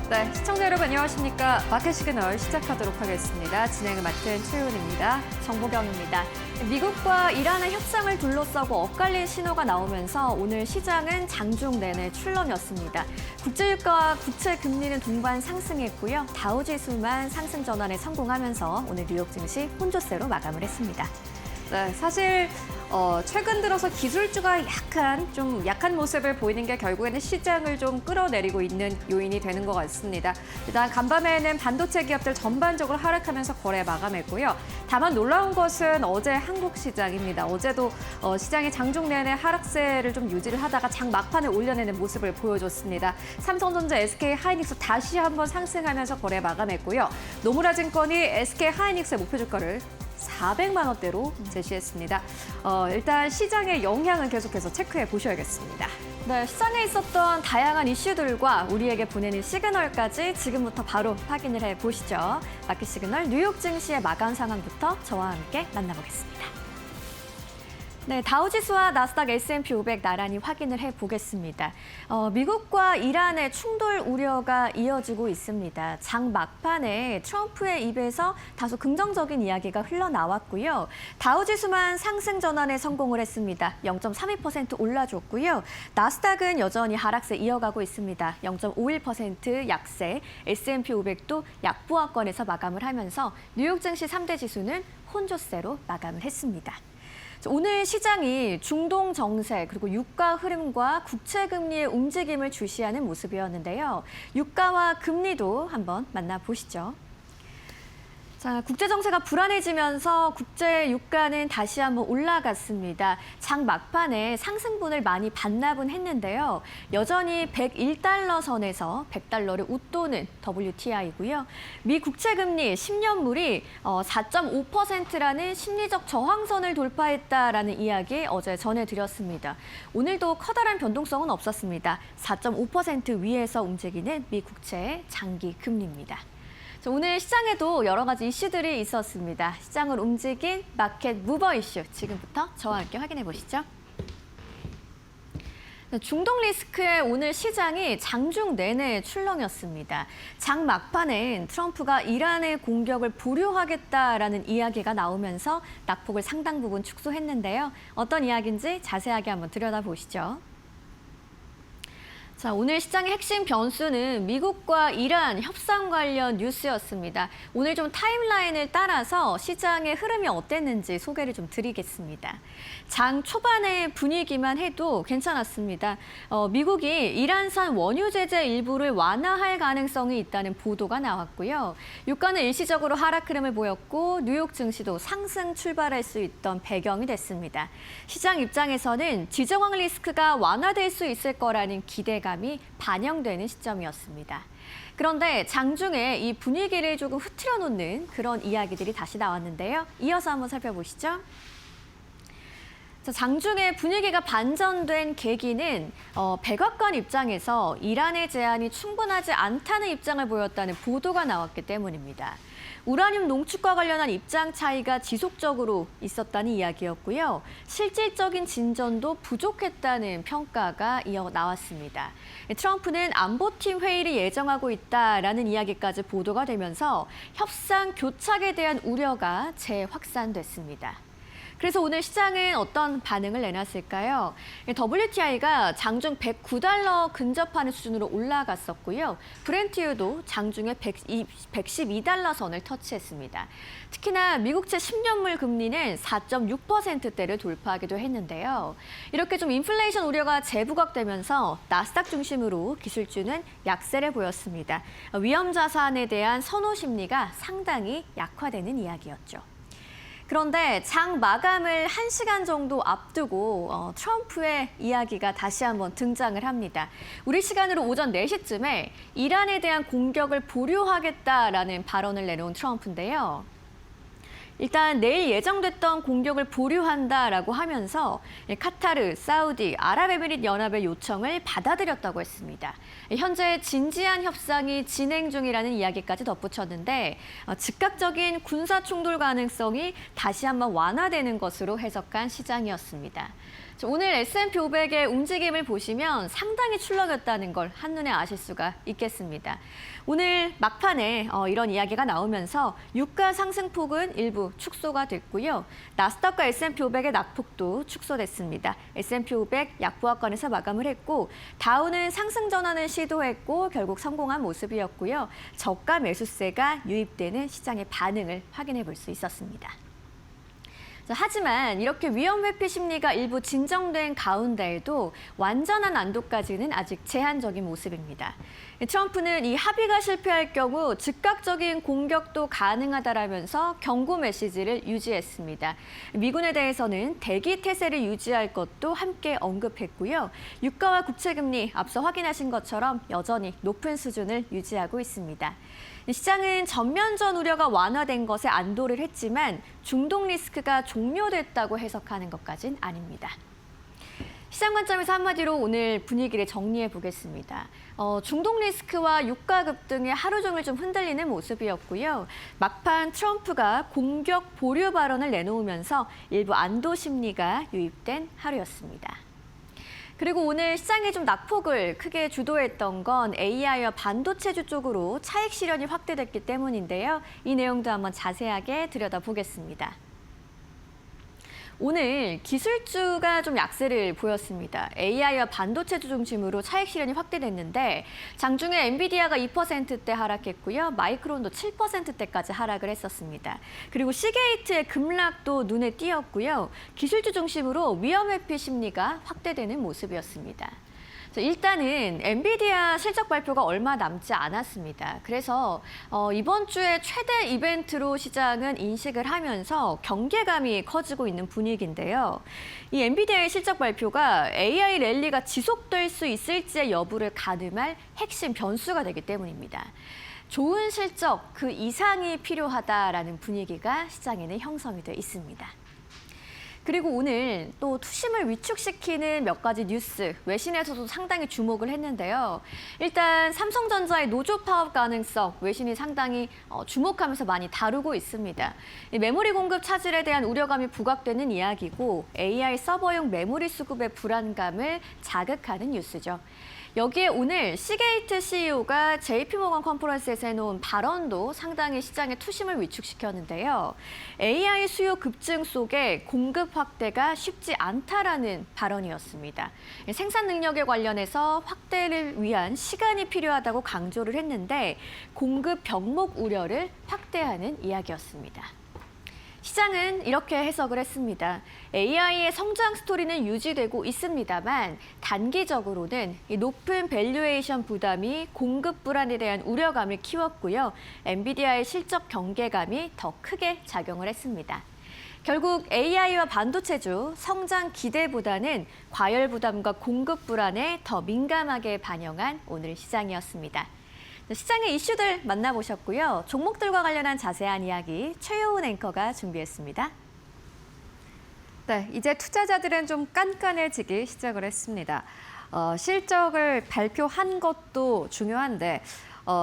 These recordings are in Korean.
네, 시청자 여러분 안녕하십니까. 마켓 시그널 시작하도록 하겠습니다. 진행을 맡은 최윤입니다. 정보경입니다. 미국과 이란의 협상을 둘러싸고 엇갈린 신호가 나오면서 오늘 시장은 장중 내내 출렁였습니다. 국제유가와 국채 금리는 동반 상승했고요. 다우지수만 상승 전환에 성공하면서 오늘 뉴욕 증시 혼조세로 마감을 했습니다. 네, 사실 최근 들어서 기술주가 좀 약한 모습을 보이는 게 결국에는 시장을 좀 끌어내리고 있는 요인이 되는 것 같습니다. 일단 간밤에는 반도체 기업들 전반적으로 하락하면서 거래 마감했고요. 다만 놀라운 것은 어제 한국 시장입니다. 어제도 시장이 장중 내내 하락세를 좀 유지를 하다가 장 막판에 올려내는 모습을 보여줬습니다. 삼성전자, SK하이닉스 다시 한번 상승하면서 거래 마감했고요. 노무라증권이 SK하이닉스의 목표 주가를 400만 원대로 제시했습니다. 일단 시장의 영향은 계속해서 체크해 보셔야겠습니다. 네, 시장에 있었던 다양한 이슈들과 우리에게 보내는 시그널까지 지금부터 바로 확인을 해보시죠. 마켓 시그널 뉴욕 증시의 마감 상황부터 저와 함께 만나보겠습니다. 네, 다우지수와 나스닥 S&P 500 나란히 확인을 해보겠습니다. 미국과 이란의 충돌 우려가 이어지고 있습니다. 장 막판에 트럼프의 입에서 다소 긍정적인 이야기가 흘러나왔고요. 다우지수만 상승 전환에 성공을 했습니다. 0.32% 올라줬고요. 나스닥은 여전히 하락세 이어가고 있습니다. 0.51% 약세, S&P 500도 약보합권에서 마감을 하면서 뉴욕 증시 3대 지수는 혼조세로 마감을 했습니다. 오늘 시장이 중동 정세 그리고 유가 흐름과 국채 금리의 움직임을 주시하는 모습이었는데요. 유가와 금리도 한번 만나보시죠. 자, 국제 정세가 불안해지면서 국제 유가는 다시 한번 올라갔습니다. 장 막판에 상승분을 많이 반납은 했는데요. 여전히 101달러 선에서 100달러를 웃도는 WTI고요. 미 국채 금리 10년물이 4.5%라는 심리적 저항선을 돌파했다라는 이야기 어제 전해드렸습니다. 오늘도 커다란 변동성은 없었습니다. 4.5% 위에서 움직이는 미 국채의 장기 금리입니다. 오늘 시장에도 여러 가지 이슈들이 있었습니다. 시장을 움직인 마켓 무버 이슈 지금부터 저와 함께 확인해 보시죠. 중동 리스크의 오늘 시장이 장중 내내 출렁였습니다. 장 막판엔 트럼프가 이란의 공격을 보류하겠다라는 이야기가 나오면서 낙폭을 상당 부분 축소했는데요. 어떤 이야기인지 자세하게 한번 들여다보시죠. 자, 오늘 시장의 핵심 변수는 미국과 이란 협상 관련 뉴스였습니다. 오늘 좀 타임라인을 따라서 시장의 흐름이 어땠는지 소개를 좀 드리겠습니다. 장 초반의 분위기만 해도 괜찮았습니다. 미국이 이란산 원유 제재 일부를 완화할 가능성이 있다는 보도가 나왔고요. 유가는 일시적으로 하락 흐름을 보였고 뉴욕 증시도 상승 출발할 수 있던 배경이 됐습니다. 시장 입장에서는 지정학 리스크가 완화될 수 있을 거라는 기대감이 반영되는 시점이었습니다. 그런데 장중에 이 분위기를 조금 흐트려 놓는 그런 이야기들이 다시 나왔는데요. 이어서 한번 살펴보시죠. 장중에 분위기가 반전된 계기는 백악관 입장에서 이란의 제안이 충분하지 않다는 입장을 보였다는 보도가 나왔기 때문입니다. 우라늄 농축과 관련한 입장 차이가 지속적으로 있었다는 이야기였고요. 실질적인 진전도 부족했다는 평가가 이어 나왔습니다. 트럼프는 안보팀 회의를 예정하고 있다라는 이야기까지 보도가 되면서 협상 교착에 대한 우려가 재확산됐습니다. 그래서 오늘 시장은 어떤 반응을 내놨을까요? WTI가 장중 109달러 근접하는 수준으로 올라갔었고요. 브렌트유도 장중에 112달러 선을 터치했습니다. 특히나 미국채 10년물 금리는 4.6%대를 돌파하기도 했는데요. 이렇게 좀 인플레이션 우려가 재부각되면서 나스닥 중심으로 기술주는 약세를 보였습니다. 위험 자산에 대한 선호 심리가 상당히 약화되는 이야기였죠. 그런데 장 마감을 1시간 정도 앞두고 트럼프의 이야기가 다시 한번 등장을 합니다. 우리 시간으로 오전 4시쯤에 이란에 대한 공격을 보류하겠다라는 발언을 내놓은 트럼프인데요. 일단 내일 예정됐던 공격을 보류한다라고 하면서 카타르, 사우디, 아랍에미리트 연합의 요청을 받아들였다고 했습니다. 현재 진지한 협상이 진행 중이라는 이야기까지 덧붙였는데 즉각적인 군사 충돌 가능성이 다시 한번 완화되는 것으로 해석한 시장이었습니다. 오늘 S&P 500의 움직임을 보시면 상당히 출렁였다는 걸 한눈에 아실 수가 있겠습니다. 오늘 막판에 이런 이야기가 나오면서 유가 상승폭은 일부 축소가 됐고요. 나스닥과 S&P 500의 낙폭도 축소됐습니다. S&P 500 약보합권에서 마감을 했고 다우는 상승 전환을 시도했고 결국 성공한 모습이었고요. 저가 매수세가 유입되는 시장의 반응을 확인해 볼 수 있었습니다. 하지만 이렇게 위험 회피 심리가 일부 진정된 가운데에도 완전한 안도까지는 아직 제한적인 모습입니다. 트럼프는 이 합의가 실패할 경우 즉각적인 공격도 가능하다라면서 경고 메시지를 유지했습니다. 미군에 대해서는 대기 태세를 유지할 것도 함께 언급했고요. 유가와 국채금리 앞서 확인하신 것처럼 여전히 높은 수준을 유지하고 있습니다. 시장은 전면전 우려가 완화된 것에 안도를 했지만 중동 리스크가 종료됐다고 해석하는 것까진 아닙니다. 시장 관점에서 한마디로 오늘 분위기를 정리해 보겠습니다. 중동 리스크와 유가 급등에 하루 종일 좀 흔들리는 모습이었고요. 막판 트럼프가 공격 보류 발언을 내놓으면서 일부 안도 심리가 유입된 하루였습니다. 그리고 오늘 시장이 좀 낙폭을 크게 주도했던 건 AI와 반도체주 쪽으로 차익 실현이 확대됐기 때문인데요. 이 내용도 한번 자세하게 들여다보겠습니다. 오늘 기술주가 좀 약세를 보였습니다. AI와 반도체주 중심으로 차익 실현이 확대됐는데 장중에 엔비디아가 2%대 하락했고요. 마이크론도 7%대까지 하락을 했었습니다. 그리고 시게이트의 급락도 눈에 띄었고요. 기술주 중심으로 위험 회피 심리가 확대되는 모습이었습니다. 일단은 엔비디아 실적 발표가 얼마 남지 않았습니다. 그래서 이번 주에 최대 이벤트로 시장은 인식을 하면서 경계감이 커지고 있는 분위기인데요. 이 엔비디아의 실적 발표가 AI 랠리가 지속될 수 있을지의 여부를 가늠할 핵심 변수가 되기 때문입니다. 좋은 실적 그 이상이 필요하다라는 분위기가 시장에는 형성이 돼 있습니다. 그리고 오늘 또 투심을 위축시키는 몇 가지 뉴스, 외신에서도 상당히 주목을 했는데요. 일단 삼성전자의 노조 파업 가능성, 외신이 상당히 주목하면서 많이 다루고 있습니다. 메모리 공급 차질에 대한 우려감이 부각되는 이야기고 AI 서버용 메모리 수급의 불안감을 자극하는 뉴스죠. 여기에 오늘 시게이트 CEO가 JP모건 컨퍼런스에서 해놓은 발언도 상당히 시장의 투심을 위축시켰는데요. AI 수요 급증 속에 공급 확대가 쉽지 않다라는 발언이었습니다. 생산 능력에 관련해서 확대를 위한 시간이 필요하다고 강조를 했는데 공급 병목 우려를 확대하는 이야기였습니다. 시장은 이렇게 해석을 했습니다. AI의 성장 스토리는 유지되고 있습니다만 단기적으로는 이 높은 밸류에이션 부담이 공급 불안에 대한 우려감을 키웠고요. 엔비디아의 실적 경계감이 더 크게 작용을 했습니다. 결국 AI와 반도체주 성장 기대보다는 과열 부담과 공급 불안에 더 민감하게 반영한 오늘 시장이었습니다. 시장의 이슈들 만나보셨고요. 종목들과 관련한 자세한 이야기 최효은 앵커가 준비했습니다. 네, 이제 투자자들은 좀 깐깐해지기 시작을 했습니다. 실적을 발표한 것도 중요한데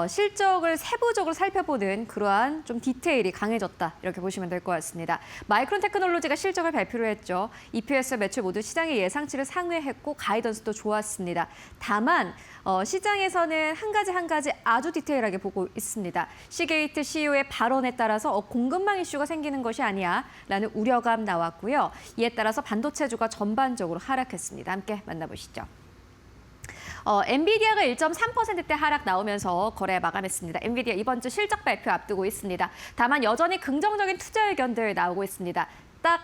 실적을 세부적으로 살펴보는 그러한 좀 디테일이 강해졌다. 이렇게 보시면 될 것 같습니다. 마이크론 테크놀로지가 실적을 발표를 했죠. EPS 매출 모두 시장의 예상치를 상회했고 가이던스도 좋았습니다. 다만 시장에서는 한 가지 아주 디테일하게 보고 있습니다. 시게이트 CEO의 발언에 따라서 공급망 이슈가 생기는 것이 아니야라는 우려감 나왔고요. 이에 따라서 반도체주가 전반적으로 하락했습니다. 함께 만나보시죠. 엔비디아가 1.3%대 하락 나오면서 거래 마감했습니다. 엔비디아 이번 주 실적 발표 앞두고 있습니다. 다만 여전히 긍정적인 투자 의견들 나오고 있습니다. 딱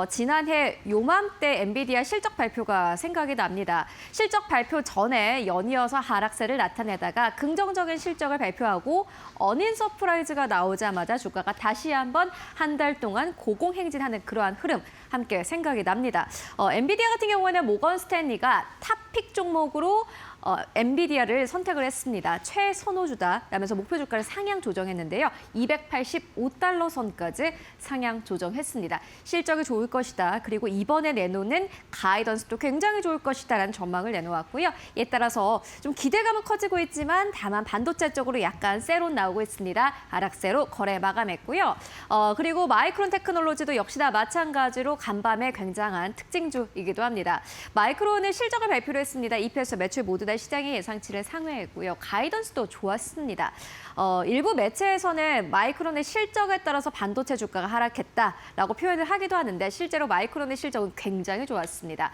지난해 요맘때 엔비디아 실적 발표가 생각이 납니다. 실적 발표 전에 연이어서 하락세를 나타내다가 긍정적인 실적을 발표하고 어닝 서프라이즈가 나오자마자 주가가 다시 한번 한 달 동안 고공행진하는 그러한 흐름 함께 생각이 납니다. 엔비디아 같은 경우에는 모건 스탠리가 탑픽 종목으로 엔비디아를 선택을 했습니다. 최선호주다 라면서 목표 주가를 상향 조정했는데요. 285달러 선까지 상향 조정했습니다. 실적이 좋을 것이다. 그리고 이번에 내놓는 가이던스도 굉장히 좋을 것이다라는 전망을 내놓았고요. 이에 따라서 좀 기대감은 커지고 있지만 다만 반도체 쪽으로 약간 세론 나오고 있습니다. 하락세로 거래 마감했고요. 그리고 마이크론 테크놀로지도 역시나 마찬가지로 간밤에 굉장한 특징주이기도 합니다. 마이크론은 실적을 발표를 했습니다. EPS 매출 모두 다 시장의 예상치를 상회했고요. 가이던스도 좋았습니다. 일부 매체에서는 마이크론의 실적에 따라서 반도체 주가가 하락했다라고 표현을 하기도 하는데 실제로 마이크론의 실적은 굉장히 좋았습니다.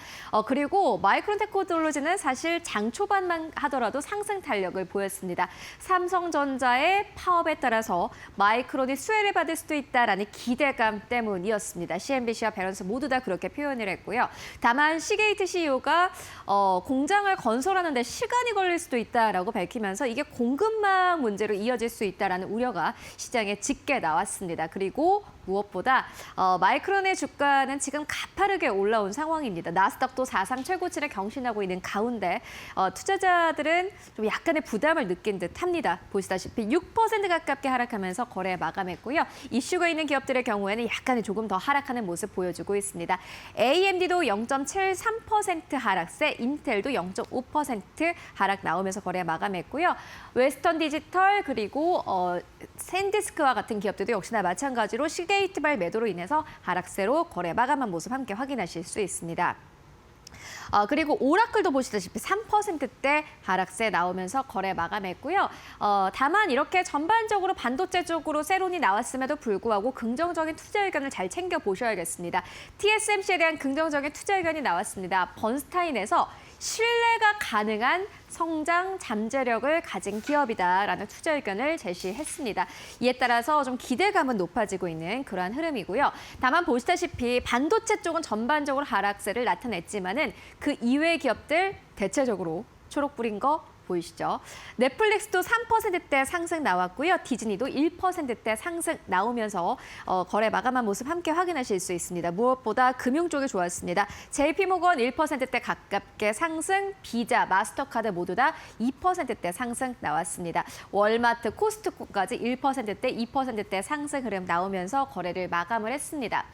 그리고 마이크론 테크놀로지는 사실 장 초반만 하더라도 상승 탄력을 보였습니다. 삼성전자의 파업에 따라서 마이크론이 수혜를 받을 수도 있다라는 기대감 때문이었습니다. CNBC와 배런스 모두 다 그렇게 표현을 했고요. 다만 시게이트 CEO가 공장을 건설하는 데 시간이 걸릴 수도 있다라고 밝히면서 이게 공급망 문제로 이어질 수 있다라는 우려가 시장에 짙게 나왔습니다. 그리고 무엇보다 마이크론의 주가는 지금 가파르게 올라온 상황입니다. 나스닥도 사상 최고치를 경신하고 있는 가운데 투자자들은 좀 약간의 부담을 느낀 듯합니다. 보시다시피 6% 가깝게 하락하면서 거래 마감했고요. 이슈가 있는 기업들의 경우에는 약간의 조금 더 하락하는 모습 보여주고 있습니다. AMD도 0.73% 하락세, 인텔도 0.5% 하락 나오면서 거래 마감했고요. 웨스턴 디지털 그리고 샌디스크와 같은 기업들도 역시나 마찬가지로 시게이트발 매도로 인해서 하락세로 거래 마감한 모습 함께 확인하실 수 있습니다. 그리고 오라클도 보시다시피 3%대 하락세 나오면서 거래 마감했고요. 다만 이렇게 전반적으로 반도체 쪽으로 세론이 나왔음에도 불구하고 긍정적인 투자 의견을 잘 챙겨보셔야겠습니다. TSMC에 대한 긍정적인 투자 의견이 나왔습니다. 번스타인에서 신뢰가 가능한 성장 잠재력을 가진 기업이다라는 투자 의견을 제시했습니다. 이에 따라서 좀 기대감은 높아지고 있는 그러한 흐름이고요. 다만 보시다시피 반도체 쪽은 전반적으로 하락세를 나타냈지만은 그 이외의 기업들 대체적으로 초록불인 거 보이시죠? 넷플릭스도 3%대 상승 나왔고요. 디즈니도 1%대 상승 나오면서 거래 마감한 모습 함께 확인하실 수 있습니다. 무엇보다 금융 쪽이 좋았습니다. JP모건 1%대 가깝게 상승, 비자, 마스터카드 모두 다 2%대 상승 나왔습니다. 월마트, 코스트코까지 1%대, 2%대 상승 흐름 나오면서 거래를 마감을 했습니다.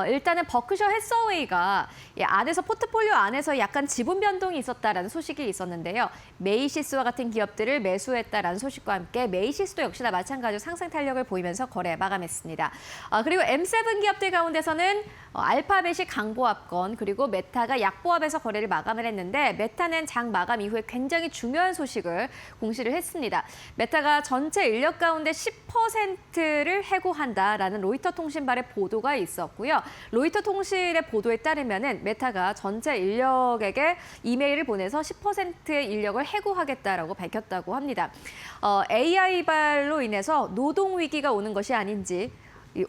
일단은 버크셔 해서웨이가 안에서 포트폴리오 안에서 약간 지분 변동이 있었다라는 소식이 있었는데요. 메이시스와 같은 기업들을 매수했다라는 소식과 함께 메이시스도 역시나 마찬가지로 상승 탄력을 보이면서 거래 마감했습니다. 그리고 M7 기업들 가운데서는 알파벳이 강보합권 그리고 메타가 약보합에서 거래를 마감을 했는데 메타는 장 마감 이후에 굉장히 중요한 소식을 공시를 했습니다. 메타가 전체 인력 가운데 10%를 해고한다라는 로이터 통신발의 보도가 있었고요. 로이터 통신의 보도에 따르면은 메타가 전체 인력에게 이메일을 보내서 10%의 인력을 해고하겠다라고 밝혔다고 합니다. AI발로 인해서 노동 위기가 오는 것이 아닌지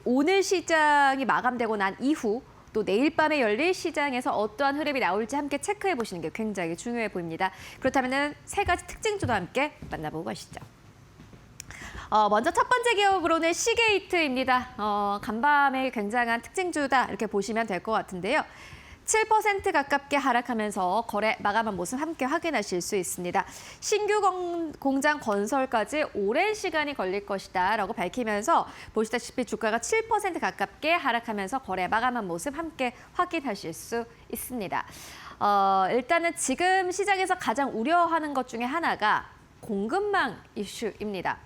오늘 시장이 마감되고 난 이후 또 내일 밤에 열릴 시장에서 어떠한 흐름이 나올지 함께 체크해 보시는 게 굉장히 중요해 보입니다. 그렇다면 세 가지 특징주도 함께 만나보고 가시죠. 먼저 첫 번째 기업으로는 시게이트입니다. 간밤에 굉장한 특징주다 이렇게 보시면 될 것 같은데요. 7% 가깝게 하락하면서 거래 마감한 모습 함께 확인하실 수 있습니다. 신규 공장 건설까지 오랜 시간이 걸릴 것이다라고 밝히면서 보시다시피 주가가 7% 가깝게 하락하면서 거래 마감한 모습 함께 확인하실 수 있습니다. 일단은 지금 시장에서 가장 우려하는 것 중에 하나가 공급망 이슈입니다.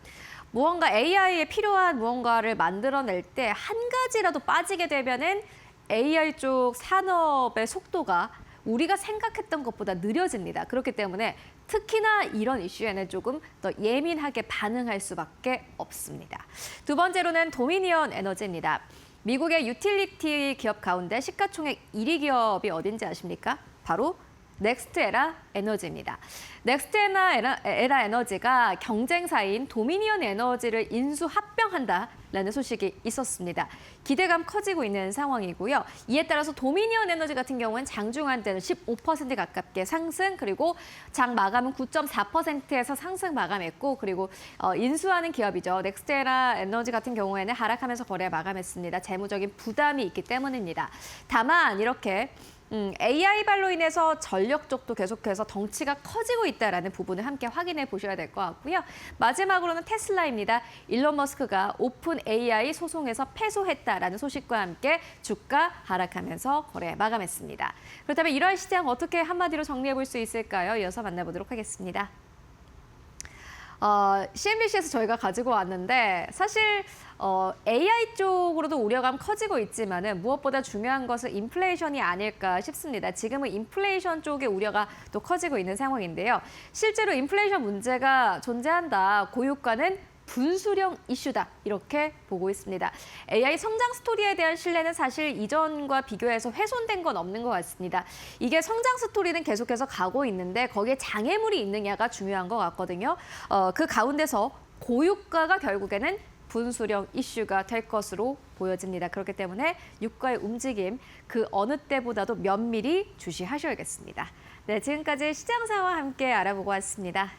무언가 AI에 필요한 무언가를 만들어낼 때 한 가지라도 빠지게 되면은 AI 쪽 산업의 속도가 우리가 생각했던 것보다 느려집니다. 그렇기 때문에 특히나 이런 이슈에는 조금 더 예민하게 반응할 수밖에 없습니다. 두 번째로는 도미니언 에너지입니다. 미국의 유틸리티 기업 가운데 시가총액 1위 기업이 어딘지 아십니까? 바로 넥스트에라 에너지입니다. 넥스트에라 에너지가 경쟁사인 도미니언 에너지를 인수 합병한다라는 소식이 있었습니다. 기대감 커지고 있는 상황이고요. 이에 따라서 도미니언 에너지 같은 경우는 장중한 때는 15% 가깝게 상승, 그리고 장 마감은 9.4%에서 상승 마감했고, 그리고 인수하는 기업이죠. 넥스트에라 에너지 같은 경우에는 하락하면서 거래 마감했습니다. 재무적인 부담이 있기 때문입니다. 다만 이렇게 AI 발로 인해서 전력 쪽도 계속해서 덩치가 커지고 있다는 부분을 함께 확인해 보셔야 될 것 같고요. 마지막으로는 테슬라입니다. 일론 머스크가 오픈 AI 소송에서 패소했다라는 소식과 함께 주가 하락하면서 거래 마감했습니다. 그렇다면 이러한 시장 어떻게 한마디로 정리해 볼 수 있을까요? 이어서 만나보도록 하겠습니다. CNBC에서 저희가 가지고 왔는데 사실 AI 쪽으로도 우려감 커지고 있지만은 무엇보다 중요한 것은 인플레이션이 아닐까 싶습니다. 지금은 인플레이션 쪽의 우려가 또 커지고 있는 상황인데요. 실제로 인플레이션 문제가 존재한다. 고유가는 분수령 이슈다. 이렇게 보고 있습니다. AI 성장 스토리에 대한 신뢰는 사실 이전과 비교해서 훼손된 건 없는 것 같습니다. 이게 성장 스토리는 계속해서 가고 있는데 거기에 장애물이 있느냐가 중요한 것 같거든요. 그 가운데서 고유가가 결국에는 분수령 이슈가 될 것으로 보여집니다. 그렇기 때문에 유가의 움직임 그 어느 때보다도 면밀히 주시하셔야겠습니다. 네, 지금까지 시장 상황 함께 알아보고 왔습니다.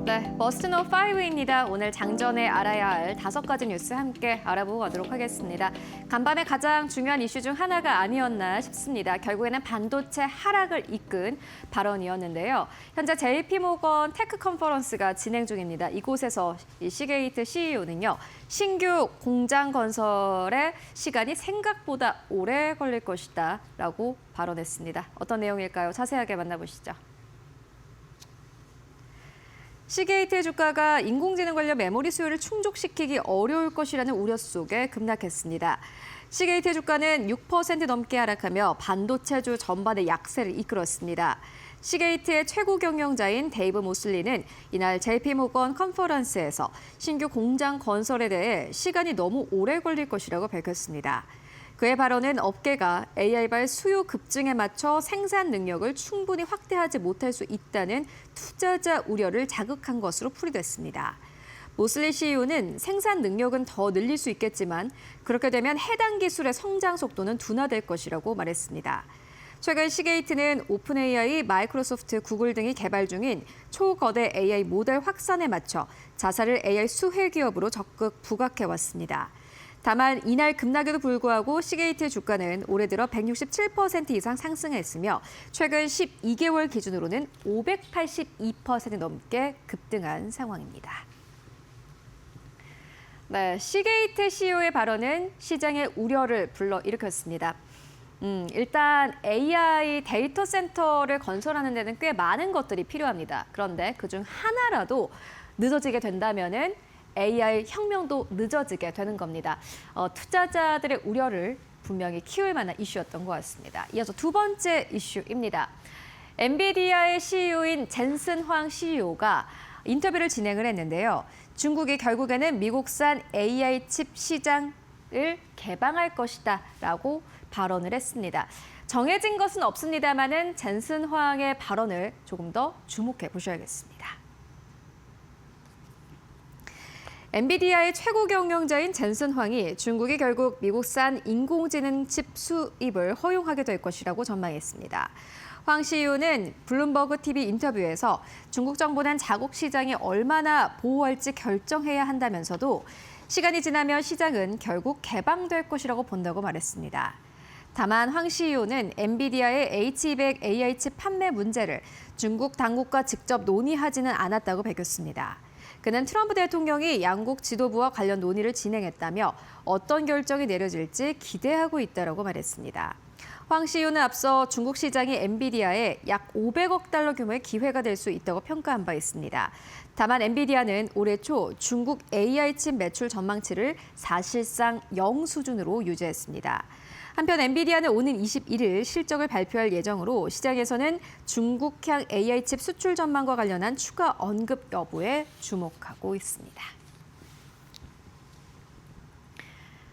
네, 머스트노 5입니다. 오늘 장전에 알아야 할 5가지 뉴스 함께 알아보고 가도록 하겠습니다. 간밤에 가장 중요한 이슈 중 하나가 아니었나 싶습니다. 결국에는 반도체 하락을 이끈 발언이었는데요. 현재 JP모건 테크 컨퍼런스가 진행 중입니다. 이곳에서 시게이트 CEO는요. 신규 공장 건설의 시간이 생각보다 오래 걸릴 것이다 라고 발언했습니다. 어떤 내용일까요? 자세하게 만나보시죠. 시게이트의 주가가 인공지능 관련 메모리 수요를 충족시키기 어려울 것이라는 우려 속에 급락했습니다. 시게이트의 주가는 6% 넘게 하락하며 반도체주 전반의 약세를 이끌었습니다. 시게이트의 최고 경영자인 데이브 모슬리는 이날 JP모건 컨퍼런스에서 신규 공장 건설에 대해 시간이 너무 오래 걸릴 것이라고 밝혔습니다. 그의 발언은 업계가 AI발 수요 급증에 맞춰 생산 능력을 충분히 확대하지 못할 수 있다는 투자자 우려를 자극한 것으로 풀이됐습니다. 모슬리 CEO는 생산 능력은 더 늘릴 수 있겠지만 그렇게 되면 해당 기술의 성장 속도는 둔화될 것이라고 말했습니다. 최근 시게이트는 오픈 AI, 마이크로소프트, 구글 등이 개발 중인 초거대 AI 모델 확산에 맞춰 자사를 AI 수혜 기업으로 적극 부각해왔습니다. 다만 이날 급락에도 불구하고 시게이트 주가는 올해 들어 167% 이상 상승했으며 최근 12개월 기준으로는 582% 넘게 급등한 상황입니다. 네, 시게이트 CEO의 발언은 시장의 우려를 불러일으켰습니다. 일단 AI 데이터 센터를 건설하는 데는 꽤 많은 것들이 필요합니다. 그런데 그중 하나라도 늦어지게 된다면은 AI 혁명도 늦어지게 되는 겁니다. 투자자들의 우려를 분명히 키울 만한 이슈였던 것 같습니다. 이어서 두 번째 이슈입니다. 엔비디아의 CEO인 젠슨 황 CEO가 인터뷰를 진행을 했는데요. 중국이 결국에는 미국산 AI 칩 시장을 개방할 것이다라고 발언을 했습니다. 정해진 것은 없습니다만은 젠슨 황의 발언을 조금 더 주목해 보셔야겠습니다. 엔비디아의 최고 경영자인 젠슨 황이 중국이 결국 미국산 인공지능 칩 수입을 허용하게 될 것이라고 전망했습니다. 황 CEO는 블룸버그 TV 인터뷰에서 중국 정부는 자국 시장이 얼마나 보호할지 결정해야 한다면서도 시간이 지나면 시장은 결국 개방될 것이라고 본다고 말했습니다. 다만 황 CEO는 엔비디아의 H200 AI 칩 판매 문제를 중국 당국과 직접 논의하지는 않았다고 밝혔습니다. 그는 트럼프 대통령이 양국 지도부와 관련 논의를 진행했다며 어떤 결정이 내려질지 기대하고 있다고 말했습니다. 황 CEO는 앞서 중국 시장이 엔비디아에 약 500억 달러 규모의 기회가 될 수 있다고 평가한 바 있습니다. 다만 엔비디아는 올해 초 중국 AI 칩 매출 전망치를 사실상 0 수준으로 유지했습니다. 한편 엔비디아는 오는 21일 실적을 발표할 예정으로 시장에서는 중국향 AI 칩 수출 전망과 관련한 추가 언급 여부에 주목하고 있습니다.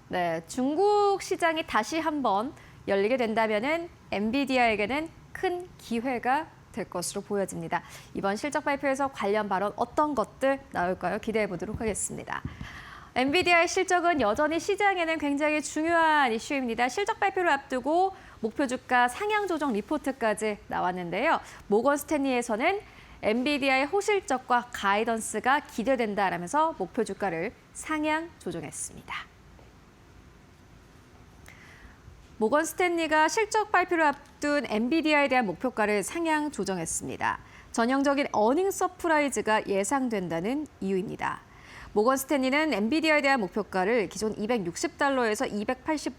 네, 중국 시장이 다시 한번 열리게 된다면은 엔비디아에게는 큰 기회가 될 것으로 보여집니다. 이번 실적 발표에서 관련 발언 어떤 것들 나올까요? 기대해 보도록 하겠습니다. 엔비디아의 실적은 여전히 시장에는 굉장히 중요한 이슈입니다. 실적 발표를 앞두고 목표 주가 상향 조정 리포트까지 나왔는데요. 모건 스탠리에서는 엔비디아의 호실적과 가이던스가 기대된다라면서 목표 주가를 상향 조정했습니다. 모건 스탠리가 실적 발표를 앞둔 엔비디아에 대한 목표가를 상향 조정했습니다. 전형적인 어닝 서프라이즈가 예상된다는 이유입니다. 모건 스탠리는 엔비디아에 대한 목표가를 기존 260달러에서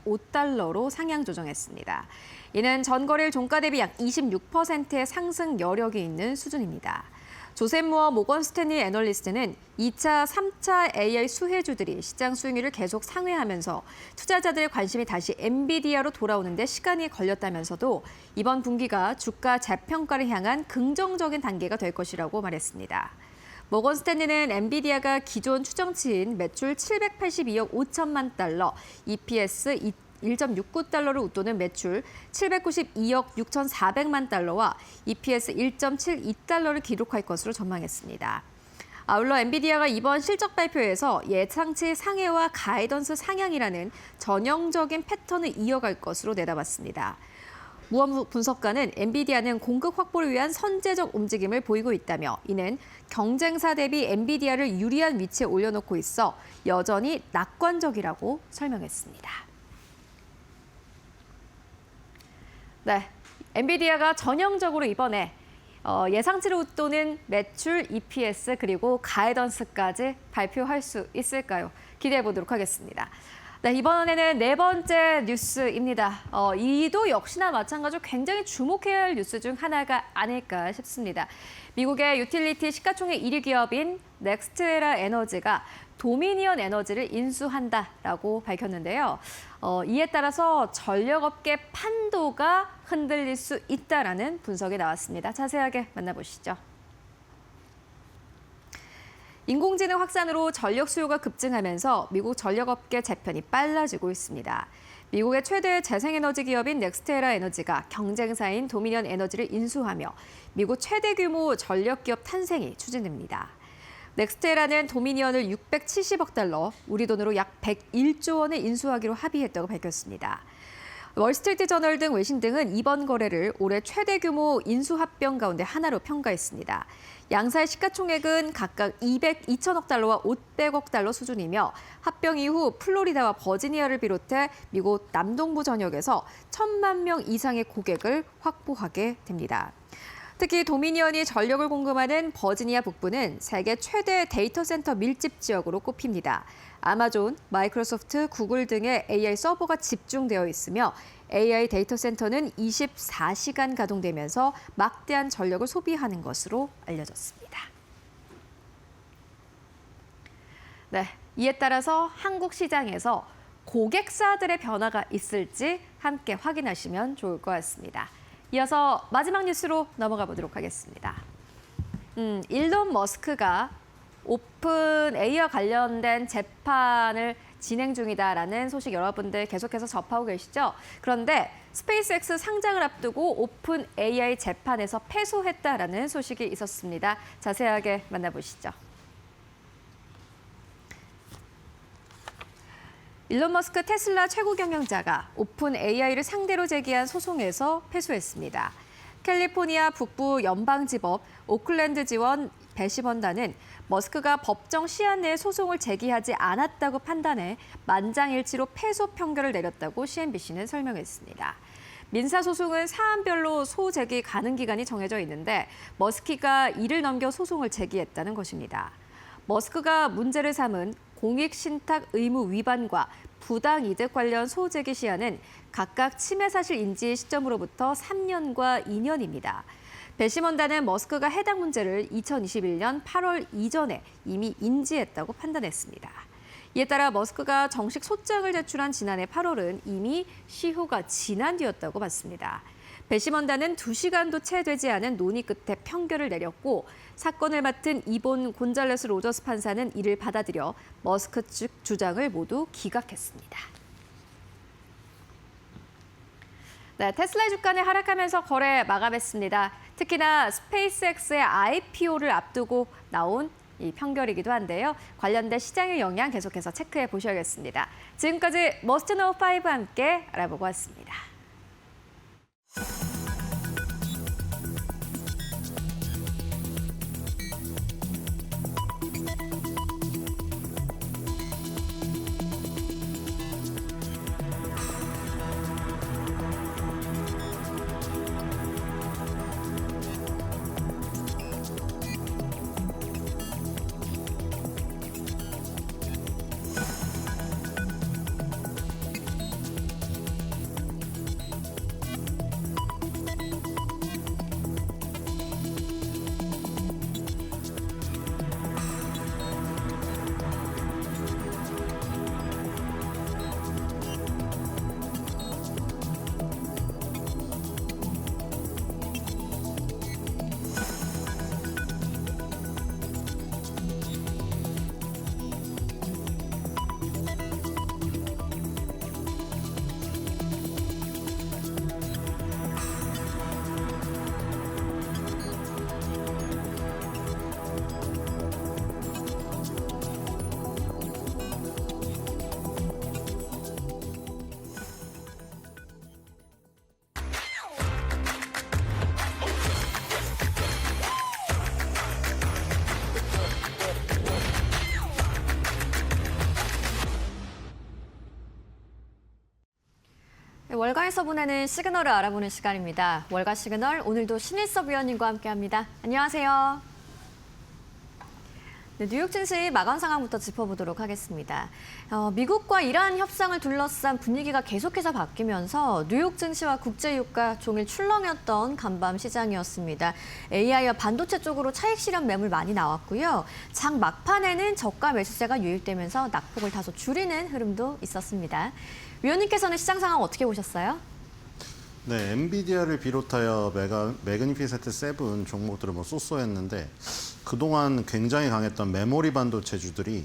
285달러로 상향 조정했습니다. 이는 전거래일 종가 대비 약 26%의 상승 여력이 있는 수준입니다. 조셉 무어 모건 스탠리 애널리스트는 2차, 3차 AI 수혜주들이 시장 수익률을 계속 상회하면서 투자자들의 관심이 다시 엔비디아로 돌아오는 데 시간이 걸렸다면서도 이번 분기가 주가 재평가를 향한 긍정적인 단계가 될 것이라고 말했습니다. 모건 스탠리는 엔비디아가 기존 추정치인 매출 782억 5천만 달러, EPS 1.69달러를 웃도는 매출 792억 6,400만 달러와 EPS 1.72달러를 기록할 것으로 전망했습니다. 아울러 엔비디아가 이번 실적 발표에서 예상치 상회와 가이던스 상향이라는 전형적인 패턴을 이어갈 것으로 내다봤습니다. 무어 분석가는 엔비디아는 공급 확보를 위한 선제적 움직임을 보이고 있다며 이는 경쟁사 대비 엔비디아를 유리한 위치에 올려놓고 있어 여전히 낙관적이라고 설명했습니다. 네, 엔비디아가 전형적으로 이번에 예상치를 웃도는 매출, EPS 그리고 가이던스까지 발표할 수 있을까요? 기대해 보도록 하겠습니다. 네, 이번에는 네 번째 뉴스입니다. 이도 역시나 마찬가지로 굉장히 주목해야 할 뉴스 중 하나가 아닐까 싶습니다. 미국의 유틸리티 시가총액 1위 기업인 넥스트에라 에너지가 도미니언 에너지를 인수한다라고 밝혔는데요. 이에 따라서 전력업계 판도가 흔들릴 수 있다라는 분석이 나왔습니다. 자세하게 만나보시죠. 인공지능 확산으로 전력 수요가 급증하면서 미국 전력업계 재편이 빨라지고 있습니다. 미국의 최대 재생에너지 기업인 넥스테라 에너지가 경쟁사인 도미니언 에너지를 인수하며 미국 최대 규모 전력 기업 탄생이 추진됩니다. 넥스테라는 도미니언을 670억 달러, 우리 돈으로 약 101조 원에 인수하기로 합의했다고 밝혔습니다. 월스트리트 저널 등 외신 등은 이번 거래를 올해 최대 규모 인수 합병 가운데 하나로 평가했습니다. 양사의 시가총액은 각각 200억 달러와 500억 달러 수준이며 합병 이후 플로리다와 버지니아를 비롯해 미국 남동부 전역에서 1,000만 명 이상의 고객을 확보하게 됩니다. 특히 도미니언이 전력을 공급하는 버지니아 북부는 세계 최대 데이터 센터 밀집 지역으로 꼽힙니다. 아마존, 마이크로소프트, 구글 등의 AI 서버가 집중되어 있으며 AI 데이터 센터는 24시간 가동되면서 막대한 전력을 소비하는 것으로 알려졌습니다. 네, 이에 따라서 한국 시장에서 고객사들의 변화가 있을지 함께 확인하시면 좋을 것 같습니다. 이어서 마지막 뉴스로 넘어가 보도록 하겠습니다. 일론 머스크가 오픈 AI와 관련된 재판을 진행 중이다라는 소식 여러분들 계속해서 접하고 계시죠? 그런데 스페이스X 상장을 앞두고 오픈 AI 재판에서 패소했다라는 소식이 있었습니다. 자세하게 만나보시죠. 일론 머스크 테슬라 최고 경영자가 오픈 AI를 상대로 제기한 소송에서 패소했습니다. 캘리포니아 북부 연방지법 오클랜드 지원 배심원단은 머스크가 법정 시한 내에 소송을 제기하지 않았다고 판단해 만장일치로 패소 판결을 내렸다고 CNBC는 설명했습니다. 민사소송은 사안별로 소제기 가능 기간이 정해져 있는데 머스크가 이를 넘겨 소송을 제기했다는 것입니다. 머스크가 문제를 삼은 공익신탁 의무 위반과 부당이득 관련 소제기 시한은 각각 침해 사실 인지 시점으로부터 3년과 2년입니다. 배심원단은 머스크가 해당 문제를 2021년 8월 이전에 이미 인지했다고 판단했습니다. 이에 따라 머스크가 정식 소장을 제출한 지난해 8월은 이미 시효가 지난 뒤였다고 봤습니다. 배심원단은 2시간도 채 되지 않은 논의 끝에 판결을 내렸고 사건을 맡은 이본 곤잘레스 로저스 판사는 이를 받아들여 머스크 측 주장을 모두 기각했습니다. 네, 테슬라의 주가는 하락하면서 거래 마감했습니다. 특히나 스페이스X의 IPO를 앞두고 나온 이 판결이기도 한데요. 관련된 시장의 영향 계속해서 체크해 보셔야겠습니다. 지금까지 머스트 노우 5와 함께 알아보고 왔습니다. 월가에서 보내는 시그널을 알아보는 시간입니다. 월가 시그널, 오늘도 신일섭 위원님과 함께합니다. 안녕하세요. 네, 뉴욕 증시 마감 상황부터 짚어보도록 하겠습니다. 미국과 이란 협상을 둘러싼 분위기가 계속해서 바뀌면서 뉴욕 증시와 국제유가 종일 출렁였던 간밤 시장이었습니다. AI와 반도체 쪽으로 차익 실현 매물 많이 나왔고요. 장 막판에는 저가 매수세가 유입되면서 낙폭을 다소 줄이는 흐름도 있었습니다. 위원님께서는 시장 상황 어떻게 보셨어요? 네, 엔비디아를 비롯하여 매그니피센트 7 종목들은 쏘쏘했는데 그동안 굉장히 강했던 메모리 반도체주들이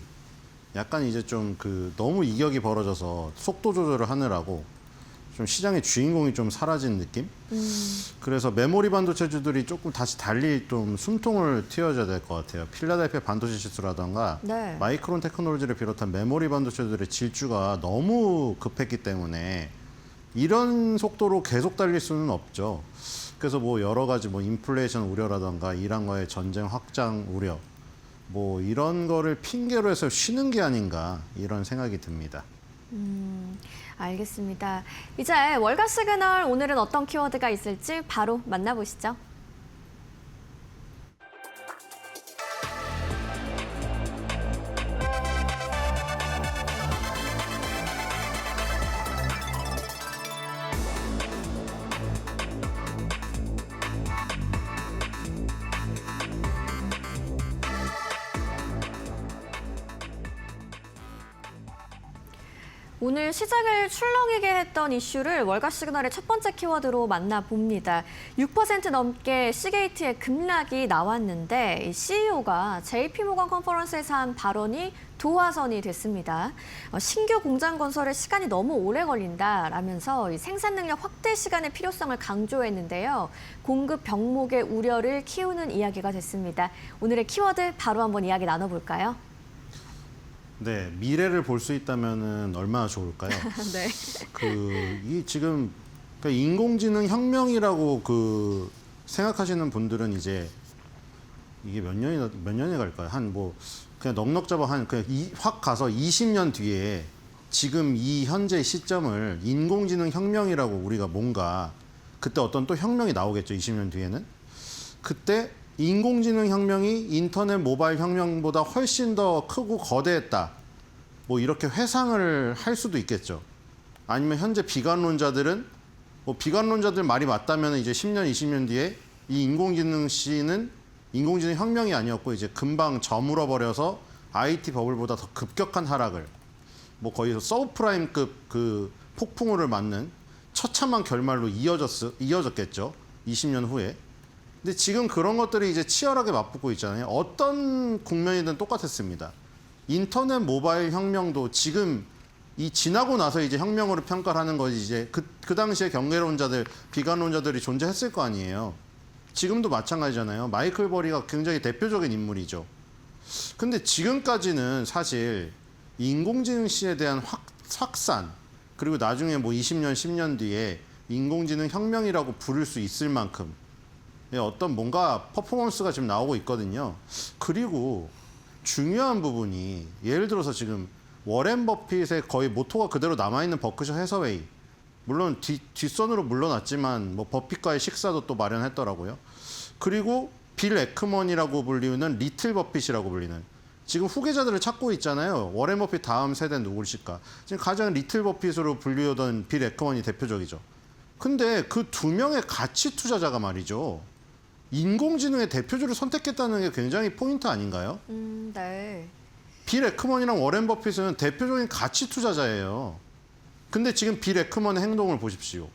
약간 이제 좀 너무 이격이 벌어져서 속도 조절을 하느라고 좀 시장의 주인공이 좀 사라진 느낌? 그래서 메모리 반도체주들이 조금 다시 달리 좀 숨통을 틔워줘야 될 것 같아요. 필라델피아 반도체 지수라던가 네. 마이크론 테크놀로지를 비롯한 메모리 반도체들의 질주가 너무 급했기 때문에 이런 속도로 계속 달릴 수는 없죠. 그래서 여러 가지 인플레이션 우려라던가 이란과의 전쟁 확장 우려 이런 거를 핑계로 해서 쉬는 게 아닌가 이런 생각이 듭니다. 알겠습니다. 이제 월가 시그널 오늘은 어떤 키워드가 있을지 바로 만나보시죠. 오늘 시장을 출렁이게 했던 이슈를 월가 시그널의 첫 번째 키워드로 만나봅니다. 6% 넘게 시게이트의 급락이 나왔는데 CEO가 JP모건 컨퍼런스에서 한 발언이 도화선이 됐습니다. 신규 공장 건설에 시간이 너무 오래 걸린다라면서 생산 능력 확대 시간의 필요성을 강조했는데요. 공급 병목의 우려를 키우는 이야기가 됐습니다. 오늘의 키워드 바로 한번 이야기 나눠볼까요? 네, 미래를 볼 수 있다면은 얼마나 좋을까요? 네. 이 지금 인공지능 혁명이라고 생각하시는 분들은 이제 이게 몇 년이 갈까요? 한 뭐 그냥 넉넉 잡아 한 그냥 확 가서 20년 뒤에 지금 이 현재 시점을 인공지능 혁명이라고 우리가 뭔가 그때 어떤 또 혁명이 나오겠죠. 20년 뒤에는 그때 인공지능 혁명이 인터넷 모바일 혁명보다 훨씬 더 크고 거대했다. 뭐 이렇게 회상을 할 수도 있겠죠. 아니면 현재 비관론자들은 뭐 비관론자들 말이 맞다면 이제 10년, 20년 뒤에 이 인공지능 인공지능 혁명이 아니었고 이제 금방 저물어 버려서 IT 버블보다 더 급격한 하락을 뭐 거의 서브프라임급 그 폭풍우를 맞는 처참한 결말로 이어졌겠죠. 20년 후에. 근데 지금 그런 것들이 이제 치열하게 맞붙고 있잖아요. 어떤 국면이든 똑같았습니다. 인터넷 모바일 혁명도 지금 이 지나고 나서 이제 혁명으로 평가를 하는 거지 이제 그 당시에 경계론자들, 비관론자들이 존재했을 거 아니에요. 지금도 마찬가지잖아요. 마이클 버리가 굉장히 대표적인 인물이죠. 근데 지금까지는 사실 인공지능 시에 대한 확산 그리고 나중에 뭐 20년, 10년 뒤에 인공지능 혁명이라고 부를 수 있을 만큼 어떤 뭔가 퍼포먼스가 지금 나오고 있거든요. 그리고 중요한 부분이 예를 들어서 지금 워렌 버핏의 거의 모토가 그대로 남아있는 버크셔 해서웨이 물론 뒷선으로 물러났지만 뭐 버핏과의 식사도 또 마련했더라고요. 그리고 빌 에크먼이라고 불리는 리틀 버핏이라고 불리는 지금 후계자들을 찾고 있잖아요. 워렌 버핏 다음 세대는 누구실까? 지금 가장 리틀 버핏으로 불리우던 빌 에크먼이 대표적이죠. 근데 그 두 명의 가치 투자자가 말이죠. 인공지능의 대표주를 선택했다는 게 굉장히 포인트 아닌가요? 네. 빌 에크먼이랑 워렌 버핏은 대표적인 가치 투자자예요. 근데 지금 빌 에크먼의 행동을 보십시오.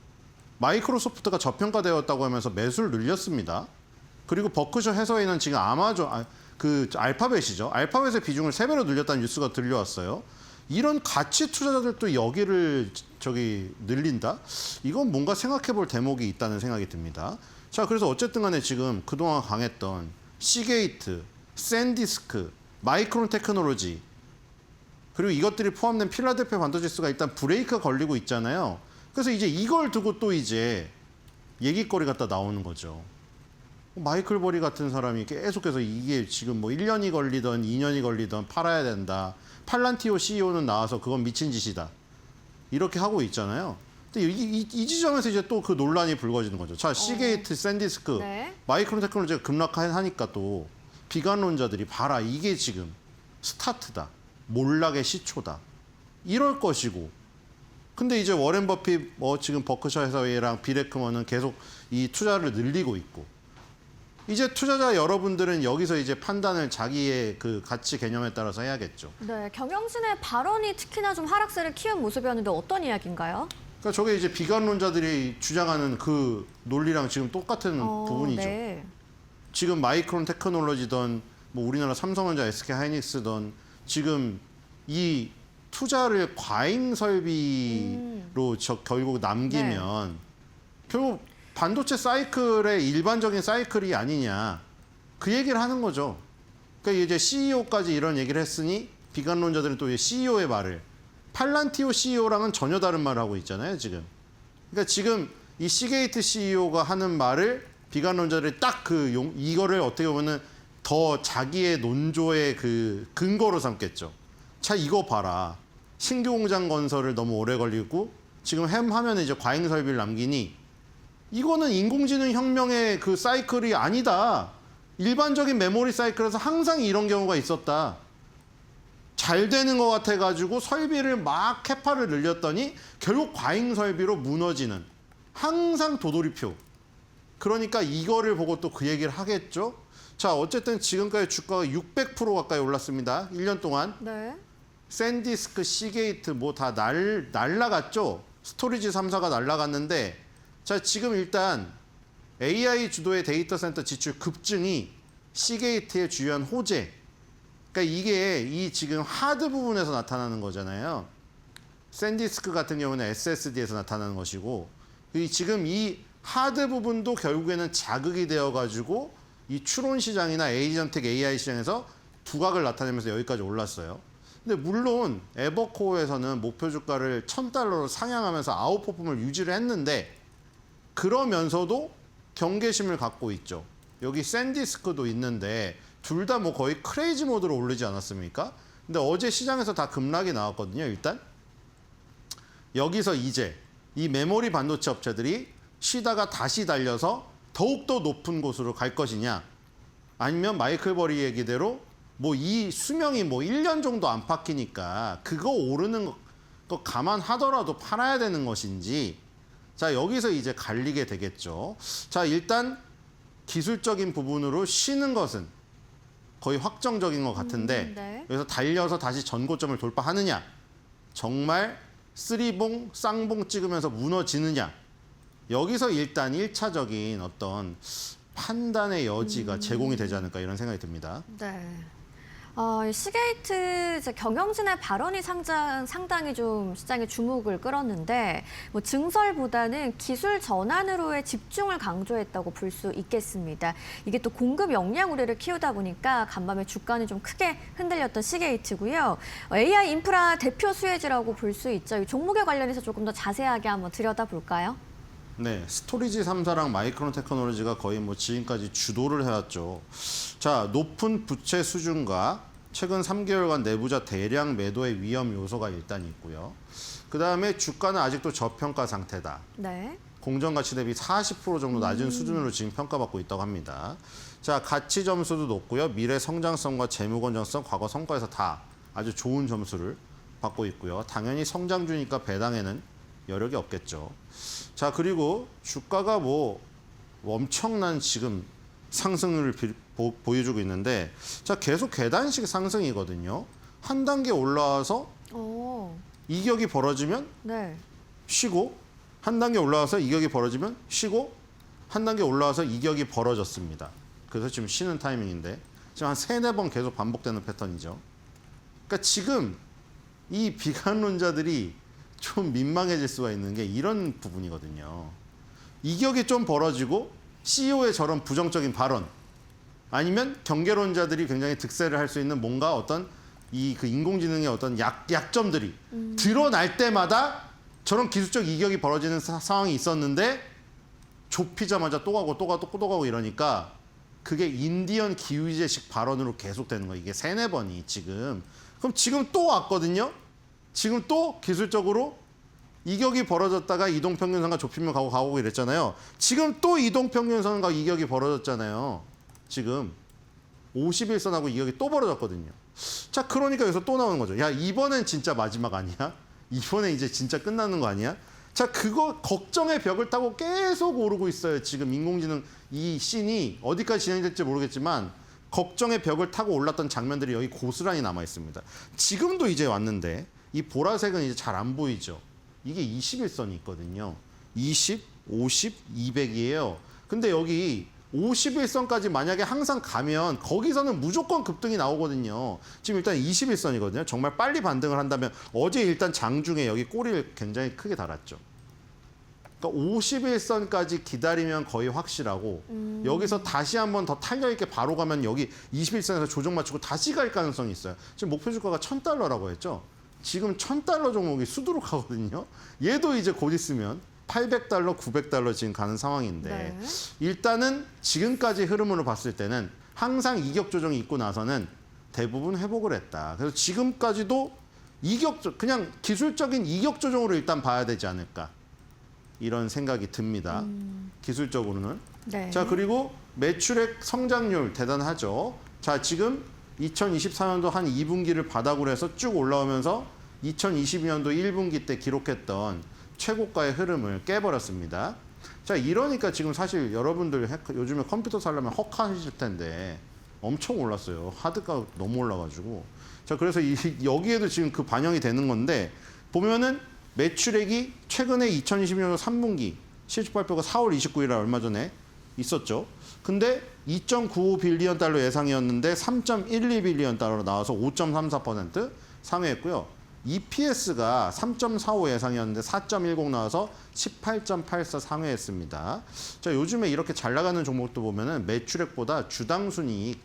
마이크로소프트가 저평가되었다고 하면서 매수를 늘렸습니다. 그리고 버크셔 해서웨이는 지금 알파벳이죠. 알파벳의 비중을 3배로 늘렸다는 뉴스가 들려왔어요. 이런 가치 투자자들도 여기를 늘린다? 이건 뭔가 생각해 볼 대목이 있다는 생각이 듭니다. 자, 그래서 어쨌든 간에 지금 그동안 강했던 시게이트, 샌디스크, 마이크론 테크놀로지 그리고 이것들이 포함된 필라델피아 반도체수가 일단 브레이크가 걸리고 있잖아요. 그래서 이제 이걸 두고 또 이제 얘기거리 갖다 나오는 거죠. 마이클 버리 같은 사람이 계속해서 이게 지금 뭐 1년이 걸리던 2년이 걸리던 팔아야 된다. 팔란티오 CEO는 나와서 그건 미친 짓이다. 이렇게 하고 있잖아요. 근데 이 지점에서 이제 또 그 논란이 불거지는 거죠. 자, 시게이트, 샌디스크, 네. 마이크론 테크놀로지가 급락하니까 또 비관론자들이 봐라. 이게 지금 스타트다. 몰락의 시초다. 이럴 것이고. 근데 이제 워렌 버핏, 지금 버크셔 해서웨이랑 빌 에크먼은 계속 이 투자를 늘리고 있고. 이제 투자자 여러분들은 여기서 이제 판단을 자기의 그 가치 개념에 따라서 해야겠죠. 네, 경영진의 발언이 특히나 좀 하락세를 키운 모습이었는데 어떤 이야기인가요? 그러니까 저게 이제 비관론자들이 주장하는 그 논리랑 지금 똑같은 부분이죠. 네. 지금 마이크론 테크놀로지든 뭐 우리나라 삼성전자, SK 하이닉스든 지금 이 투자를 과잉 설비로 결국 남기면 결국 반도체 사이클의 일반적인 사이클이 아니냐 그 얘기를 하는 거죠. 그러니까 이제 CEO까지 이런 얘기를 했으니 비관론자들은 또 CEO의 말을 팔란티오 CEO랑은 전혀 다른 말을 하고 있잖아요, 지금. 그러니까 지금 이 시게이트 CEO가 하는 말을 비관론자들이 딱 이거를 어떻게 보면은 더 자기의 논조의 그 근거로 삼겠죠. 자, 이거 봐라. 신규 공장 건설을 너무 오래 걸리고 지금 하면 이제 과잉 설비를 남기니 이거는 인공지능 혁명의 그 사이클이 아니다. 일반적인 메모리 사이클에서 항상 이런 경우가 있었다. 잘 되는 것 같아가지고 설비를 막 캐파를 늘렸더니 결국 과잉 설비로 무너지는 항상 도돌이표. 그러니까 이거를 보고 또 그 얘기를 하겠죠. 자, 어쨌든 지금까지 주가가 600% 가까이 올랐습니다. 1년 동안. 네. 샌디스크, 시게이트 뭐 다 날라갔죠. 스토리지 3사가 날라갔는데 자, 지금 일단 AI 주도의 데이터 센터 지출 급증이 시게이트의 주요한 호재. 그러니까 이게 이 지금 하드 부분에서 나타나는 거잖아요. 샌디스크 같은 경우는 SSD에서 나타나는 것이고 지금 이 하드 부분도 결국에는 자극이 되어가지고 이 추론 시장이나 에이전텍 AI 시장에서 두각을 나타내면서 여기까지 올랐어요. 근데 물론 에버코어에서는 목표 주가를 $1,000로 상향하면서 아웃퍼폼을 유지를 했는데 그러면서도 경계심을 갖고 있죠. 여기 샌디스크도 있는데 둘 다 뭐 거의 크레이지 모드로 오르지 않았습니까? 근데 어제 시장에서 다 급락이 나왔거든요. 일단 여기서 이제 이 메모리 반도체 업체들이 쉬다가 다시 달려서 더욱더 높은 곳으로 갈 것이냐, 아니면 마이클 버리 얘기대로 뭐 이 수명이 뭐 1년 정도 안팎이니까 그거 오르는 거 감안하더라도 팔아야 되는 것인지, 자 여기서 이제 갈리게 되겠죠. 자 일단 기술적인 부분으로 쉬는 것은 거의 확정적인 것 같은데 네. 여기서 달려서 다시 전고점을 돌파하느냐, 정말 쓰리봉 쌍봉 찍으면서 무너지느냐, 여기서 일단 1차적인 어떤 판단의 여지가 제공이 되지 않을까 이런 생각이 듭니다. 네. 이 시게이트 이제 경영진의 발언이 상당히 좀 시장의 주목을 끌었는데 뭐 증설보다는 기술 전환으로의 집중을 강조했다고 볼 수 있겠습니다. 이게 또 공급 역량 우려를 키우다 보니까 간밤에 주가는 좀 크게 흔들렸던 시게이트고요. AI 인프라 대표 수혜지라고 볼 수 있죠. 이 종목에 관련해서 조금 더 자세하게 한번 들여다볼까요? 네, 스토리지 3사랑 마이크론 테크놀로지가 거의 뭐 지금까지 주도를 해왔죠. 자, 높은 부채 수준과 최근 3개월간 내부자 대량 매도의 위험 요소가 일단 있고요. 그 다음에 주가는 아직도 저평가 상태다. 네. 공정가치 대비 40% 정도 낮은 수준으로 지금 평가받고 있다고 합니다. 자, 가치 점수도 높고요. 미래 성장성과 재무 건전성, 과거 성과에서 다 아주 좋은 점수를 받고 있고요. 당연히 성장주니까 배당에는 여력이 없겠죠. 자, 그리고 주가가 뭐 엄청난 지금 상승률을 보여주고 있는데, 자, 계속 계단식 상승이거든요. 한 단계 올라와서 오. 이격이 벌어지면 네. 쉬고, 한 단계 올라와서 이격이 벌어지면 쉬고, 한 단계 올라와서 이격이 벌어졌습니다. 그래서 지금 쉬는 타이밍인데 지금 한 3-4번 계속 반복되는 패턴이죠. 그러니까 지금 이 비관론자들이 좀 민망해질 수가 있는 게 이런 부분이거든요. 이격이 좀 벌어지고 CEO의 저런 부정적인 발언, 아니면 경계론자들이 굉장히 득세를 할 수 있는 뭔가 어떤 이 그 인공지능의 어떤 약점들이 드러날 때마다 저런 기술적 이격이 벌어지는 상황이 있었는데 좁히자마자 또 가고 또 가고 또 가고 이러니까 그게 인디언 기후제식 발언으로 계속되는 거예요. 이게 3-4번이 지금. 그럼 지금 또 왔거든요. 지금 또 기술적으로 이격이 벌어졌다가 이동평균선과 좁히면 가고 이랬잖아요. 지금 또 이동평균선과 이격이 벌어졌잖아요. 지금 51선하고 이격이 또 벌어졌거든요. 자, 그러니까 여기서 또 나오는 거죠. 야, 이번엔 진짜 마지막 아니야? 이번에 이제 진짜 끝나는 거 아니야? 자, 그거 걱정의 벽을 타고 계속 오르고 있어요. 지금 인공지능 이 씬이 어디까지 진행될지 모르겠지만 걱정의 벽을 타고 올랐던 장면들이 여기 고스란히 남아 있습니다. 지금도 이제 왔는데 이 보라색은 이제 잘 안 보이죠. 이게 21선이 있거든요. 20, 50, 200이에요. 근데 여기 51선까지 만약에 항상 가면 거기서는 무조건 급등이 나오거든요. 지금 일단 21선이거든요. 정말 빨리 반등을 한다면 어제 일단 장중에 여기 꼬리를 굉장히 크게 달았죠. 그러니까 51선까지 기다리면 거의 확실하고 여기서 다시 한번 더 탄력있게 바로 가면 여기 21선에서 조정 맞추고 다시 갈 가능성이 있어요. 지금 목표 주가가 $1,000라고 했죠. 지금 $1,000 종목이 수두룩하거든요. 얘도 이제 곧 있으면 $800, $900 지금 가는 상황인데 네. 일단은 지금까지 흐름으로 봤을 때는 항상 이격 조정이 있고 나서는 대부분 회복을 했다. 그래서 지금까지도 그냥 기술적인 이격 조정으로 일단 봐야 되지 않을까 이런 생각이 듭니다. 기술적으로는. 네. 자, 그리고 매출액 성장률 대단하죠. 자, 지금 2024년도 한 2분기를 바닥으로 해서 쭉 올라오면서 2022년도 1분기 때 기록했던 최고가의 흐름을 깨버렸습니다. 자, 이러니까 지금 사실 여러분들 요즘에 컴퓨터 사려면 헉하실 텐데 엄청 올랐어요. 하드가 너무 올라가지고. 자, 그래서 여기에도 지금 그 반영이 되는 건데 보면은 매출액이 최근에 2020년도 3분기 실적 발표가 4월 29일에 얼마 전에 있었죠. 근데 2.95 빌리언 달러 예상이었는데 3.12 빌리언 달러로 나와서 5.34% 상회했고요. EPS가 3.45 예상이었는데 4.10 나와서 18.84 상회했습니다. 자, 요즘에 이렇게 잘 나가는 종목도 보면은 매출액보다 주당 순이익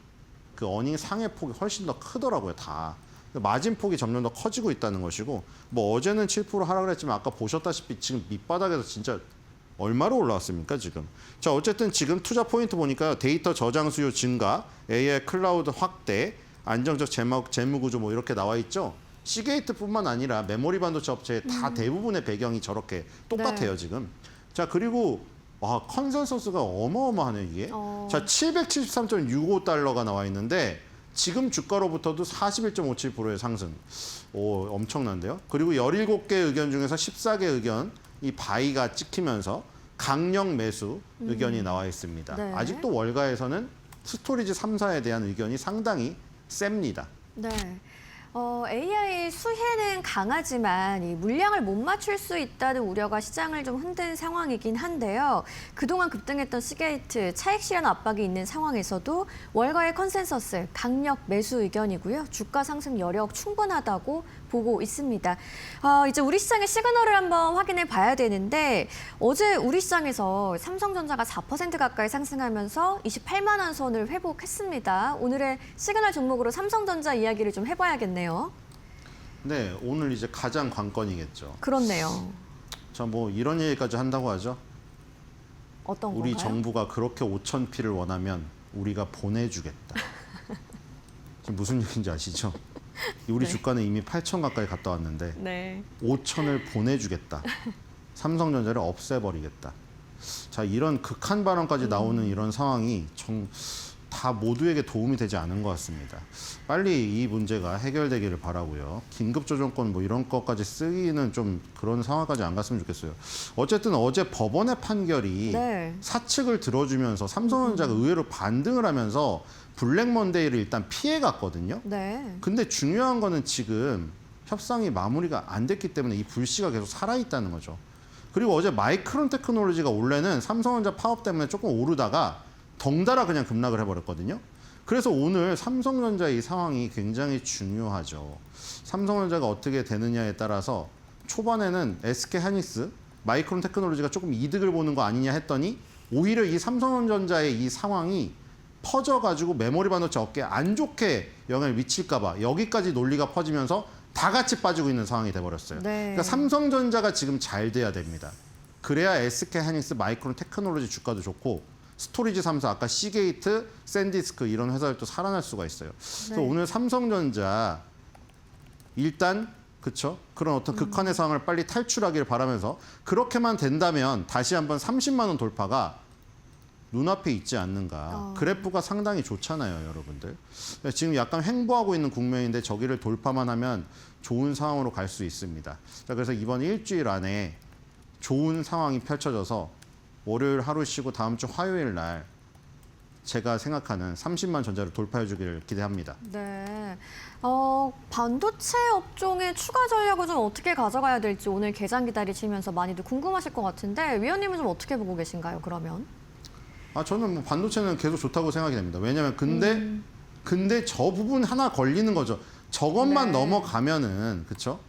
그 어닝 상회 폭이 훨씬 더 크더라고요, 다. 마진 폭이 점점 더 커지고 있다는 것이고, 뭐 어제는 7% 하락을 했지만 아까 보셨다시피 지금 밑바닥에서 진짜 얼마로 올라왔습니까, 지금? 자, 어쨌든 지금 투자 포인트 보니까 데이터 저장 수요 증가, AI 클라우드 확대, 안정적 재무 구조 뭐 이렇게 나와 있죠. 시게이트뿐만 아니라 메모리 반도체 업체의 다 대부분의 배경이 저렇게 똑같아요, 네. 지금. 자, 그리고 와, 컨센서스가 어마어마하네, 이게. 자, 773.65달러가 나와 있는데 지금 주가로부터도 41.57%의 상승. 오, 엄청난데요. 그리고 17개 의견 중에서 14개 의견 이 바이가 찍히면서 강력 매수 의견이 나와 있습니다. 네. 아직도 월가에서는 스토리지 3사에 대한 의견이 상당히 셉니다. 네. AI 수혜는 강하지만 이 물량을 못 맞출 수 있다는 우려가 시장을 좀 흔든 상황이긴 한데요. 그동안 급등했던 시게이트 차익 실현 압박이 있는 상황에서도 월가의 컨센서스 강력 매수 의견이고요. 주가 상승 여력 충분하다고 보고 있습니다. 이제 우리 시장의 시그널을 한번 확인해 봐야 되는데 어제 우리 시장에서 삼성전자가 4% 가까이 상승하면서 28만 원 선을 회복했습니다. 오늘의 시그널 종목으로 삼성전자 이야기를 좀 해봐야겠네요. 네, 오늘 이제 가장 관건이겠죠. 그렇네요. 자, 뭐 이런 얘기까지 한다고 하죠. 어떤 우리 건가요? 정부가 그렇게 5,000피를 원하면 우리가 보내주겠다. 지금 무슨 얘기인지 아시죠? 우리 네. 주가는 이미 8,000 가까이 갔다 왔는데 네. 5,000을 보내주겠다. 삼성전자를 없애버리겠다. 자, 이런 극한 발언까지 나오는 이런 상황이 다 모두에게 도움이 되지 않은 것 같습니다. 빨리 이 문제가 해결되기를 바라고요. 긴급조정권 뭐 이런 것까지 쓰기는 좀 그런 상황까지 안 갔으면 좋겠어요. 어쨌든 어제 법원의 판결이 네. 사측을 들어주면서 삼성전자가 의외로 반등을 하면서 블랙 먼데이를 일단 피해갔거든요. 네. 근데 중요한 거는 지금 협상이 마무리가 안 됐기 때문에 이 불씨가 계속 살아있다는 거죠. 그리고 어제 마이크론 테크놀로지가 원래는 삼성전자 파업 때문에 조금 오르다가 덩달아 그냥 급락을 해버렸거든요. 그래서 오늘 삼성전자의 이 상황이 굉장히 중요하죠. 삼성전자가 어떻게 되느냐에 따라서 초반에는 SK 하이닉스, 마이크론 테크놀로지가 조금 이득을 보는 거 아니냐 했더니 오히려 이 삼성전자의 이 상황이 퍼져가지고 메모리 반도체 업계에 안 좋게 영향을 미칠까 봐 여기까지 논리가 퍼지면서 다 같이 빠지고 있는 상황이 돼버렸어요. 네. 그러니까 삼성전자가 지금 잘 돼야 됩니다. 그래야 SK 하이닉스, 마이크론 테크놀로지 주가도 좋고 스토리지 3사, 아까 시게이트, 샌디스크 이런 회사들도 살아날 수가 있어요. 그래서 네. 오늘 삼성전자 일단 그쵸? 그런 어떤 극한의 상황을 빨리 탈출하기를 바라면서 그렇게만 된다면 다시 한번 30만 원 돌파가 눈앞에 있지 않는가. 그래프가 상당히 좋잖아요, 여러분들. 지금 약간 횡보하고 있는 국면인데 저기를 돌파만 하면 좋은 상황으로 갈 수 있습니다. 자, 그래서 이번 일주일 안에 좋은 상황이 펼쳐져서 월요일 하루 쉬고 다음 주 화요일 날 제가 생각하는 30만 전자를 돌파해 주기를 기대합니다. 네. 반도체 업종의 추가 전략을 좀 어떻게 가져가야 될지 오늘 개장 기다리시면서 많이들 궁금하실 것 같은데 위원님은 좀 어떻게 보고 계신가요, 그러면? 저는 뭐 반도체는 계속 좋다고 생각이 됩니다. 왜냐하면 근데 저 부분 하나 걸리는 거죠. 저것만 네. 넘어가면은 그쵸?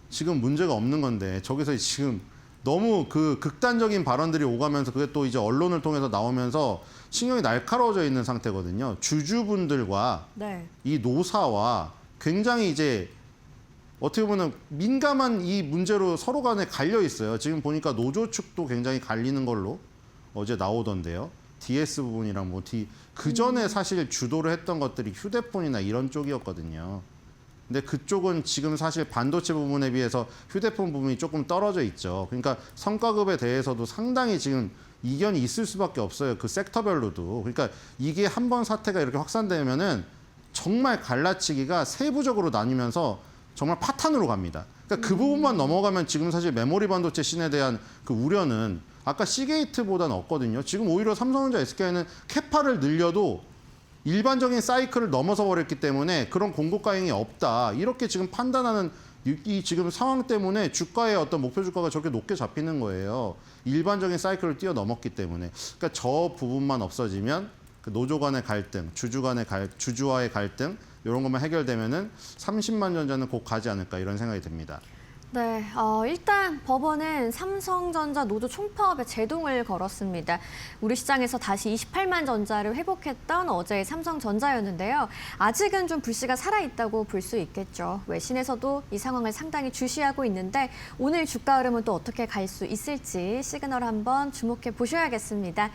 지금 문제가 없는 건데 저기서 지금 너무 그 극단적인 발언들이 오가면서 그게 또 이제 언론을 통해서 나오면서 신경이 날카로워져 있는 상태거든요. 주주분들과 네. 이 노사와 굉장히 이제 어떻게 보면 민감한 이 문제로 서로 간에 갈려 있어요. 지금 보니까 노조 측도 굉장히 갈리는 걸로 어제 나오던데요. DS 부분이랑 그 전에 사실 주도를 했던 것들이 휴대폰이나 이런 쪽이었거든요. 근데 그쪽은 지금 사실 반도체 부분에 비해서 휴대폰 부분이 조금 떨어져 있죠. 그러니까 성과급에 대해서도 상당히 지금 이견이 있을 수밖에 없어요. 그 섹터별로도. 그러니까 이게 한 번 사태가 이렇게 확산되면은 정말 갈라치기가 세부적으로 나뉘면서 정말 파탄으로 갑니다. 그러니까 그 부분만 넘어가면 지금 사실 메모리 반도체 씬에 대한 그 우려는 아까 시게이트보다는 없거든요. 지금 오히려 삼성전자, SK는 캐파를 늘려도 일반적인 사이클을 넘어서 버렸기 때문에 그런 공급 과잉이 없다. 이렇게 지금 판단하는 이 지금 상황 때문에 주가의 어떤 목표 주가가 저렇게 높게 잡히는 거예요. 일반적인 사이클을 뛰어넘었기 때문에. 그러니까 저 부분만 없어지면 그 노조 간의 갈등, 주주와의 갈등 이런 것만 해결되면은 30만 전자는 곧 가지 않을까 이런 생각이 듭니다. 네, 일단 법원은 삼성전자 노조 총파업에 제동을 걸었습니다. 우리 시장에서 다시 28만 전자를 회복했던 어제의 삼성전자였는데요. 아직은 좀 불씨가 살아있다고 볼 수 있겠죠. 외신에서도 이 상황을 상당히 주시하고 있는데 오늘 주가 흐름은 또 어떻게 갈 수 있을지 시그널 한번 주목해 보셔야겠습니다.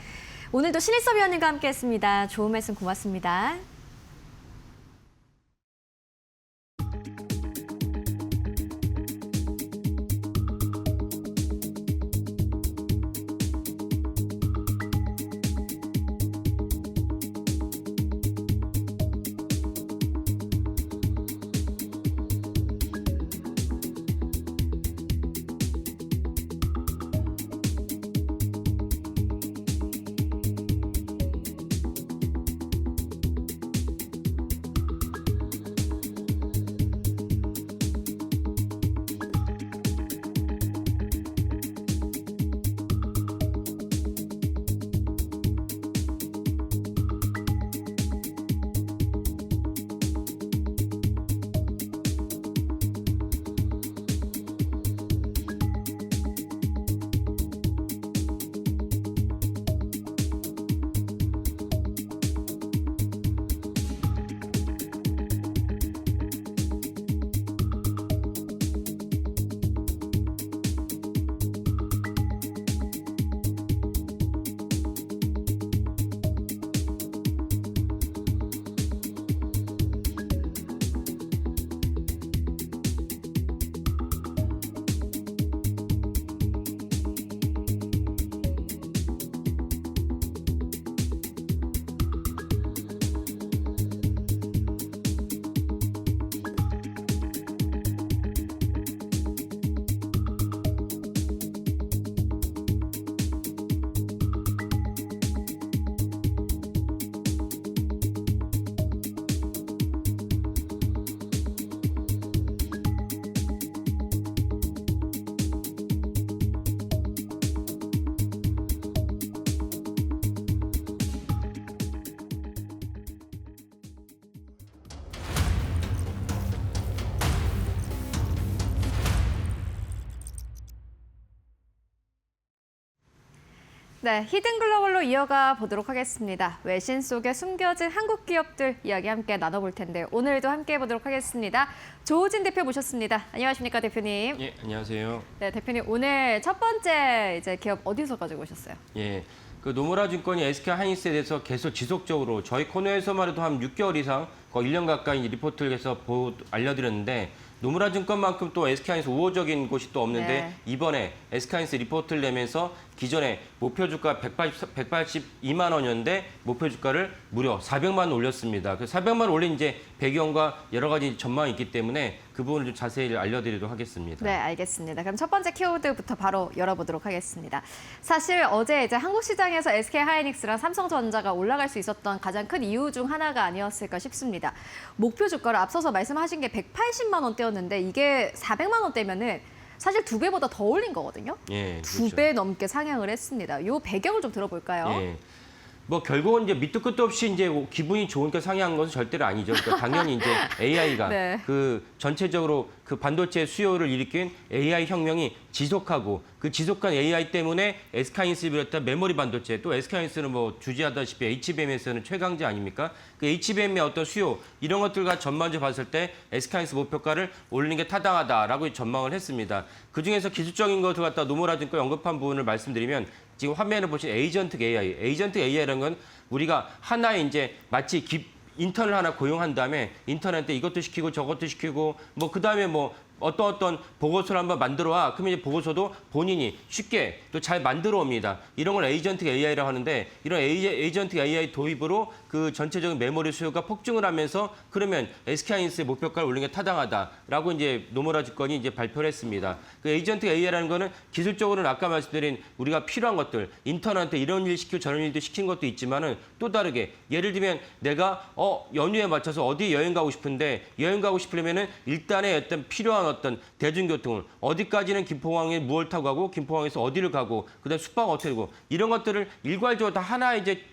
오늘도 신일섭 위원님과 함께했습니다. 좋은 말씀 고맙습니다. 네, 히든 글로벌로 이어가 보도록 하겠습니다. 외신 속에 숨겨진 한국 기업들 이야기 함께 나눠볼 텐데 오늘도 함께 해보도록 하겠습니다. 조우진 대표 모셨습니다. 안녕하십니까, 대표님? 예, 안녕하세요. 네, 대표님 오늘 첫 번째 이제 기업 어디서 가지고 오셨어요? 예, 그 노무라 증권이 SK 하이닉스에 대해서 계속 지속적으로 저희 코너에서만 해도 한 6개월 이상, 거의 1년 가까이 리포트를 해서 알려드렸는데 노무라 증권만큼 또 SK 하이닉스 우호적인 곳이 또 없는데 네. 이번에 SK 하이닉스 리포트를 내면서 기존에 목표 주가 182만 원이었는데 목표 주가를 무려 400만 원 올렸습니다. 그 400만 원 올린 이제 배경과 여러 가지 전망이 있기 때문에 그 부분을 좀 자세히 알려드리도록 하겠습니다. 네, 알겠습니다. 그럼 첫 번째 키워드부터 바로 열어보도록 하겠습니다. 사실 어제 이제 한국 시장에서 SK 하이닉스랑 삼성전자가 올라갈 수 있었던 가장 큰 이유 중 하나가 아니었을까 싶습니다. 목표 주가를 앞서서 말씀하신 게 180만 원대였는데 이게 400만 원대면은 사실 2배보다 더 올린 거거든요. 예, 두 배 넘게 상향을 했습니다. 이 배경을 좀 들어볼까요? 예. 뭐 결국은 이제 밑도 끝도 없이 이제 기분이 좋으니까 상향한 것은 절대로 아니죠. 그러니까 당연히 이제 AI가 네. 그 전체적으로 그 반도체 수요를 일으킨 AI 혁명이 지속하고 그 지속한 AI 때문에 SK하이닉스를 비롯한 메모리 반도체 또 SK하이닉스는 뭐 주지하다시피 HBM에서는 최강자 아닙니까? 그 HBM의 어떤 수요 이런 것들과 전반적으로 봤을 때 SK하이닉스 목표가를 올리는 게 타당하다라고 전망을 했습니다. 그중에서 기술적인 것을 갖다 노무라 증권 언급한 부분을 말씀드리면 지금 화면에 보신 에이전트 AI라는 건 우리가 하나의 이제 마치 인턴을 하나 고용한 다음에 인턴한테 이것도 시키고 저것도 시키고 뭐 그다음에 뭐 어떤 보고서를 한번 만들어 와. 그러면 이제 보고서도 본인이 쉽게 또 잘 만들어 옵니다. 이런 걸 에이전트 AI라고 하는데 이런 에이전트 AI 도입으로 그 전체적인 메모리 수요가 폭증을 하면서 그러면 SK하이닉스의 목표가를 올리는 게 타당하다라고 이제 노무라 증권이 이제 발표를 했습니다. 그 에이전트 AI라는 거는 기술적으로는 아까 말씀드린 우리가 필요한 것들 인턴한테 이런 일 시키고 저런 일도 시킨 것도 있지만은 또 다르게 예를 들면 내가 연휴에 맞춰서 어디 여행 가고 싶은데 여행 가고 싶으려면은 일단의 어떤 필요한 어떤 대중교통을 어디까지는 김포공항에 무엇을 타고 가고 김포공항에서 어디를 가고 그다음 숙박 어떻게 되고 이런 것들을 일괄적으로 다 하나 이제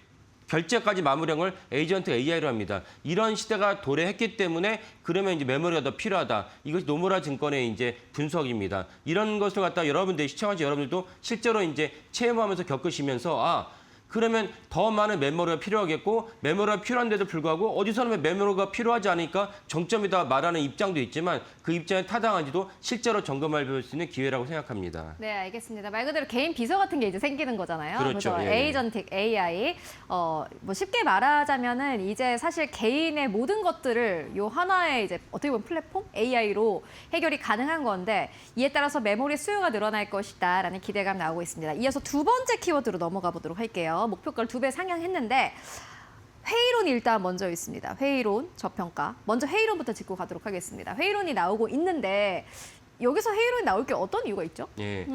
결제까지 마무리한 걸 에이전트 AI로 합니다. 이런 시대가 도래했기 때문에 그러면 이제 메모리가 더 필요하다. 이것이 노무라 증권의 이제 분석입니다. 이런 것을 갖다 여러분들 시청하신 여러분들도 실제로 이제 체험하면서 겪으시면서 그러면 더 많은 메모리가 필요하겠고 메모리가 필요한데도 불구하고 어디서는 메모리가 필요하지 않으니까 정점이다 말하는 입장도 있지만 그 입장에 타당한지도 실제로 점검해 볼 수 있는 기회라고 생각합니다. 네, 알겠습니다. 말 그대로 개인 비서 같은 게 이제 생기는 거잖아요. 그렇죠. 그래서 예, 예. 에이전틱 AI. 뭐 쉽게 말하자면은 이제 사실 개인의 모든 것들을 요 하나의 이제 어떻게 보면 플랫폼 AI로 해결이 가능한 건데 이에 따라서 메모리 수요가 늘어날 것이다라는 기대감 나오고 있습니다. 이어서 두 번째 키워드로 넘어가 보도록 할게요. 목표가를 2배 상향했는데 회의론이 일단 먼저 있습니다. 회의론, 저평가. 먼저 회의론부터 짚고 가도록 하겠습니다. 회의론이 나오고 있는데 여기서 회의론이 나올 게 어떤 이유가 있죠? 예.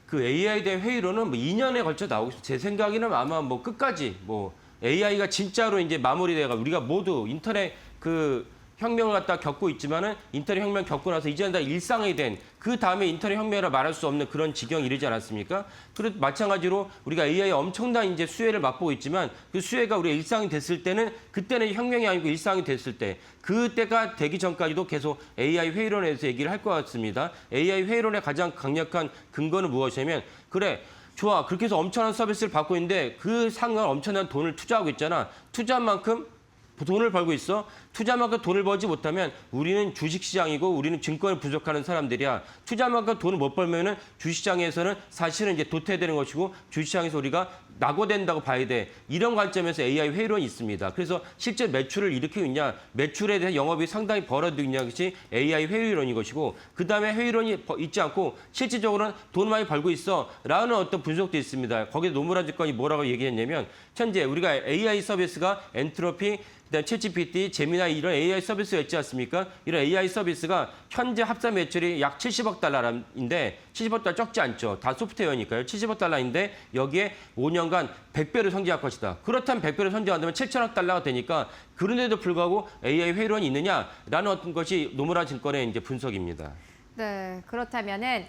그 AI에 대한 회의론은 뭐 2년에 걸쳐 나오고 있어요. 제 생각에는 아마 뭐 끝까지 뭐 AI가 진짜로 이제 마무리돼가 우리가 모두 인터넷 그 혁명을 갖다 겪고 있지만은 인터넷 혁명 겪고 나서 이제는 다 일상이 된 그 다음에 인터넷 혁명이라 말할 수 없는 그런 지경에 이르지 않았습니까? 그리고 마찬가지로 우리가 AI의 엄청난 이제 수혜를 맛보고 있지만 그 수혜가 우리의 일상이 됐을 때는 그때는 혁명이 아니고 일상이 됐을 때 그때가 되기 전까지도 계속 AI 회의론에 대해서 얘기를 할 것 같습니다. AI 회의론의 가장 강력한 근거는 무엇이냐면 그래 좋아 그렇게 해서 엄청난 서비스를 받고 있는데 그 상관 엄청난 돈을 투자하고 있잖아. 투자한 만큼 돈을 벌고 있어. 투자만큼 돈을 벌지 못하면 우리는 주식시장이고 우리는 증권을 분석하는 사람들이야. 투자만큼 돈을 못 벌면은 주식시장에서는 사실은 이제 도태되는 것이고 주식시장에서 우리가 낙오된다고 봐야 돼. 이런 관점에서 AI 회의론이 있습니다. 그래서 실제 매출을 일으키고 있냐, 매출에 대한 영업이 상당히 벌어지고 있냐 것이 AI 회의론인 것이고 그다음에 회의론이 있지 않고 실질적으로는 돈 많이 벌고 있어 라는 어떤 분석도 있습니다. 거기에 노무라 증권이 뭐라고 얘기했냐면 현재 우리가 AI 서비스가 엔트로피 그다음 챗GPT, 제미나이 이런 AI 서비스가 있지 않습니까? 이런 AI 서비스가 현재 합산 매출이 약 70억 달러인데 70억 달러 적지 않죠. 다 소프트웨어니까요. 70억 달러인데 여기에 5년간 100배를 성장할 것이다. 그렇다면 100배를 성장한다면 7천억 달러가 되니까 그런데도 불구하고 AI 회의론이 있느냐라는 어떤 것이 노무라 증권의 이제 분석입니다. 네, 그렇다면은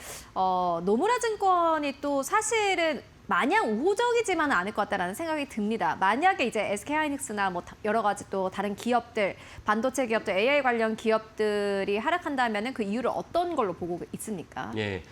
노무라 증권이 또 사실은 마냥 우호적이지만은 않을 것 같다라는 생각이 듭니다. 만약에 이제 SK하이닉스나 뭐 여러 가지 또 다른 기업들, 반도체 기업들, AI 관련 기업들이 하락한다면은 그 이유를 어떤 걸로 보고 있습니까? 예,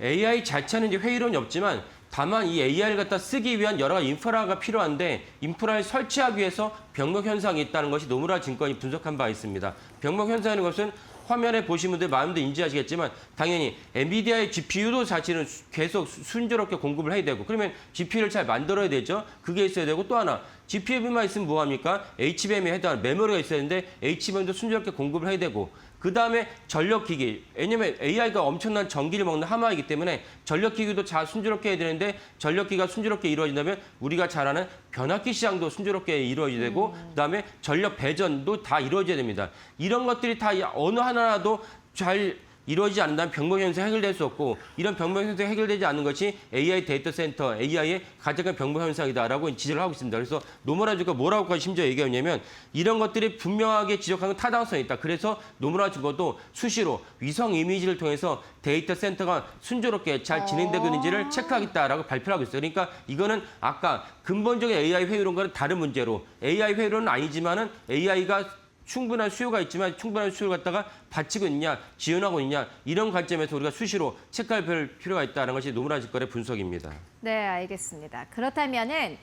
AI 자체는 이제 회의론이 없지만 다만 이 AI를 갖다 쓰기 위한 여러 가지 인프라가 필요한데 인프라를 설치하기 위해서 병목 현상이 있다는 것이 노무라 증권이 분석한 바 있습니다. 병목 현상이라는 것은 화면에 보신 분들 마음대로 인지하시겠지만 당연히 엔비디아의 GPU도 사실은 계속 순조롭게 공급을 해야 되고 그러면 GPU를 잘 만들어야 되죠. 그게 있어야 되고 또 하나 GPU만 있으면 뭐합니까? HBM에 해당하는 메모리가 있어야 되는데 HBM도 순조롭게 공급을 해야 되고 그다음에 전력기기. 왜냐면 AI가 엄청난 전기를 먹는 하마이기 때문에 전력기기도 잘 순조롭게 해야 되는데 전력기기가 순조롭게 이루어진다면 우리가 잘 아는 변압기 시장도 순조롭게 이루어져야 되고 그다음에 전력 배전도 다 이루어져야 됩니다. 이런 것들이 다 어느 하나라도 잘 이루어지지 않는다면 병목 현상이 해결될 수 없고 이런 병목 현상이 해결되지 않는 것이 AI 데이터 센터, AI의 가장 큰 병목 현상이다라고 지적을 하고 있습니다. 그래서 노무라 증권 뭐라고까지 심지어 얘기하냐면 이런 것들이 분명하게 지적하는 타당성이 있다. 그래서 노무라 증권도 수시로 위성 이미지를 통해서 데이터 센터가 순조롭게 잘 진행되고 있는지를 체크하겠다라고 발표를 하고 있어요. 그러니까 이거는 아까 근본적인 AI 회의론과는 다른 문제로 AI 회의론은 아니지만은 AI가 충분한 수요가 있지만 충분한 수요를 갖다가 받치고 있냐, 지원하고 있냐 이런 관점에서 우리가 수시로 체크할 필요가 있다는 것이 노무라 증권의 분석입니다. 네, 알겠습니다. 그렇다면은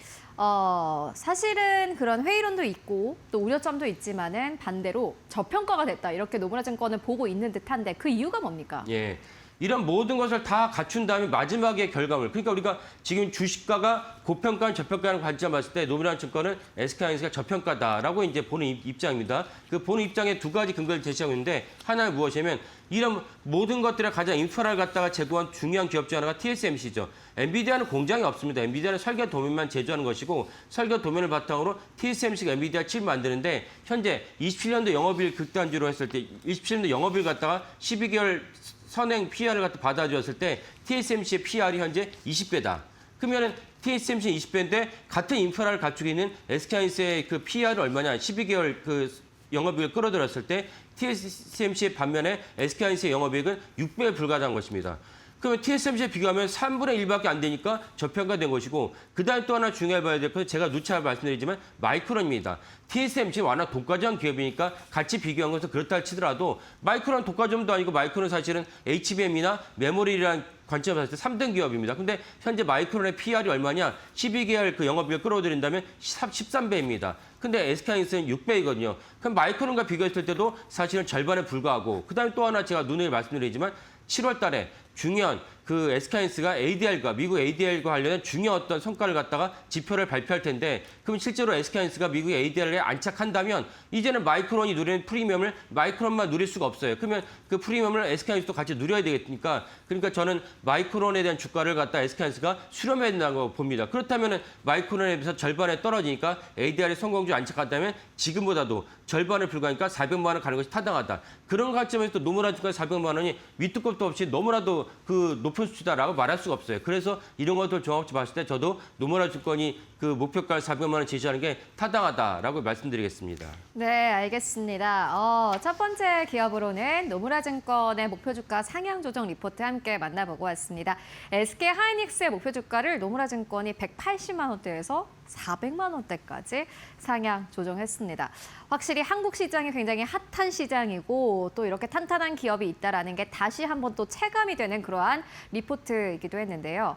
사실은 그런 회의론도 있고 또 우려점도 있지만은 반대로 저평가가 됐다 이렇게 노무라 증권은 보고 있는 듯한데 그 이유가 뭡니까? 예. 이런 모든 것을 다 갖춘 다음에 마지막에 결과물. 그러니까 우리가 지금 주식가가 고평가, 저평가라는 관점 봤을 때 노무라 증권은 SK하이닉스가 저평가다라고 이제 보는 입장입니다. 그 보는 입장에 두 가지 근거를 제시하고 있는데 하나는 무엇이냐면 이런 모든 것들의 가장 인프라를 갖다가 제공한 중요한 기업 중 하나가 TSMC죠. 엔비디아는 공장이 없습니다. 엔비디아는 설계 도면만 제조하는 것이고 설계 도면을 바탕으로 TSMC가 엔비디아 칩을 만드는데 현재 27년도 영업일 극단주로 했을 때 27년도 영업일 갖다가 12개월 선행 PR을 갖다 받아주었을 때 TSMC의 PR이 현재 20배다. 그러면은 TSMC 20배인데 같은 인프라를 갖추고 있는 SK하이닉스의 그 PR은 얼마냐? 12개월 그 영업이익을 끌어들였을 때 TSMC의 반면에 SK하이닉스의 영업이익은 6배에 불과한 것입니다. 그러면 TSMC에 비교하면 3분의 1밖에 안 되니까 저평가된 것이고 그다음 또 하나 중요해 봐야 될 것은 제가 누차 말씀드리지만 마이크론입니다. TSMC는 워낙 독과점 기업이니까 같이 비교한 것은 그렇다 치더라도 마이크론 독과점도 아니고 마이크론 사실은 HBM이나 메모리라는 관점에서 봤을 때 3등 기업입니다. 근데 현재 마이크론의 PR이 얼마냐? 12개월 그 영업이익을 끌어들인다면 13배입니다. 근데 SK하이닉스는 6배이거든요. 그럼 마이크론과 비교했을 때도 사실은 절반에 불과하고 그다음에 또 하나 제가 누누이 말씀드리지만 7월 달에 중요한 그 SK하이닉스가 ADR과 미국 ADR과 관련된 중요한 어떤 성과를 갖다가 지표를 발표할 텐데 그럼 실제로 SK하이닉스가 미국 ADR에 안착한다면 이제는 마이크론이 누리는 프리미엄을 마이크론만 누릴 수가 없어요. 그러면 그 프리미엄을 SK하이닉스도 같이 누려야 되겠으니까 그러니까 저는 마이크론에 대한 주가를 갖다 SK하이닉스가 수렴해야 된다고 봅니다. 그렇다면 마이크론에 비해서 절반에 떨어지니까 ADR에 성공주에 안착한다면 지금보다도 절반에 불과하니까 400만 원 가는 것이 타당하다. 그런 관점에서 또 노무라 주가 400만 원이 밑도 끝도 없이 너무나도 그 높은 수치다라고 말할 수가 없어요. 그래서 이런 것들 종합적으로 봤을 때 저도 노무라 증권이 그 목표가 400만 원 제시하는 게 타당하다라고 말씀드리겠습니다. 네, 알겠습니다. 첫 번째 기업으로는 노무라 증권의 목표 주가 상향 조정 리포트 함께 만나보고 왔습니다. SK 하이닉스의 목표 주가를 노무라 증권이 180만 원대에서 400만 원대까지 상향 조정했습니다. 확실히 한국 시장이 굉장히 핫한 시장이고 또 이렇게 탄탄한 기업이 있다라는 게 다시 한번 또 체감이 되는 그러한 리포트이기도 했는데요.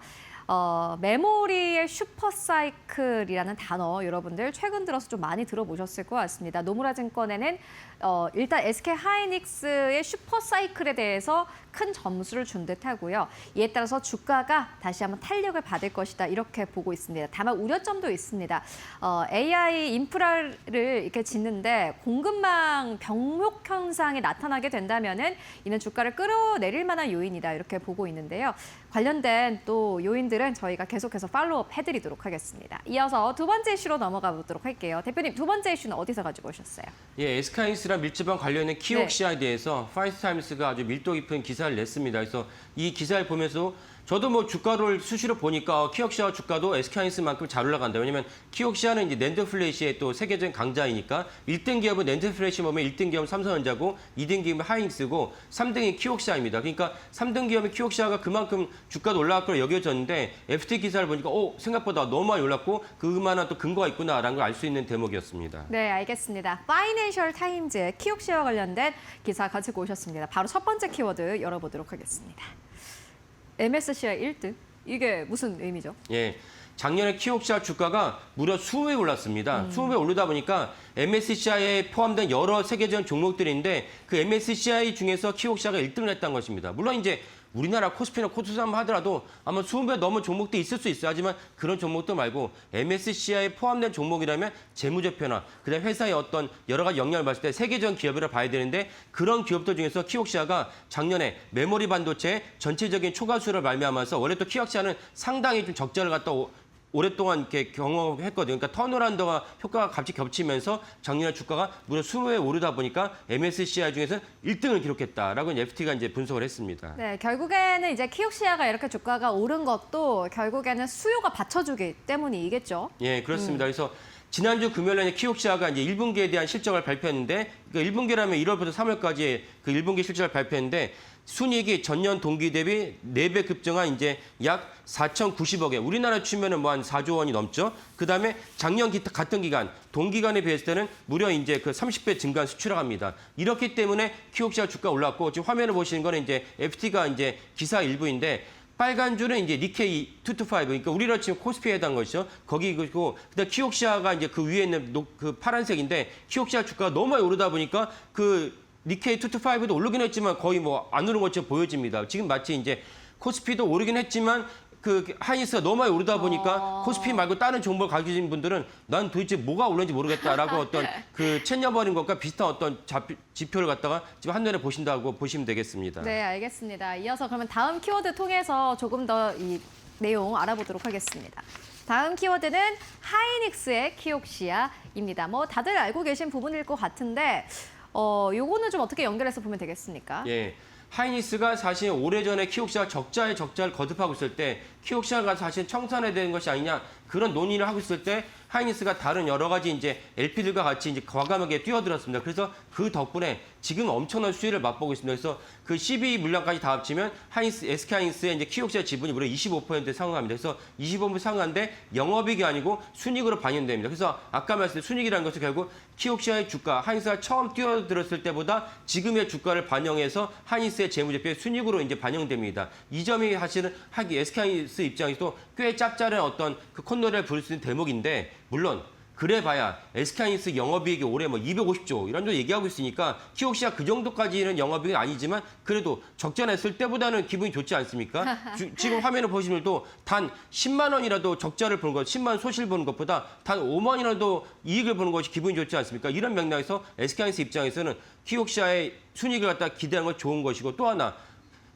메모리의 슈퍼사이클이라는 단어 여러분들 최근 들어서 좀 많이 들어보셨을 것 같습니다. 노무라 증권에는 일단 SK 하이닉스의 슈퍼사이클에 대해서 큰 점수를 준 듯하고요. 이에 따라서 주가가 다시 한번 탄력을 받을 것이다 이렇게 보고 있습니다. 다만 우려점도 있습니다. AI 인프라를 이렇게 짓는데 공급망 병목 현상이 나타나게 된다면은 이는 주가를 끌어내릴 만한 요인이다 이렇게 보고 있는데요. 관련된 또 요인들은 저희가 계속해서 팔로우업 해드리도록 하겠습니다. 이어서 두 번째 이슈로 넘어가 보도록 할게요. 대표님 두 번째 이슈는 어디서 가지고 오셨어요? 예, SK하이닉스랑 밀접한 관련된 키옥시아에 대해서 파이스타임스가 아주 밀도 깊은 기사를 냈습니다. 그래서 이 기사를 보면서 저도 뭐 주가를 수시로 보니까 키옥시아 주가도 SK하이닉스만큼 잘 올라간다. 왜냐면 키옥시아는 이제 낸드 플래시의 또 세계적인 강자이니까 1등 기업은 낸드 플래시 보면 1등 기업은 삼성전자고 2등 기업은 하이닉스고 3등이 키옥시아입니다. 그러니까 3등 기업의 키옥시아가 그만큼 주가도 올라갈 거로 여겨졌는데 FT 기사를 보니까 생각보다 너무 많이 올랐고 그만한 또 근거가 있구나라는 걸 알 수 있는 대목이었습니다. 네, 알겠습니다. 파이낸셜 타임즈 키옥시아와 관련된 기사 가지고 오셨습니다. 바로 첫 번째 키워드 열어보도록 하겠습니다. MSCI 1등? 이게 무슨 의미죠? 예. 작년에 키옥시아 주가가 무려 20배 올랐습니다. 20배 오르다 보니까 MSCI에 포함된 여러 세계적인 종목들인데 그 MSCI 중에서 키옥시아가 1등을 했다는 것입니다. 물론 이제 우리나라 코스피나 코스닥만 하더라도 아마 20배 넘은 종목도 있을 수 있어요. 하지만 그런 종목도 말고 MSCI에 포함된 종목이라면 재무제표나 그다음에 회사의 어떤 여러 가지 영향을 봤을 때 세계적인 기업이라 봐야 되는데 그런 기업들 중에서 키옥시아가 작년에 메모리 반도체 전체적인 초과수를 말미암아서 원래 또 키옥시아는 상당히 좀 적자를 갖다 오랫동안 이렇게 경험했거든요. 그러니까 턴어라운드가 효과가 같이 겹치면서 작년에 주가가 무려 20배 오르다 보니까 MSCI 중에서 1등을 기록했다라고 FT가 이제 분석을 했습니다. 네, 결국에는 이제 키옥시아가 이렇게 주가가 오른 것도 결국에는 수요가 받쳐주기 때문이겠죠. 예, 그렇습니다. 그래서 지난주 금요일에 키옥시아가 이제 1분기에 대한 실적을 발표했는데, 그러니까 1분기라면 1월부터 3월까지 그 1분기 실적을 발표했는데, 순이익이 전년 동기 대비 4배 급증한 이제 약 4,090억에 우리나라 치면은 뭐 한 4조 원이 넘죠. 그다음에 작년 같은 기간 동기간에 비했을 때는 무려 이제 그 30배 증가한 수출을 합니다. 이렇기 때문에 키옥시아 주가 올랐고 지금 화면을 보시는 거는 이제 FT가 이제 기사 일부인데 빨간 줄은 이제 니케이 225, 그러니까 우리나라 지금 코스피에 해당한 것이죠. 거기고 그다음 키옥시아가 이제 그 위에 있는 그 파란색인데 키옥시아 주가가 너무 많이 오르다 보니까 그 니케이 225도 오르긴 했지만 거의 뭐 안 오른 것처럼 보여집니다. 지금 마치 이제 코스피도 오르긴 했지만 그 하이닉스가 너무 많이 오르다 보니까 코스피 말고 다른 종목을 가지신 분들은 난 도대체 뭐가 오르는지 모르겠다라고 어떤 그 챙겨버린 것과 비슷한 어떤 지표를 갖다가 지금 한눈에 보신다고 보시면 되겠습니다. 네, 알겠습니다. 이어서 그러면 다음 키워드 통해서 조금 더 이 내용 알아보도록 하겠습니다. 다음 키워드는 하이닉스의 키옥시아입니다. 뭐 다들 알고 계신 부분일 것 같은데 요거는 좀 어떻게 연결해서 보면 되겠습니까? 예. 하이닉스가 사실 오래전에 키옥시아 적자에 적자를 거듭하고 있을 때 키옥시아가 사실 청산해야 되는 것이 아니냐 그런 논의를 하고 있을 때 하이닉스가 다른 여러 가지 이제 LP들과 같이 이제 과감하게 뛰어들었습니다. 그래서 그 덕분에 지금 엄청난 수혜를 맛보고 있습니다. 그래서 그 12 물량까지 다 합치면 SK 하이닉스의 이제 키옥시아 지분이 무려 25%에 상응합니다. 그래서 25% 상응한데 영업이익이 아니고 순이익으로 반영됩니다. 그래서 아까 말씀드린 순이익이라는 것은 결국 키옥시아의 주가, 하이닉스가 처음 뛰어들었을 때보다 지금의 주가를 반영해서 하이닉스의 재무제표의 순이익으로 이제 반영됩니다. 이 점이 사실은 SK 하이닉스 입장에서도 꽤 짭짤한 어떤 그 콧노래를 부를 수 있는 대목인데, 물론 그래봐야 SK하이닉스 영업이익이 올해 뭐 250조 이런 거 얘기하고 있으니까 키옥시아 그 정도까지는 영업이익은 아니지만 그래도 적자냈을 때보다는 기분이 좋지 않습니까? 지금 화면을 보시면 또 단 10만 원이라도 적자를 보는 것, 10만 원 소실 보는 것보다 단 5만 원이라도 이익을 보는 것이 기분이 좋지 않습니까? 이런 맥락에서 SK하이닉스 입장에서는 키옥시아의 순이익을 갖다 기대하는 건 좋은 것이고, 또 하나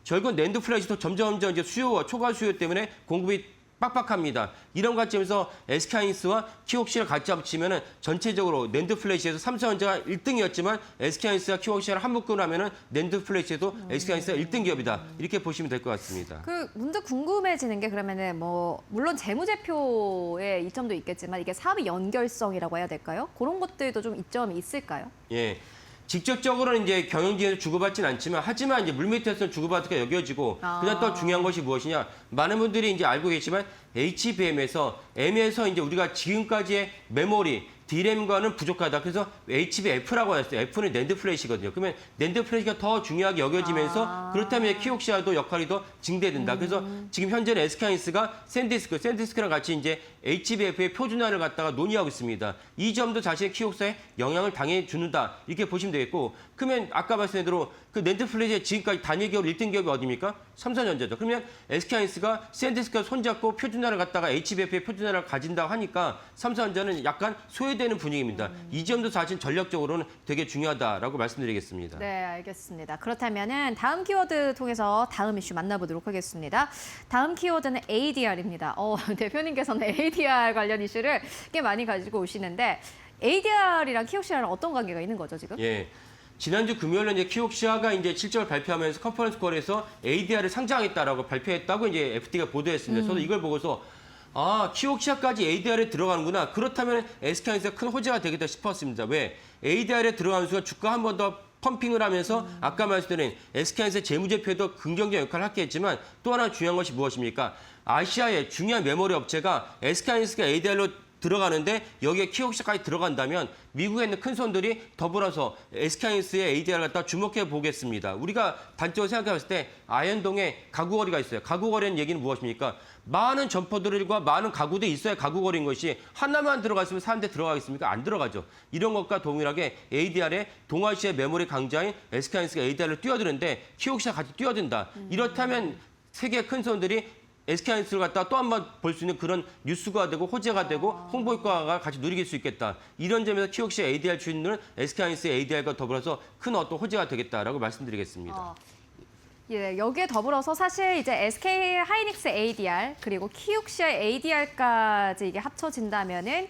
결국 낸드 플래시도 점점 이제 수요와 초과 수요 때문에 공급이 빡빡합니다. 이런 관점에서 SK하이닉스와 키옥시아를 같이 합치면은 전체적으로 낸드 플래시에서 삼성전자가 1등이었지만 SK하이닉스와 키옥시아를 한묶음을 하면은 낸드 플래시에도 SK하이닉스가 1등 기업이다. 이렇게 보시면 될 것 같습니다. 그 문득 궁금해지는 게, 그러면은 뭐 물론 재무제표의 이점도 있겠지만 이게 사업의 연결성이라고 해야 될까요? 그런 것들도 좀 이점이 있을까요? 예. 직접적으로는 이제 경영진에서 주고받지는 않지만, 하지만 이제 물밑에서는 주고받을까 여겨지고, 그다음 또 중요한 것이 무엇이냐? 많은 분들이 이제 알고 계시지만 HBM에서 이제 우리가 지금까지의 메모리 D램과는 부족하다. 그래서 HBF라고 했어요. F는 낸드 플래시거든요. 그러면 낸드 플래시가 더 중요하게 여겨지면서 그렇다면 키옥시아도 역할이 더 증대된다. 그래서 지금 현재는 SK하이닉스가 샌디스크랑 같이 이제 HBF의 표준화를 갖다가 논의하고 있습니다. 이 점도 자신의 키옥시아에 영향을 당해 주는다. 이렇게 보시면 되겠고, 그러면 아까 말씀드린 대로 그 낸드 플래시의 지금까지 단일 기업 1등 기업이 어디입니까? 삼성전자죠. 그러면 SK하이닉스가 샌디스크가 손잡고 표준화를 갖다가 HBF의 표준화를 가진다고 하니까 삼성전자는 약간 소외되는 분위기입니다. 이 점도 사실 전략적으로는 되게 중요하다라고 말씀드리겠습니다. 네, 알겠습니다. 그렇다면은 다음 키워드 통해서 다음 이슈 만나보도록 하겠습니다. 다음 키워드는 ADR입니다. 대표님께서는 ADR 관련 이슈를 꽤 많이 가지고 오시는데, ADR이랑 키옥시아랑 어떤 관계가 있는 거죠, 지금? 예. 지난주 금요일에 이제 키옥시아가 이제 실적을 발표하면서 컨퍼런스 콜에서 ADR을 상장하겠다라고 발표했다고 이제 FT가 보도했습니다. 저도 이걸 보고서 키옥시아까지 ADR에 들어가는구나. 그렇다면 SK하이닉스가 큰 호재가 되겠다 싶었습니다. 왜? ADR에 들어가는 순간 주가 한 번 더 펌핑을 하면서 아까 말씀드린 SK하이닉스의 재무제표에도 긍정적 역할을 하겠지만, 또 하나 중요한 것이 무엇입니까? 아시아의 중요한 메모리 업체가 SK하이닉스가 ADR로 들어가는데 여기에 키옥시아까지 들어간다면 미국에 있는 큰 손들이 더불어서 SK하이닉스의 ADR을 갖다 주목해 보겠습니다. 우리가 단적으로 생각해 봤을 때 아현동에 가구거리가 있어요. 가구거리는 얘기는 무엇입니까? 많은 점포들과 많은 가구들이 있어야 가구거리인 것이, 하나만 들어갔으면 사람들 들어가겠습니까? 안 들어가죠. 이런 것과 동일하게 ADR에 동아시아 메모리 강자인 SK하이닉스가 ADR을 뛰어드는데 키옥시아 같이 뛰어든다. 이렇다면 세계 큰 손들이 SK하이닉스를 갖다가 또 한 번 볼 수 있는 그런 뉴스가 되고 호재가 되고 홍보 효과가 같이 누릴 수 있겠다. 이런 점에서 키옥시아 ADR 주인은 SK하이닉스의 ADR과 더불어서 큰 어떤 호재가 되겠다라고 말씀드리겠습니다. 예, 여기에 더불어서 사실 이제 SK 하이닉스 ADR 그리고 키옥시아 ADR까지 이게 합쳐진다면은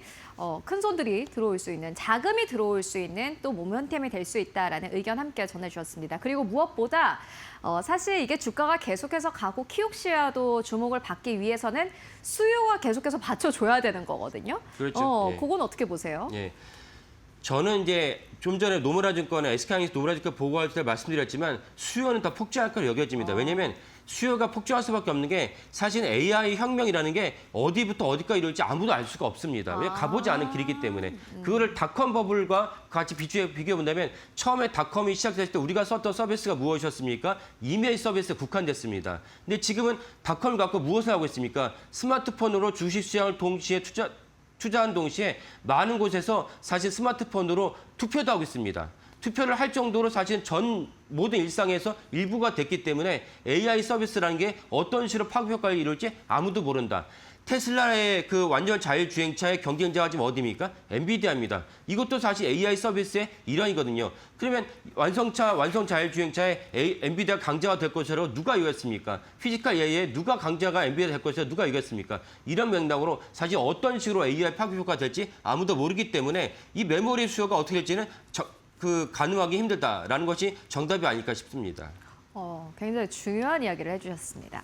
큰 손들이 들어올 수 있는, 자금이 들어올 수 있는 또 모멘텀이 될 수 있다라는 의견 함께 전해주셨습니다. 그리고 무엇보다 사실 이게 주가가 계속해서 가고 키옥시아도 주목을 받기 위해서는 수요가 계속해서 받쳐줘야 되는 거거든요. 그렇죠. 예. 그건 어떻게 보세요? 예. 저는 이제 좀 전에 노무라증권의 SK하이닉스 노무라증권 보고할 때 말씀드렸지만 수요는 더 폭증할 거로 여겨집니다. 왜냐하면 수요가 폭증할 수밖에 없는 게, 사실 AI 혁명이라는 게 어디부터 어디까지 이룰지 아무도 알 수가 없습니다. 왜? 가보지 않은 길이기 때문에. 그거를 닷컴 버블과 같이 비교해 본다면, 처음에 닷컴이 시작됐을 때 우리가 썼던 서비스가 무엇이었습니까? 이메일 서비스에 국한됐습니다. 근데 지금은 닷컴을 갖고 무엇을 하고 있습니까? 스마트폰으로 주식시장을 동시에 투자한 동시에 많은 곳에서 사실 스마트폰으로 투표도 하고 있습니다. 투표를 할 정도로 사실 전 모든 일상에서 일부가 됐기 때문에 AI 서비스라는 게 어떤 식으로 파급 효과를 이룰지 아무도 모른다. 테슬라의 그 완전 자율주행차의 경쟁자가 지금 어디입니까? 엔비디아입니다. 이것도 사실 AI 서비스의 일환이거든요. 그러면 완성 자율주행차에 엔비디아 강자가 될 것이라고 누가 이겼습니까? 피지컬 AI에 누가 강자가 엔비디아 될 것이라고 누가 이겼습니까? 이런 맥락으로 사실 어떤 식으로 AI 파급 효과가 될지 아무도 모르기 때문에 이 메모리 수요가 어떻게 될지는 가늠하기 힘들다라는 것이 정답이 아닐까 싶습니다. 굉장히 중요한 이야기를 해주셨습니다.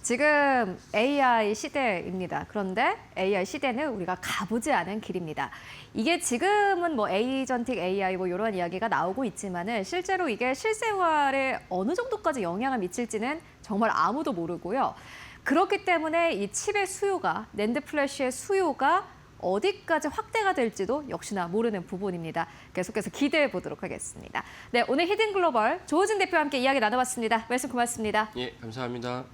지금 AI 시대입니다. 그런데 AI 시대는 우리가 가보지 않은 길입니다. 이게 지금은 뭐 에이전틱 AI 뭐 이런 이야기가 나오고 있지만은 실제로 이게 실생활에 어느 정도까지 영향을 미칠지는 정말 아무도 모르고요. 그렇기 때문에 이 칩의 수요가, 낸드 플래시의 수요가 어디까지 확대가 될지도 역시나 모르는 부분입니다. 계속해서 기대해 보도록 하겠습니다. 네, 오늘 히든글로벌 조우진 대표와 함께 이야기 나눠봤습니다. 말씀 고맙습니다. 예, 감사합니다.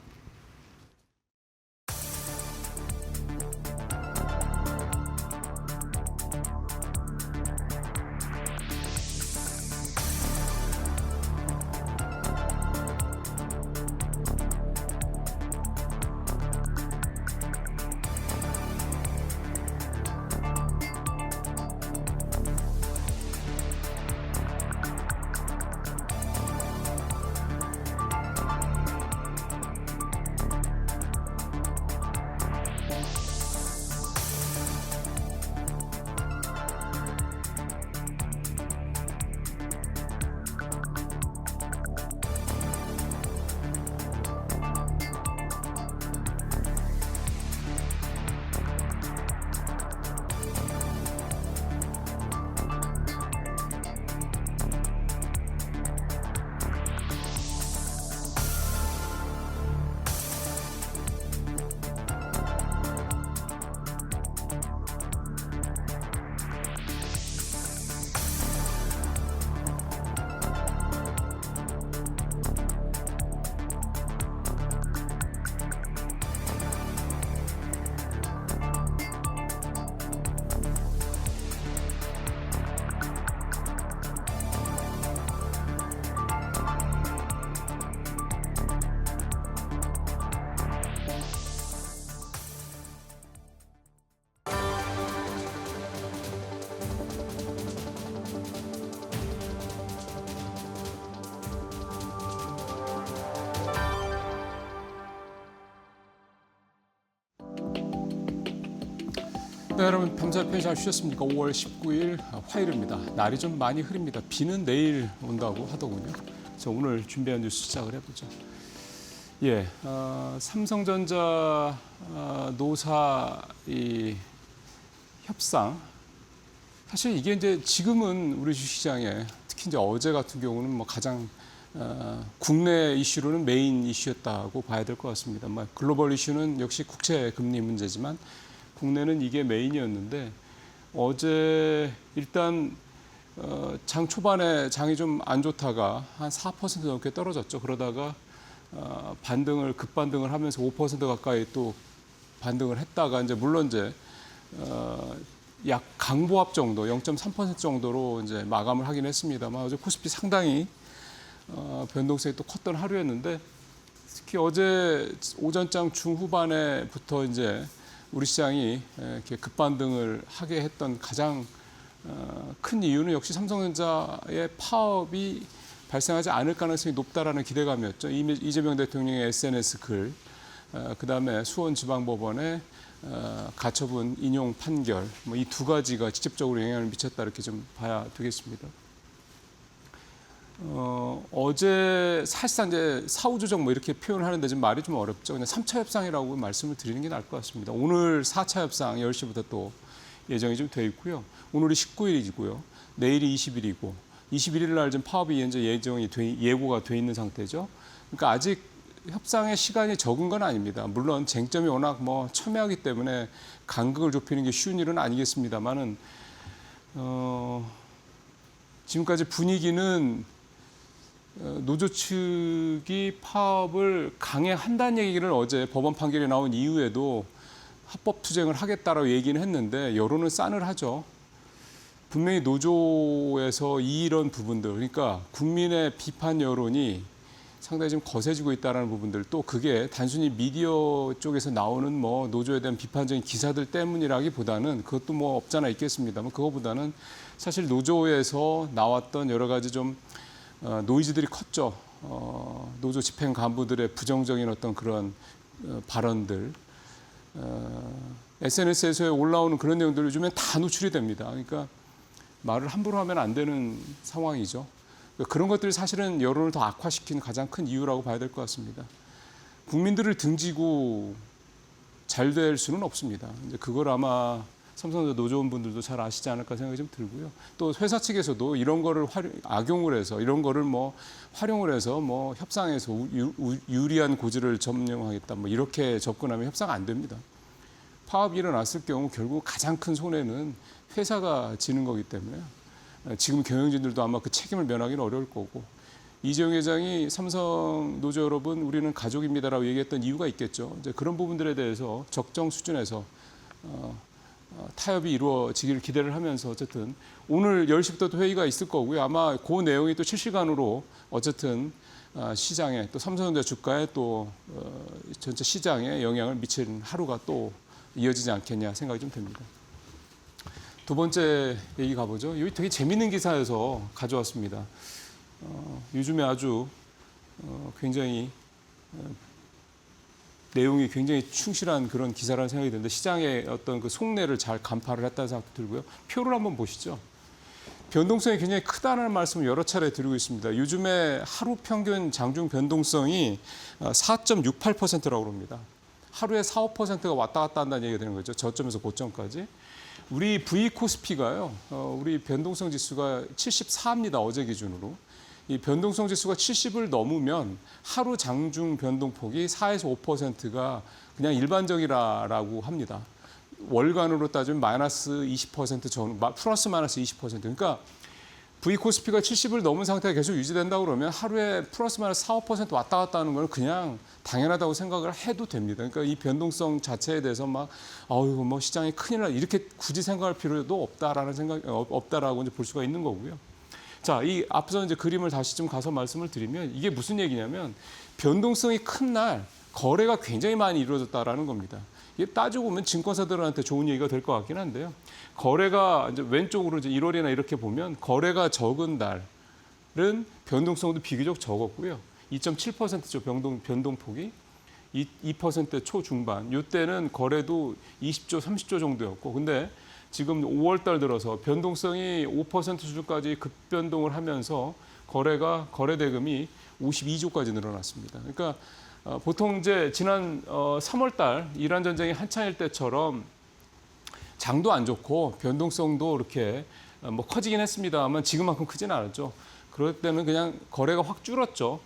네, 여러분 밤새 편히 잘 쉬셨습니까? 5월 19일 화요일입니다. 날이 좀 많이 흐립니다. 비는 내일 온다고 하더군요. 그래서 오늘 준비한 뉴스 시작을 해보죠. 예, 삼성전자 노사 이 협상. 사실 이게 이제 지금은 우리 주식시장에 특히 이제 어제 같은 경우는 뭐 가장 국내 이슈로는 메인 이슈였다고 봐야 될 것 같습니다. 뭐 글로벌 이슈는 역시 국채 금리 문제지만 국내는 이게 메인이었는데 어제 일단 장 초반에 장이 좀 안 좋다가 한 4% 넘게 떨어졌죠. 그러다가 급반등을 하면서 5% 가까이 또 반등을 했다가 이제 물론 이제 약 강보합 정도 0.3% 정도로 이제 마감을 하긴 했습니다만 어제 코스피 상당히 변동성이 또 컸던 하루였는데 특히 어제 오전장 중후반에부터 이제 우리 시장이 이렇게 급반등을 하게 했던 가장 큰 이유는 역시 삼성전자의 파업이 발생하지 않을 가능성이 높다라는 기대감이었죠. 이재명 대통령의 SNS 글, 그다음에 수원지방법원의 가처분 인용 판결, 뭐 이 두 가지가 직접적으로 영향을 미쳤다 이렇게 좀 봐야 되겠습니다. 어제 사실상 이제 사후조정 뭐 이렇게 표현을 하는데 좀 말이 좀 어렵죠. 그냥 3차 협상이라고 말씀을 드리는 게 나을 것 같습니다. 오늘 4차 협상 10시부터 또 예정이 좀 돼 있고요. 오늘이 19일이고요. 내일이 20일이고 21일 날 좀 파업이 이제 예고가 돼 있는 상태죠. 그러니까 아직 협상의 시간이 적은 건 아닙니다. 물론 쟁점이 워낙 뭐 첨예하기 때문에 간극을 좁히는 게 쉬운 일은 아니겠습니다만은 지금까지 분위기는 노조 측이 파업을 강행한다는 얘기를 어제 법원 판결이 나온 이후에도 합법 투쟁을 하겠다라고 얘기는 했는데 여론은 싸늘하죠. 분명히 노조에서 이런 부분들, 그러니까 국민의 비판 여론이 상당히 좀 거세지고 있다는 부분들, 또 그게 단순히 미디어 쪽에서 나오는 뭐 노조에 대한 비판적인 기사들 때문이라기보다는 그것도 뭐 없잖아 있겠습니다만 그거보다는 사실 노조에서 나왔던 여러 가지 좀 노이즈들이 컸죠. 노조 집행 간부들의 부정적인 어떤 그런 발언들, SNS에서 올라오는 그런 내용들 요즘엔 다 노출이 됩니다. 그러니까 말을 함부로 하면 안 되는 상황이죠. 그런 것들이 사실은 여론을 더 악화시킨 가장 큰 이유라고 봐야 될 것 같습니다. 국민들을 등지고 잘 될 수는 없습니다. 이제 그걸 아마 삼성전자 노조원분들도 잘 아시지 않을까 생각이 좀 들고요. 또 회사 측에서도 이런 거를 악용을 해서 이런 거를 뭐 활용을 해서 뭐 협상에서 유리한 고지를 점령하겠다 뭐 이렇게 접근하면 협상 안 됩니다. 파업이 일어났을 경우 결국 가장 큰 손해는 회사가 지는 거기 때문에 지금 경영진들도 아마 그 책임을 면하기는 어려울 거고 이재용 회장이 삼성 노조 여러분 우리는 가족입니다라고 얘기했던 이유가 있겠죠. 이제 그런 부분들에 대해서 적정 수준에서 타협이 이루어지기를 기대를 하면서 어쨌든 오늘 10시부터 또 회의가 있을 거고요. 아마 그 내용이 또 실시간으로 어쨌든 시장에 또 삼성전자 주가에 또 전체 시장에 영향을 미치는 하루가 또 이어지지 않겠냐 생각이 좀 듭니다. 두 번째 얘기 가보죠. 여기 되게 재밌는 기사에서 가져왔습니다. 요즘에 아주 굉장히 내용이 굉장히 충실한 그런 기사라는 생각이 드는데 시장의 어떤 그 속내를 잘 간파를 했다는 생각도 들고요. 표를 한번 보시죠. 변동성이 굉장히 크다는 말씀을 여러 차례 드리고 있습니다. 요즘에 하루 평균 장중 변동성이 4.68%라고 합니다. 하루에 4, 5%가 왔다 갔다 한다는 얘기가 되는 거죠. 저점에서 고점까지. 우리 V-코스피가요. 우리 변동성 지수가 74입니다. 어제 기준으로. 이 변동성 지수가 70을 넘으면 하루 장중 변동폭이 4에서 5%가 그냥 일반적이라고 합니다. 월간으로 따지면 마이너스 20% 정도, 플러스 마이너스 20%. 그러니까 V-코스피가 70을 넘은 상태가 계속 유지된다고 그러면 하루에 플러스 마이너스 4, 5% 왔다 갔다 하는 건 그냥 당연하다고 생각을 해도 됩니다. 그러니까 이 변동성 자체에 대해서 막 뭐 시장이 큰일 나 이렇게 굳이 생각할 필요도 없다라고 이제 볼 수가 있는 거고요. 자, 이 앞서 이제 그림을 다시 좀 가서 말씀을 드리면 이게 무슨 얘기냐면 변동성이 큰 날 거래가 굉장히 많이 이루어졌다라는 겁니다. 이게 따지고 보면 증권사들한테 좋은 얘기가 될 것 같긴 한데요. 거래가 이제 왼쪽으로 이제 1월이나 이렇게 보면 거래가 적은 달은 변동성도 비교적 적었고요. 2.7%죠. 변동폭이 2% 초중반. 이때는 거래도 20조, 30조 정도였고, 근데 지금 5월 달 들어서 변동성이 5% 수준까지 급변동을 하면서 거래 대금이 52조까지 늘어났습니다. 그러니까 보통 이제 지난 3월 달 이란 전쟁이 한창일 때처럼 장도 안 좋고 변동성도 이렇게 뭐 커지긴 했습니다만 지금만큼 크지는 않았죠. 그럴 때는 그냥 거래가 확 줄었죠.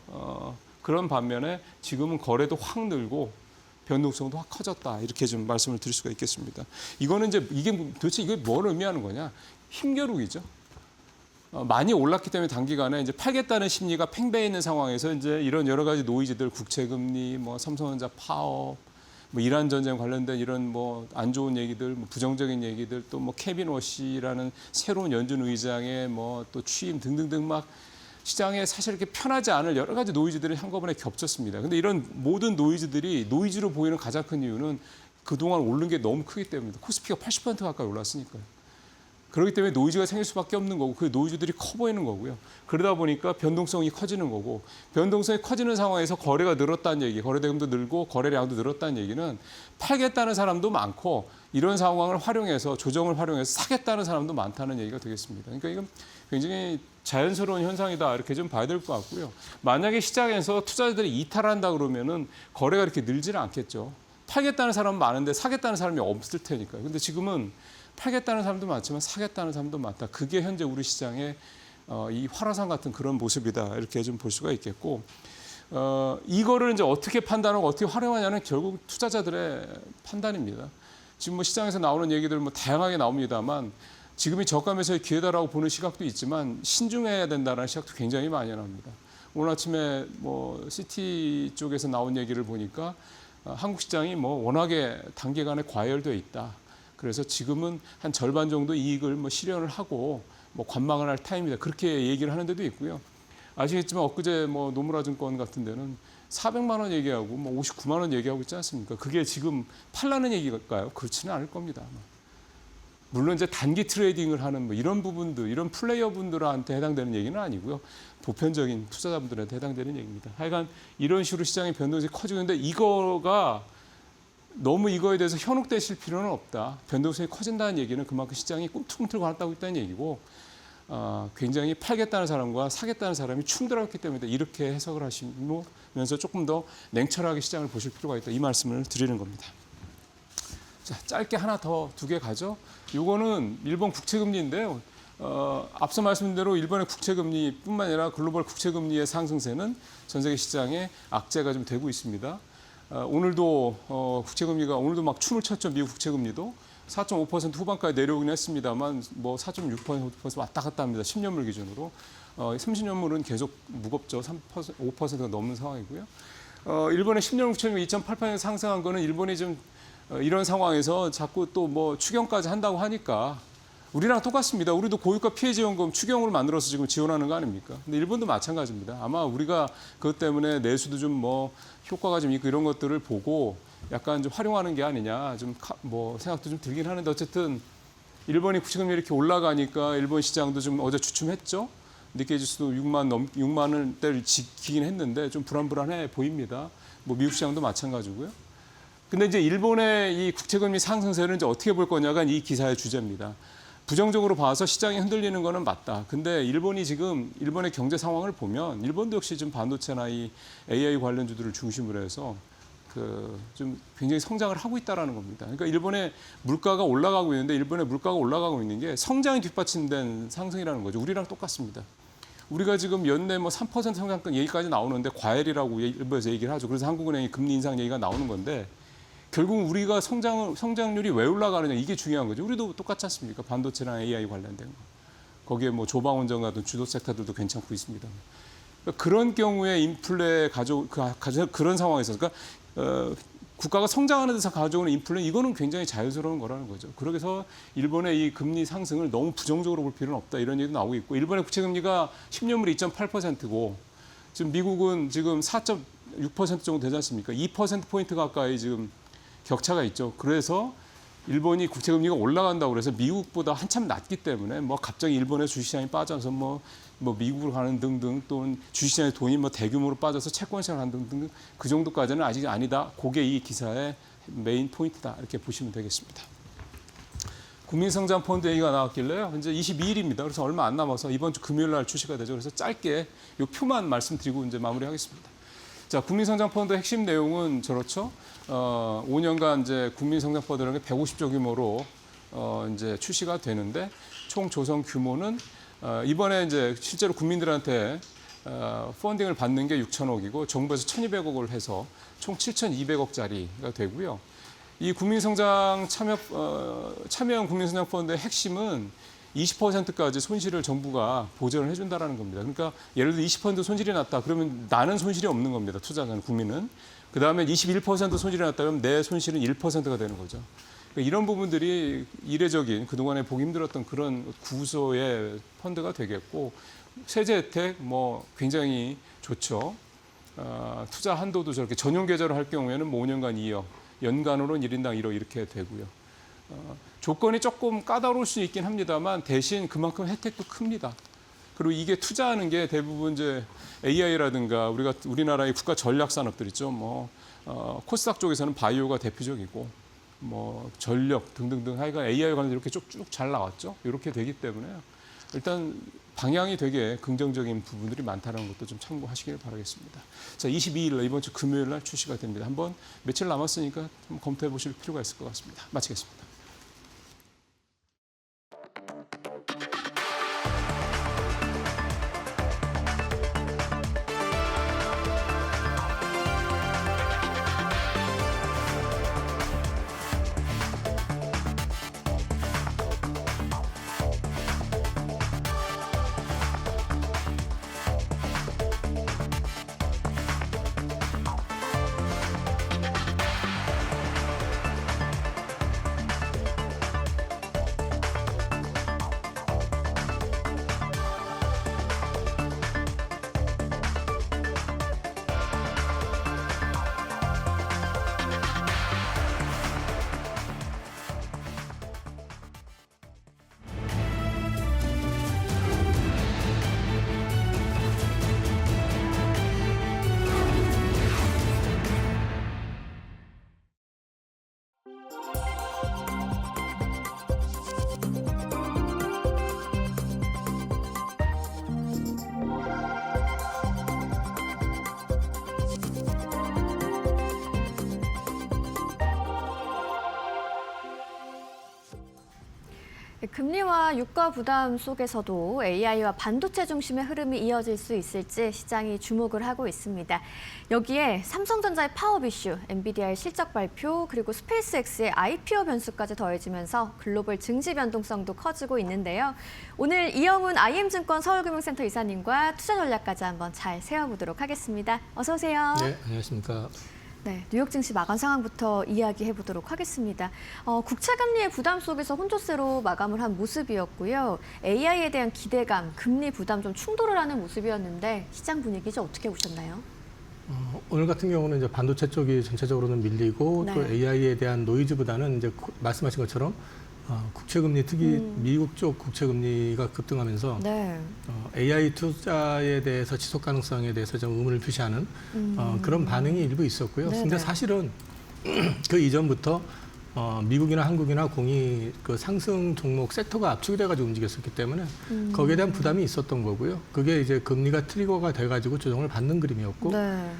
그런 반면에 지금은 거래도 확 늘고 변동성도 확 커졌다. 이렇게 좀 말씀을 드릴 수가 있겠습니다. 이거는 이제 이게 도대체 이게 뭘 의미하는 거냐? 힘겨루기죠. 많이 올랐기 때문에 단기간에 이제 팔겠다는 심리가 팽배해 있는 상황에서 이제 이런 여러 가지 노이즈들, 국채금리, 뭐 삼성전자 파업, 뭐 이란 전쟁 관련된 이런 뭐 안 좋은 얘기들, 뭐 부정적인 얘기들, 또 뭐 케빈 워시라는 새로운 연준 의장의 뭐 또 취임 등등등 막 시장에 사실 이렇게 편하지 않을 여러 가지 노이즈들이 한꺼번에 겹쳤습니다. 근데 이런 모든 노이즈들이 노이즈로 보이는 가장 큰 이유는 그동안 오른 게 너무 크기 때문입니다. 코스피가 80% 가까이 올랐으니까요. 그렇기 때문에 노이즈가 생길 수밖에 없는 거고 그 노이즈들이 커 보이는 거고요. 그러다 보니까 변동성이 커지는 거고 변동성이 커지는 상황에서 거래가 늘었다는 얘기, 거래 대금도 늘고 거래량도 늘었다는 얘기는 팔겠다는 사람도 많고 이런 상황을 활용해서 조정을 활용해서 사겠다는 사람도 많다는 얘기가 되겠습니다. 그러니까 이건 굉장히 자연스러운 현상이다 이렇게 좀 봐야 될 것 같고요. 만약에 시장에서 투자자들이 이탈한다 그러면은 거래가 이렇게 늘지는 않겠죠. 팔겠다는 사람은 많은데 사겠다는 사람이 없을 테니까요. 근데 지금은 팔겠다는 사람도 많지만 사겠다는 사람도 많다. 그게 현재 우리 시장의 이 화라산 같은 그런 모습이다. 이렇게 좀 볼 수가 있겠고 이거를 이제 어떻게 판단하고 어떻게 활용하냐는 결국 투자자들의 판단입니다. 지금 뭐 시장에서 나오는 얘기들 뭐 다양하게 나옵니다만 지금이 저가 매수의 기회다라고 보는 시각도 있지만 신중해야 된다는 시각도 굉장히 많이 나옵니다. 오늘 아침에 뭐 시티 쪽에서 나온 얘기를 보니까 한국 시장이 뭐 워낙에 단기간에 과열돼 있다. 그래서 지금은 한 절반 정도 이익을 뭐 실현을 하고 뭐 관망을 할 타임이다. 그렇게 얘기를 하는 데도 있고요. 아시겠지만 엊그제 뭐 노무라 증권 같은 데는 400만 원 얘기하고 뭐 59만 원 얘기하고 있지 않습니까? 그게 지금 팔라는 얘기일까요? 그렇지는 않을 겁니다. 아마. 물론 이제 단기 트레이딩을 하는 뭐 이런 부분들, 이런 플레이어분들한테 해당되는 얘기는 아니고요. 보편적인 투자자분들한테 해당되는 얘기입니다. 하여간 이런 식으로 시장의 변동성이 커지는데 이거가 너무 이거에 대해서 현혹되실 필요는 없다. 변동성이 커진다는 얘기는 그만큼 시장이 꿈틀꿈틀 가다고 있다는 얘기고 굉장히 팔겠다는 사람과 사겠다는 사람이 충돌했기 때문에 이렇게 해석을 하시면서 조금 더 냉철하게 시장을 보실 필요가 있다. 이 말씀을 드리는 겁니다. 자, 짧게 하나 더 두 개 가죠. 이거는 일본 국채금리인데요. 앞서 말씀드린 대로 일본의 국채금리뿐만 아니라 글로벌 국채금리의 상승세는 전 세계 시장에 악재가 좀 되고 있습니다. 오늘도 국채금리가 오늘도 막 춤을 췄죠. 미국 국채금리도 4.5% 후반까지 내려오긴 했습니다만 뭐 4.6% 왔다 갔다 합니다. 10년물 기준으로. 30년물은 계속 무겁죠. 5%가 넘는 상황이고요. 일본의 10년 국채금리 2.8% 상승한 거는 일본이 좀 이런 상황에서 자꾸 또 뭐 추경까지 한다고 하니까 우리랑 똑같습니다. 우리도 고유가 피해 지원금 추경으로 만들어서 지금 지원하는 거 아닙니까? 근데 일본도 마찬가지입니다. 아마 우리가 그것 때문에 내수도 좀 뭐 효과가 좀 있고 이런 것들을 보고 약간 좀 활용하는 게 아니냐 좀 뭐 생각도 좀 들긴 하는데 어쨌든 일본이 국채금리 이렇게 올라가니까 일본 시장도 좀 어제 주춤했죠. 니케이 지수도 6만 원대를 지키긴 했는데 좀 불안불안해 보입니다. 뭐 미국 시장도 마찬가지고요. 근데 이제 일본의 이 국채금리 상승세를 이제 어떻게 볼 거냐가 이 기사의 주제입니다. 부정적으로 봐서 시장이 흔들리는 거는 맞다. 근데 일본이 지금 일본의 경제 상황을 보면 일본도 역시 좀 반도체나 이 AI 관련주들을 중심으로 해서 좀 굉장히 성장을 하고 있다라는 겁니다. 그러니까 일본의 물가가 올라가고 있는데 일본의 물가가 올라가고 있는 게 성장이 뒷받침된 상승이라는 거죠. 우리랑 똑같습니다. 우리가 지금 연내 뭐 3% 성장권 얘기까지 나오는데 과열이라고 일본에서 얘기를 하죠. 그래서 한국은행이 금리 인상 얘기가 나오는 건데 결국 우리가 성장률이 왜 올라가느냐 이게 중요한 거죠. 우리도 똑같지 않습니까? 반도체랑 AI 관련된 거. 거기에 뭐 조방운전 같은 주도 섹터들도 괜찮고 있습니다. 그러니까 그런 경우에 인플레 그런 상황에서 그러니까 국가가 성장하는 데서 가져오는 인플레 이거는 굉장히 자연스러운 거라는 거죠. 그래서 일본의 이 금리 상승을 너무 부정적으로 볼 필요는 없다 이런 얘기도 나오고 있고 일본의 국채금리가 10년물이 2.8%고 지금 미국은 지금 4.6% 정도 되지 않습니까? 2%포인트 가까이 지금 격차가 있죠. 그래서 일본이 국채금리가 올라간다고 그래서 미국보다 한참 낮기 때문에 뭐 갑자기 일본의 주식시장이 빠져서 뭐 미국으로 가는 등등 또는 주식시장에 돈이 뭐 대규모로 빠져서 채권 시장을 하는 등등 그 정도까지는 아직 아니다. 그게 이 기사의 메인 포인트다. 이렇게 보시면 되겠습니다. 국민성장펀드 얘기가 나왔길래요. 이제 22일입니다. 그래서 얼마 안 남아서 이번 주 금요일 날 출시가 되죠. 그래서 짧게 이 표만 말씀드리고 이제 마무리하겠습니다. 자, 국민성장펀드 핵심 내용은 저렇죠. 5년간 이제 국민성장펀드라는 게 150조 규모로 이제 출시가 되는데 총 조성 규모는 이번에 이제 실제로 국민들한테 펀딩을 받는 게 6천억이고 정부에서 1,200억을 해서 총 7,200억짜리가 되고요. 이 국민성장 참여형 국민성장펀드의 핵심은 20%까지 손실을 정부가 보전을 해준다라는 겁니다. 그러니까 예를 들어 20% 손실이 났다. 그러면 나는 손실이 없는 겁니다. 투자자는 국민은. 그다음에 21% 손실이 났다. 그러면 내 손실은 1%가 되는 거죠. 그러니까 이런 부분들이 이례적인 그동안에 보기 힘들었던 그런 구조의 펀드가 되겠고 세제 혜택 뭐 굉장히 좋죠. 투자 한도도 저렇게 전용 계좌로 할 경우에는 뭐 5년간 2억, 연간으로는 1인당 1억 이렇게 되고요. 조건이 조금 까다로울 수 있긴 합니다만 대신 그만큼 혜택도 큽니다. 그리고 이게 투자하는 게 대부분 이제 AI라든가 우리나라의 국가 전략 산업들 있죠. 뭐 코스닥 쪽에서는 바이오가 대표적이고 뭐 전력 등등등 하여간 AI 관련 이렇게 쭉쭉 잘 나왔죠. 이렇게 되기 때문에 일단 방향이 되게 긍정적인 부분들이 많다는 것도 좀 참고하시길 바라겠습니다. 자, 22일 이번 주 금요일 날 출시가 됩니다. 한번 며칠 남았으니까 좀 검토해 보실 필요가 있을 것 같습니다. 마치겠습니다. 금리와 유가 부담 속에서도 AI와 반도체 중심의 흐름이 이어질 수 있을지 시장이 주목을 하고 있습니다. 여기에 삼성전자의 파업 이슈, 엔비디아의 실적 발표, 그리고 스페이스X의 IPO 변수까지 더해지면서 글로벌 증시 변동성도 커지고 있는데요. 오늘 이영훈 IM증권 서울금융센터 이사님과 투자 전략까지 한번 잘 세워보도록 하겠습니다. 어서 오세요. 네, 안녕하십니까. 네, 뉴욕 증시 마감 상황부터 이야기해 보도록 하겠습니다. 국채 금리의 부담 속에서 혼조세로 마감을 한 모습이었고요. AI에 대한 기대감, 금리 부담 좀 충돌을 하는 모습이었는데 시장 분위기 좀 어떻게 보셨나요? 오늘 같은 경우는 이제 반도체 쪽이 전체적으로는 밀리고 네. 또 AI에 대한 노이즈보다는 이제 말씀하신 것처럼 국채 금리 특히 미국 쪽 국채 금리가 급등하면서 네. AI 투자에 대해서 지속 가능성에 대해서 좀 의문을 표시하는 그런 반응이 일부 있었고요. 네네. 근데 사실은 그 이전부터 미국이나 한국이나 공이 그 상승 종목 섹터가 압축이 돼가지고 움직였었기 때문에 거기에 대한 부담이 있었던 거고요. 그게 이제 금리가 트리거가 돼가지고 조정을 받는 그림이었고 네.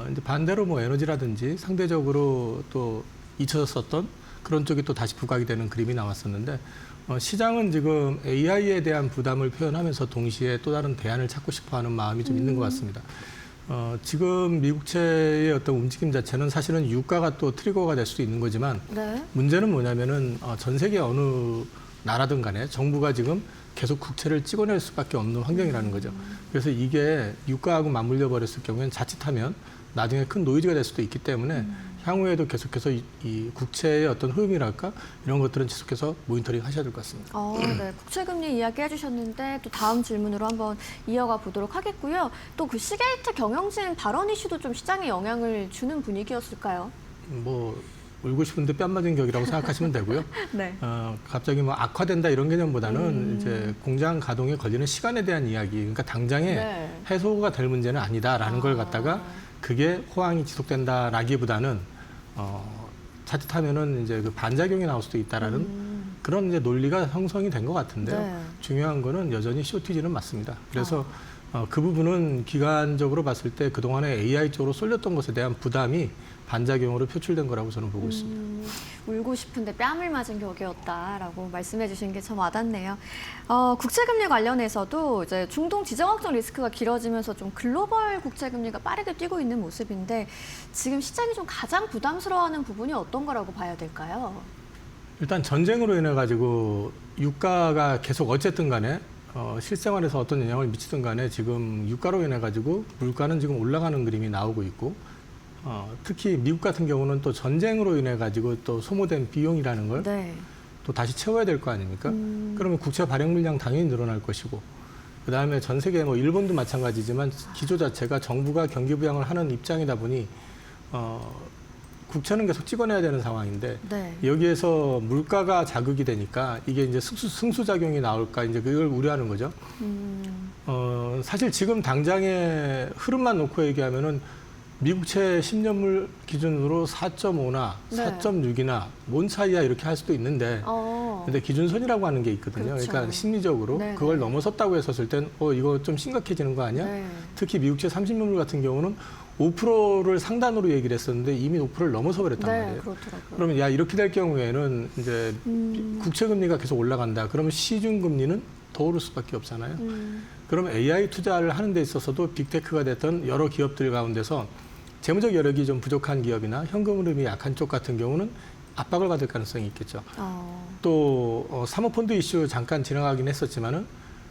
이제 반대로 뭐 에너지라든지 상대적으로 또 잊혀졌었던 그런 쪽이 또 다시 부각이 되는 그림이 나왔었는데 시장은 지금 AI에 대한 부담을 표현하면서 동시에 또 다른 대안을 찾고 싶어하는 마음이 좀 있는 것 같습니다. 지금 미국채의 어떤 움직임 자체는 사실은 유가가 또 트리거가 될 수도 있는 거지만 네. 문제는 뭐냐면은 전 세계 어느 나라든 간에 정부가 지금 계속 국채를 찍어낼 수밖에 없는 환경이라는 거죠. 그래서 이게 유가하고 맞물려 버렸을 경우에는 자칫하면 나중에 큰 노이즈가 될 수도 있기 때문에 향후에도 계속해서 이 국채의 어떤 흐름이랄까 이런 것들은 계속해서 모니터링 하셔야 될 것 같습니다. 네. 국채금리 이야기 해주셨는데 또 다음 질문으로 한번 이어가 보도록 하겠고요. 또 그 시게이트 경영진 발언 이슈도 좀 시장에 영향을 주는 분위기였을까요? 뭐 울고 싶은데 뺨 맞은 격이라고 생각하시면 되고요. 네. 갑자기 뭐 악화된다 이런 개념보다는 이제 공장 가동에 걸리는 시간에 대한 이야기, 그러니까 당장에 네. 해소가 될 문제는 아니다라는 걸 갖다가 그게 호황이 지속된다라기보다는 자칫하면은 이제 그 반작용이 나올 수도 있다라는 그런 이제 논리가 형성이 된 것 같은데요. 네. 중요한 거는 여전히 쇼티지는 맞습니다. 그래서 그 부분은 기간적으로 봤을 때 그동안에 AI 쪽으로 쏠렸던 것에 대한 부담이 반작용으로 표출된 거라고 저는 보고 있습니다. 울고 싶은데 뺨을 맞은 격이었다라고 말씀해 주신 게 참 와닿네요. 국채금리 관련해서도 이제 중동 지정학적 리스크가 길어지면서 좀 글로벌 국채금리가 빠르게 뛰고 있는 모습인데 지금 시장이 좀 가장 부담스러워하는 부분이 어떤 거라고 봐야 될까요? 일단 전쟁으로 인해 가지고 유가가 계속 어쨌든 간에 실생활에서 어떤 영향을 미치든 간에 지금 유가로 인해 가지고 물가는 지금 올라가는 그림이 나오고 있고 특히 미국 같은 경우는 또 전쟁으로 인해 가지고 또 소모된 비용이라는 걸 네. 또 다시 채워야 될 거 아닙니까? 그러면 국채 발행 물량 당연히 늘어날 것이고 그다음에 전 세계 뭐 일본도 마찬가지지만 기조 자체가 정부가 경기 부양을 하는 입장이다 보니 국채는 계속 찍어내야 되는 상황인데 네. 여기에서 물가가 자극이 되니까 이게 이제 승수작용이 나올까 이제 그걸 우려하는 거죠. 사실 지금 당장의 흐름만 놓고 얘기하면은 미국채 10년물 기준으로 4.5나 네. 4.6이나 뭔 차이야 이렇게 할 수도 있는데 근데 기준선이라고 하는 게 있거든요. 그렇죠. 그러니까 심리적으로 네, 그걸 네. 넘어섰다고 했었을 땐 이거 좀 심각해지는 거 아니야? 네. 특히 미국채 30년물 같은 경우는 5%를 상단으로 얘기를 했었는데 이미 5%를 넘어서 버렸단 네, 말이에요. 그렇더라고요. 그러면 야 이렇게 될 경우에는 이제 국채 금리가 계속 올라간다. 그러면 시중 금리는 더 오를 수밖에 없잖아요. 그러면 AI 투자를 하는 데 있어서도 빅테크가 됐던 여러 기업들 가운데서 재무적 여력이 좀 부족한 기업이나 현금 흐름이 약한 쪽 같은 경우는 압박을 받을 가능성이 있겠죠. 또 사모펀드 이슈 잠깐 지나가긴 했었지만은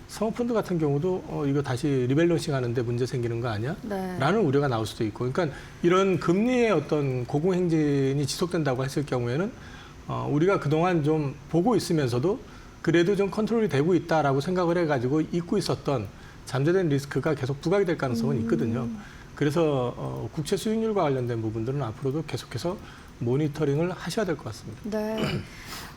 사모펀드 같은 경우도 이거 다시 리밸런싱 하는데 문제 생기는 거 아니야? 네. 라는 우려가 나올 수도 있고. 그러니까 이런 금리의 어떤 고공행진이 지속된다고 했을 경우에는 우리가 그동안 좀 보고 있으면서도 그래도 좀 컨트롤이 되고 있다라고 생각을 해가지고 잊고 있었던 잠재된 리스크가 계속 부각이 될 가능성은 있거든요. 그래서 국채 수익률과 관련된 부분들은 앞으로도 계속해서 모니터링을 하셔야 될 것 같습니다. 네.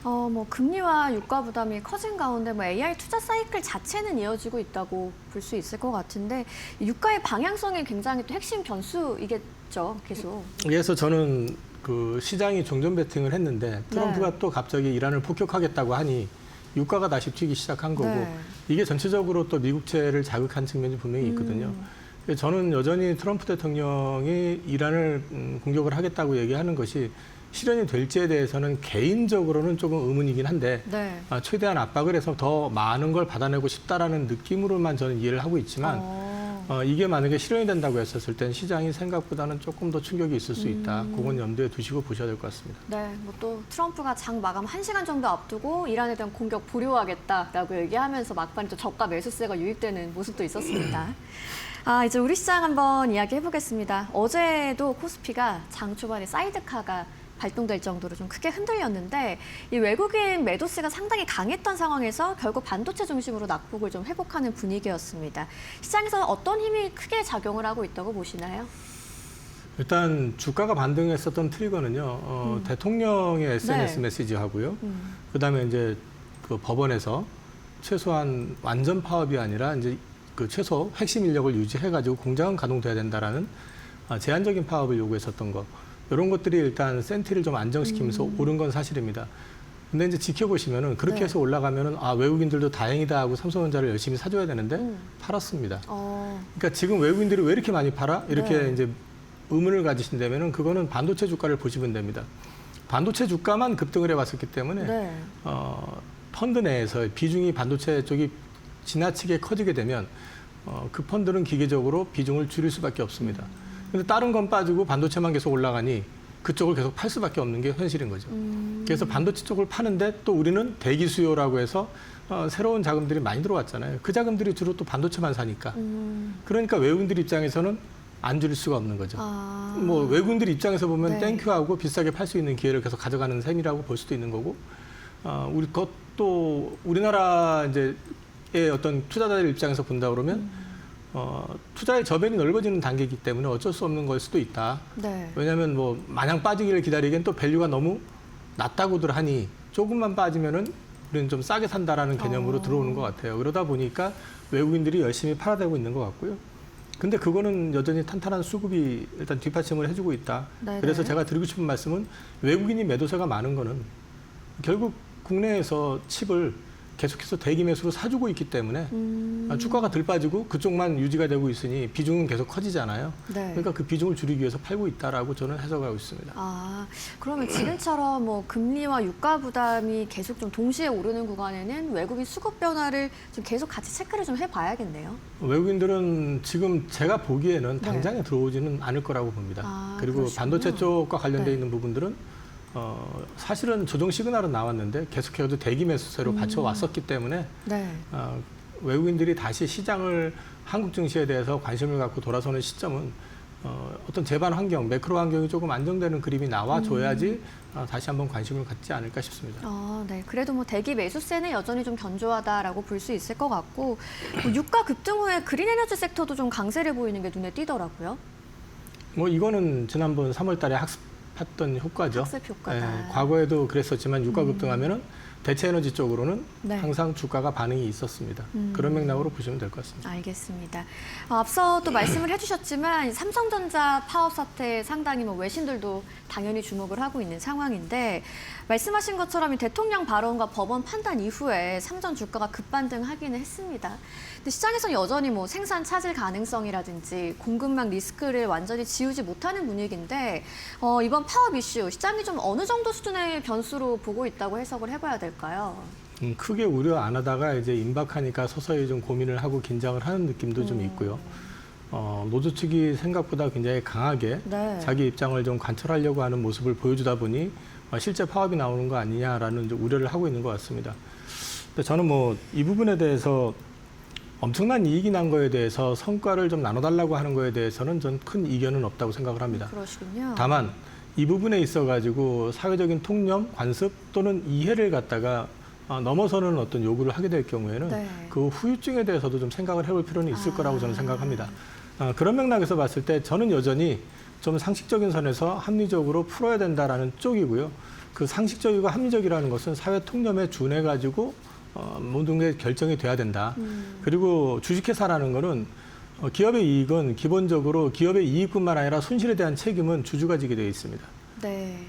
뭐 금리와 유가 부담이 커진 가운데 뭐 AI 투자 사이클 자체는 이어지고 있다고 볼 수 있을 것 같은데 유가의 방향성이 굉장히 또 핵심 변수이겠죠, 계속. 그래서 저는 그 시장이 종전 베팅을 했는데 트럼프가 또 갑자기 이란을 폭격하겠다고 하니 유가가 다시 튀기 시작한 거고 네. 이게 전체적으로 또 미국채를 자극한 측면이 분명히 있거든요. 저는 여전히 트럼프 대통령이 이란을 공격을 하겠다고 얘기하는 것이 실현이 될지에 대해서는 개인적으로는 조금 의문이긴 한데 네. 최대한 압박을 해서 더 많은 걸 받아내고 싶다라는 느낌으로만 저는 이해를 하고 있지만 이게 만약에 실현이 된다고 했었을 땐 시장이 생각보다는 조금 더 충격이 있을 수 있다. 그건 염두에 두시고 보셔야 될 것 같습니다. 네, 뭐 또 트럼프가 장 마감 1시간 정도 앞두고 이란에 대한 공격 보류하겠다라고 얘기하면서 막판에 또 저가 매수세가 유입되는 모습도 있었습니다. 이제 우리 시장 한번 이야기해 보겠습니다. 어제도 코스피가 장 초반에 사이드카가 발동될 정도로 좀 크게 흔들렸는데 이 외국인 매도세가 상당히 강했던 상황에서 결국 반도체 중심으로 낙폭을 좀 회복하는 분위기였습니다. 시장에서 어떤 힘이 크게 작용을 하고 있다고 보시나요? 일단 주가가 반등했었던 트리거는요. 대통령의 SNS 네. 메시지하고요. 그다음에 이제 그 법원에서 최소한 완전 파업이 아니라 이제 그 최소 핵심 인력을 유지해가지고 공장은 가동돼야 된다라는 제한적인 파업을 요구했었던 거. 이런 것들이 일단 센티를 좀 안정시키면서 오른 건 사실입니다. 근데 이제 지켜보시면은 그렇게 네. 해서 올라가면은 외국인들도 다행이다 하고 삼성전자를 열심히 사줘야 되는데 팔았습니다. 그러니까 지금 외국인들이 왜 이렇게 많이 팔아? 이렇게 네. 이제 의문을 가지신다면은 그거는 반도체 주가를 보시면 됩니다. 반도체 주가만 급등을 해왔었기 때문에 네. 펀드 내에서 비중이 반도체 쪽이 지나치게 커지게 되면 그 펀드는 기계적으로 비중을 줄일 수밖에 없습니다. 근데 다른 건 빠지고 반도체만 계속 올라가니 그쪽을 계속 팔 수밖에 없는 게 현실인 거죠. 그래서 반도체 쪽을 파는데 또 우리는 대기 수요라고 해서 새로운 자금들이 많이 들어왔잖아요. 그 자금들이 주로 또 반도체만 사니까. 그러니까 외국인들 입장에서는 안 줄일 수가 없는 거죠. 뭐 외국인들 입장에서 보면 네. 땡큐하고 비싸게 팔 수 있는 기회를 계속 가져가는 셈이라고 볼 수도 있는 거고, 우리 그것도 우리나라 이제의 어떤 투자자들 입장에서 본다 그러면 투자의 저변이 넓어지는 단계이기 때문에 어쩔 수 없는 걸 수도 있다. 네. 왜냐하면 뭐 마냥 빠지기를 기다리기엔 또 밸류가 너무 낮다고들 하니 조금만 빠지면은 우리는 좀 싸게 산다라는 개념으로 들어오는 것 같아요. 그러다 보니까 외국인들이 열심히 팔아대고 있는 것 같고요. 근데 그거는 여전히 탄탄한 수급이 일단 뒷받침을 해주고 있다. 네네. 그래서 제가 드리고 싶은 말씀은 외국인이 매도세가 많은 거는 결국 국내에서 칩을 계속해서 대기 매수로 사주고 있기 때문에 주가가 덜 빠지고 그쪽만 유지가 되고 있으니 비중은 계속 커지잖아요. 네. 그러니까 그 비중을 줄이기 위해서 팔고 있다라고 저는 해석하고 있습니다. 그러면 지금처럼 뭐 금리와 유가 부담이 계속 좀 동시에 오르는 구간에는 외국인 수급 변화를 좀 계속 같이 체크를 좀 해봐야겠네요. 외국인들은 지금 제가 보기에는 네. 당장에 들어오지는 않을 거라고 봅니다. 그리고 그러시군요. 반도체 쪽과 관련돼 네. 있는 부분들은 사실은 조정 시그널은 나왔는데 계속해서 대기 매수세로 받쳐왔었기 때문에 네. 외국인들이 다시 시장을 한국 증시에 대해서 관심을 갖고 돌아서는 시점은 어떤 재반 환경, 매크로 환경이 조금 안정되는 그림이 나와줘야지 다시 한번 관심을 갖지 않을까 싶습니다. 네. 그래도 뭐 대기 매수세는 여전히 좀 견조하다라고 볼 수 있을 것 같고 뭐 유가 급등 후에 그린 에너지 섹터도 좀 강세를 보이는 게 눈에 띄더라고요. 뭐 이거는 지난번 3월달에 학습했던 효과죠. 학습 효과다. 과거에도 그랬었지만 유가 급등하면은 대체 에너지 쪽으로는 네. 항상 주가가 반응이 있었습니다. 그런 맥락으로 보시면 될 것 같습니다. 알겠습니다. 앞서 또 말씀을 해주셨지만 삼성전자 파업 사태 상당히 뭐 외신들도 당연히 주목을 하고 있는 상황인데 말씀하신 것처럼 이 대통령 발언과 법원 판단 이후에 삼전 주가가 급반등하기는 했습니다. 근데 시장에서는 여전히 뭐 생산 차질 가능성이라든지 공급망 리스크를 완전히 지우지 못하는 분위기인데 이번 파업 이슈 시장이 좀 어느 정도 수준의 변수로 보고 있다고 해석을 해봐야 될까요? 크게 우려 안 하다가 이제 임박하니까 서서히 좀 고민을 하고 긴장을 하는 느낌도 좀 있고요. 노조 측이 생각보다 굉장히 강하게 네. 자기 입장을 좀 관철하려고 하는 모습을 보여주다 보니 실제 파업이 나오는 거 아니냐라는 이제 우려를 하고 있는 것 같습니다. 근데 저는 뭐 이 부분에 대해서 엄청난 이익이 난 거에 대해서 성과를 좀 나눠달라고 하는 거에 대해서는 전 큰 이견은 없다고 생각을 합니다. 그러시군요. 다만 이 부분에 있어가지고 사회적인 통념, 관습 또는 이해를 갖다가 넘어서는 어떤 요구를 하게 될 경우에는 네. 그 후유증에 대해서도 좀 생각을 해볼 필요는 있을 거라고 저는 생각합니다. 그런 맥락에서 봤을 때 저는 여전히 좀 상식적인 선에서 합리적으로 풀어야 된다라는 쪽이고요. 그 상식적이고 합리적이라는 것은 사회 통념에 준해가지고 모든 게 결정이 돼야 된다. 그리고 주식회사라는 거는 기업의 이익은 기본적으로 기업의 이익뿐만 아니라 손실에 대한 책임은 주주가 지게 되어 있습니다. 네.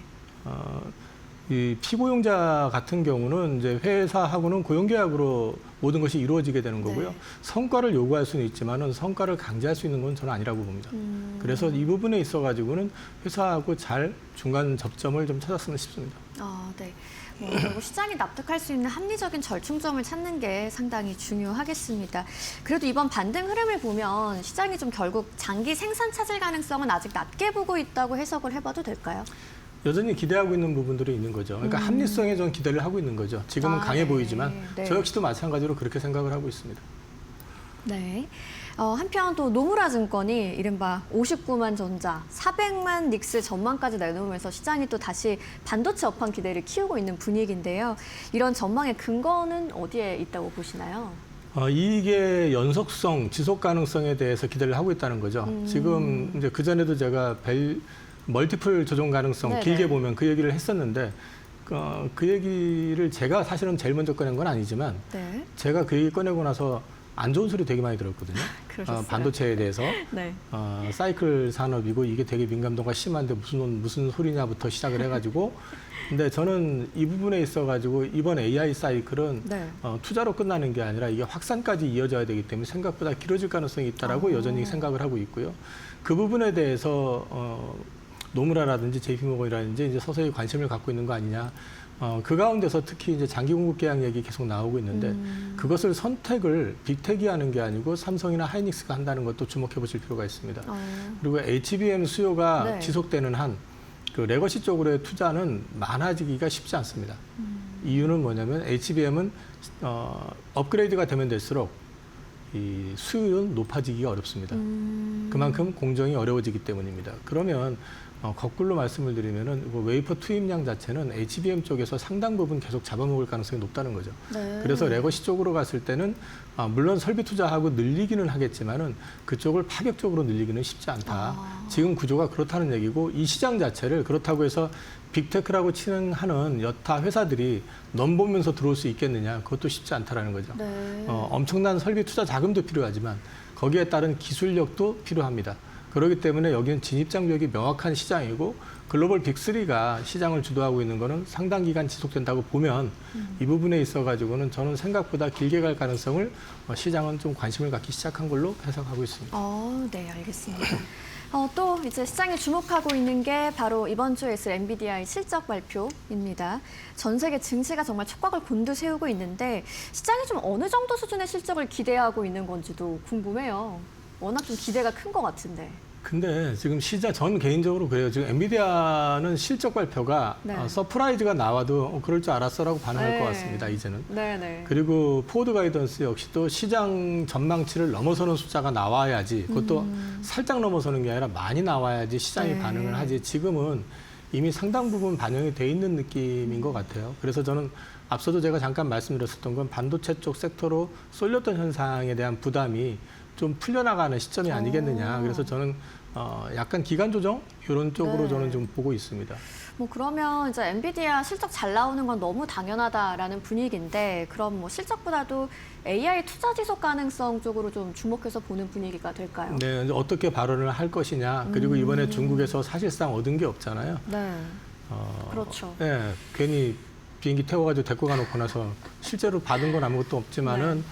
이 피고용자 같은 경우는 이제 회사하고는 고용계약으로 모든 것이 이루어지게 되는 거고요. 네. 성과를 요구할 수는 있지만은 성과를 강제할 수 있는 건 저는 아니라고 봅니다. 그래서 이 부분에 있어가지고는 회사하고 잘 중간 접점을 좀 찾았으면 싶습니다. 네. 그리고 시장이 납득할 수 있는 합리적인 절충점을 찾는 게 상당히 중요하겠습니다. 그래도 이번 반등 흐름을 보면 시장이 좀 결국 장기 생산 차질 가능성은 아직 낮게 보고 있다고 해석을 해봐도 될까요? 여전히 기대하고 있는 부분들이 있는 거죠. 그러니까 합리성에 좀 기대를 하고 있는 거죠. 지금은 강해 네. 보이지만 네. 저 역시도 마찬가지로 그렇게 생각을 하고 있습니다. 네. 한편 또 노무라 증권이 이른바 59만 전자, 400만 닉스 전망까지 내놓으면서 시장이 또 다시 반도체 업황 기대를 키우고 있는 분위기인데요. 이런 전망의 근거는 어디에 있다고 보시나요? 이익의 연속성, 지속 가능성에 대해서 기대를 하고 있다는 거죠. 지금 이제 그 전에도 제가 멀티플 조정 가능성 네네. 길게 보면 그 얘기를 했었는데 그 얘기를 제가 사실은 제일 먼저 꺼낸 건 아니지만 네. 제가 그 얘기 꺼내고 나서 안 좋은 소리 되게 많이 들었거든요. 그러셨어요? 반도체에 대해서 네. 사이클 산업이고 이게 되게 민감도가 심한데 무슨 소리냐부터 시작을 해가지고 근데 저는 이 부분에 있어가지고 이번 AI 사이클은 네. 투자로 끝나는 게 아니라 이게 확산까지 이어져야 되기 때문에 생각보다 길어질 가능성이 있다라고 여전히 생각을 하고 있고요. 그 부분에 대해서 노무라라든지 JP모건이라든지 이제 서서히 관심을 갖고 있는 거 아니냐. 그 가운데서 특히 이제 장기 공급 계약 얘기 계속 나오고 있는데 그것을 선택을 빅텍이 하는 게 아니고 삼성이나 하이닉스가 한다는 것도 주목해 보실 필요가 있습니다. 그리고 HBM 수요가 네. 지속되는 한 그 레거시 쪽으로의 투자는 많아지기가 쉽지 않습니다. 이유는 뭐냐면 HBM은 업그레이드가 되면 될수록 이 수요는 높아지기가 어렵습니다. 그만큼 공정이 어려워지기 때문입니다. 그러면 거꾸로 말씀을 드리면은 웨이퍼 투입량 자체는 HBM 쪽에서 상당 부분 계속 잡아먹을 가능성이 높다는 거죠. 네. 그래서 레거시 쪽으로 갔을 때는 물론 설비 투자하고 늘리기는 하겠지만은 그쪽을 파격적으로 늘리기는 쉽지 않다. 지금 구조가 그렇다는 얘기고 이 시장 자체를 그렇다고 해서 빅테크라고 하는 여타 회사들이 넘보면서 들어올 수 있겠느냐 그것도 쉽지 않다라는 거죠. 네. 엄청난 설비 투자 자금도 필요하지만 거기에 따른 기술력도 필요합니다. 그렇기 때문에 여기는 진입장벽이 명확한 시장이고 글로벌 빅3가 시장을 주도하고 있는 거는 상당 기간 지속된다고 보면 이 부분에 있어가지고는 저는 생각보다 길게 갈 가능성을 시장은 좀 관심을 갖기 시작한 걸로 해석하고 있습니다. 네, 알겠습니다. 또 이제 시장이 주목하고 있는 게 바로 이번 주에 있을 엔비디아의 실적 발표입니다. 전 세계 증시가 정말 촉각을 곤두세우고 있는데 시장이 좀 어느 정도 수준의 실적을 기대하고 있는 건지도 궁금해요. 워낙 좀 기대가 큰 것 같은데. 근데 지금 전 개인적으로 그래요. 지금 엔비디아는 실적 발표가 네. 서프라이즈가 나와도 그럴 줄 알았어라고 반응할 네. 것 같습니다. 이제는. 네네. 그리고 포워드 가이던스 역시도 시장 전망치를 넘어서는 숫자가 나와야지 그것도 살짝 넘어서는 게 아니라 많이 나와야지 시장이 네. 반응을 하지 지금은 이미 상당 부분 반영이 돼 있는 느낌인 것 같아요. 그래서 저는 앞서도 제가 잠깐 말씀드렸었던 건 반도체 쪽 섹터로 쏠렸던 현상에 대한 부담이 좀 풀려나가는 시점이 아니겠느냐. 그래서 저는 약간 기간 조정 이런 쪽으로 네. 저는 좀 보고 있습니다. 그러면 이제 엔비디아 실적 잘 나오는 건 너무 당연하다라는 분위기인데 그럼 실적보다도 AI 투자 지속 가능성 쪽으로 좀 주목해서 보는 분위기가 될까요? 네, 이제 어떻게 발언을 할 것이냐. 그리고 이번에 중국에서 사실상 얻은 게 없잖아요. 네. 그렇죠. 네, 괜히 비행기 태워가지고 데리고 가놓고 나서 실제로 받은 건 아무것도 없지만은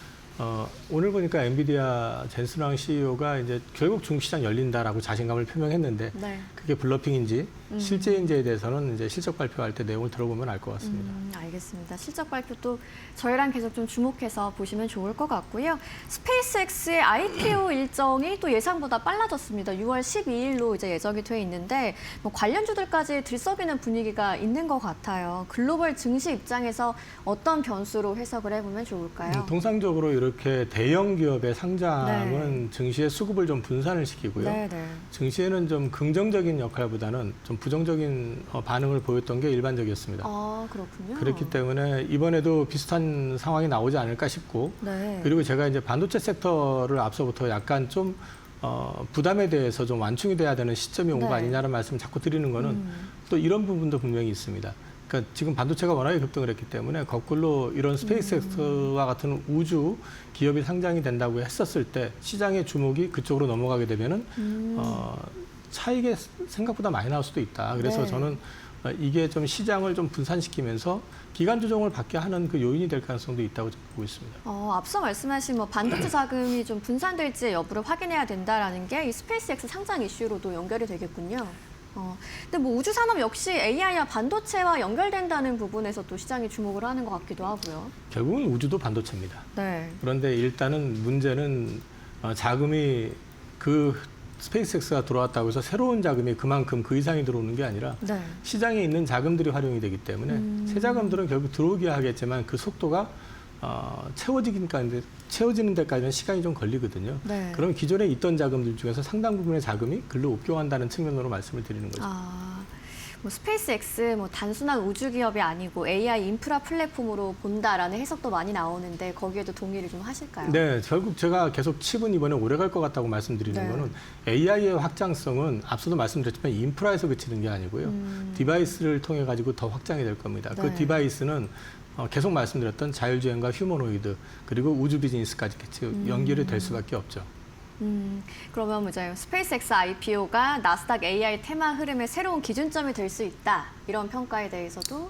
오늘 보니까 엔비디아 젠슨왕 CEO가 이제 결국 중국 시장 열린다라고 자신감을 표명했는데 네. 그게 블러핑인지 실제인지에 대해서는 이제 실적 발표할 때 내용을 들어보면 알 것 같습니다. 알겠습니다. 실적 발표 또 저희랑 계속 좀 주목해서 보시면 좋을 것 같고요. 스페이스X의 IPO 일정이 또 예상보다 빨라졌습니다. 6월 12일로 이제 예정이 돼 있는데 관련주들까지 들썩이는 분위기가 있는 것 같아요. 글로벌 증시 입장에서 어떤 변수로 해석을 해보면 좋을까요? 통상적으로 이렇게 대형 기업의 상장은 증시의 수급을 좀 분산을 시키고요. 네. 증시에는 좀 긍정적인 역할보다는 좀 부정적인 반응을 보였던 게 일반적이었습니다. 그렇군요. 그렇기 때문에 이번에도 비슷한 상황이 나오지 않을까 싶고 네. 그리고 제가 이제 반도체 섹터를 앞서부터 약간 좀 부담에 대해서 좀 완충이 돼야 되는 시점이 온 거 네. 아니냐는 말씀을 자꾸 드리는 거는 또 이런 부분도 분명히 있습니다. 그러니까 지금 반도체가 워낙에 급등을 했기 때문에 거꾸로 이런 스페이스X와 같은 우주 기업이 상장이 된다고 했었을 때 시장의 주목이 그쪽으로 넘어가게 되면은 차익이 생각보다 많이 나올 수도 있다. 그래서 네. 저는 이게 좀 시장을 좀 분산시키면서 기간 조정을 받게 하는 그 요인이 될 가능성도 있다고 보고 있습니다. 앞서 말씀하신 뭐 반도체 자금이 좀 분산될지 여부를 확인해야 된다라는 게 이 스페이스X 상장 이슈로도 연결이 되겠군요. 근데 뭐 우주 산업 역시 AI와 반도체와 연결된다는 부분에서 또 시장이 주목을 하는 것 같기도 하고요. 결국은 우주도 반도체입니다. 네. 그런데 일단은 문제는 자금이 그 스페이스X가 들어왔다고 해서 새로운 자금이 그만큼 그 이상이 들어오는 게 아니라 네. 시장에 있는 자금들이 활용이 되기 때문에 새 자금들은 결국 들어오긴 하겠지만 그 속도가 채워지는 데까지는 시간이 좀 걸리거든요. 네. 그럼 기존에 있던 자금들 중에서 상당 부분의 자금이 글로 옮겨간다는 측면으로 말씀을 드리는 거죠. 뭐 스페이스X 뭐 단순한 우주 기업이 아니고 AI 인프라 플랫폼으로 본다라는 해석도 많이 나오는데 거기에도 동의를 좀 하실까요? 네, 결국 제가 계속 칩은 이번에 오래 갈 것 같다고 말씀드리는 네. 거는 AI의 확장성은 앞서도 말씀드렸지만 인프라에서 그치는 게 아니고요. 디바이스를 통해 가지고 더 확장이 될 겁니다. 네. 그 디바이스는 계속 말씀드렸던 자율주행과 휴머노이드 그리고 우주 비즈니스까지 같이 연결이 될 수밖에 없죠. 그러면 이제 스페이스X IPO가 나스닥 AI 테마 흐름의 새로운 기준점이 될 수 있다. 이런 평가에 대해서도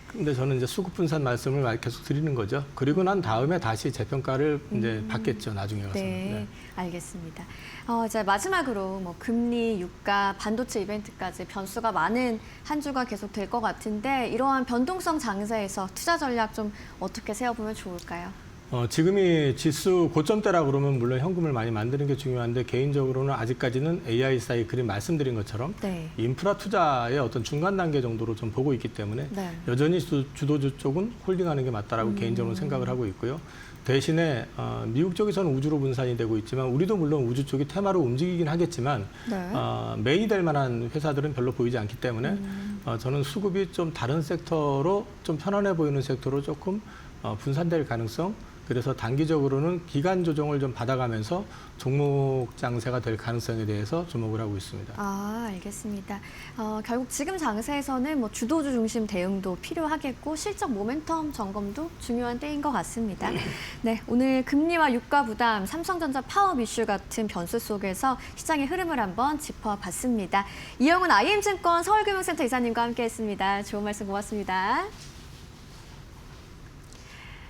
근데 저는 이제 수급 분산 말씀을 계속 드리는 거죠. 그리고 난 다음에 다시 재평가를 이제 받겠죠. 나중에 가서. 네, 알겠습니다. 이제 마지막으로 뭐 금리, 유가, 반도체 이벤트까지 변수가 많은 한 주가 계속 될 것 같은데 이러한 변동성 장세에서 투자 전략 좀 어떻게 세워보면 좋을까요? 지금이 지수 고점대라 그러면 물론 현금을 많이 만드는 게 중요한데 개인적으로는 아직까지는 AI 사이클이 말씀드린 것처럼 네. 인프라 투자의 어떤 중간 단계 정도로 좀 보고 있기 때문에 네. 여전히 주도주 쪽은 홀딩하는 게 맞다라고 개인적으로 생각을 하고 있고요. 대신에 미국 쪽에서는 우주로 분산이 되고 있지만 우리도 물론 우주 쪽이 테마로 움직이긴 하겠지만 네. 메인이 될 만한 회사들은 별로 보이지 않기 때문에 저는 수급이 좀 다른 섹터로 좀 편안해 보이는 섹터로 조금 분산될 가능성 그래서 단기적으로는 기간 조정을 좀 받아가면서 종목 장세가 될 가능성에 대해서 주목을 하고 있습니다. 알겠습니다. 결국 지금 장세에서는 뭐 주도주 중심 대응도 필요하겠고 실적 모멘텀 점검도 중요한 때인 것 같습니다. 네, 오늘 금리와 유가 부담, 삼성전자 파업 이슈 같은 변수 속에서 시장의 흐름을 한번 짚어봤습니다. 이영훈 IM증권 서울금융센터 이사님과 함께했습니다. 좋은 말씀 고맙습니다.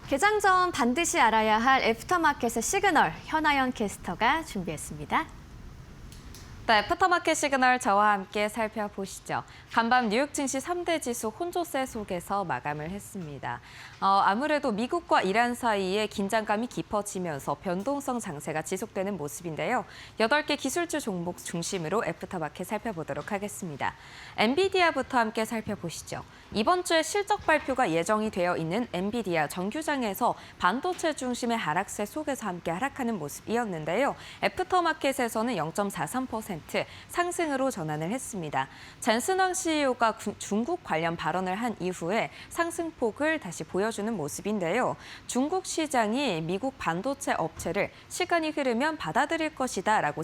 개장 전 반드시 알아야 할 애프터마켓의 시그널 현아연 캐스터가 준비했습니다. 네, 애프터마켓 시그널 저와 함께 살펴보시죠. 간밤 뉴욕 증시 3대 지수 혼조세 속에서 마감을 했습니다. 아무래도 미국과 이란 사이에 긴장감이 깊어지면서 변동성 장세가 지속되는 모습인데요. 8개 기술주 종목 중심으로 애프터마켓 살펴보도록 하겠습니다. 엔비디아부터 함께 살펴보시죠. 이번 주에 실적 발표가 예정이 되어 있는 엔비디아 정규장에서 반도체 중심의 하락세 속에서 함께 하락하는 모습이었는데요. 애프터마켓에서는 0.43% 상승으로 전환을 했습니다. 젠슨왕 CEO가 중국 관련 발언을 한 이후에 상승폭을 다시 보여주는 모습인데요. 중국 시장이 미국 반도체 업체를 시간이 흐르면 받아들일 것이다라고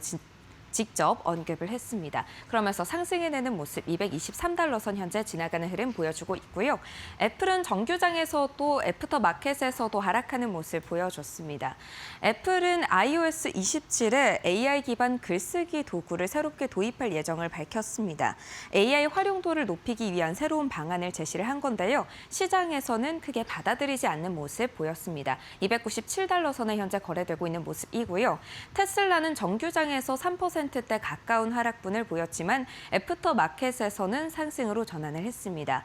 직접 언급을 했습니다. 그러면서 상승해내는 모습 223달러 선 현재 지나가는 흐름 보여주고 있고요. 애플은 정규장에서도 애프터마켓에서도 하락하는 모습을 보여줬습니다. 애플은 iOS 27에 AI 기반 글쓰기 도구를 새롭게 도입할 예정을 밝혔습니다. AI 활용도를 높이기 위한 새로운 방안을 제시를 한 건데요. 시장에서는 크게 받아들이지 않는 모습 보였습니다. 297달러 선에 현재 거래되고 있는 모습이고요. 테슬라는 정규장에서 3%대 가까운 하락분을 보였지만 애프터마켓에서는 상승으로 전환을 했습니다.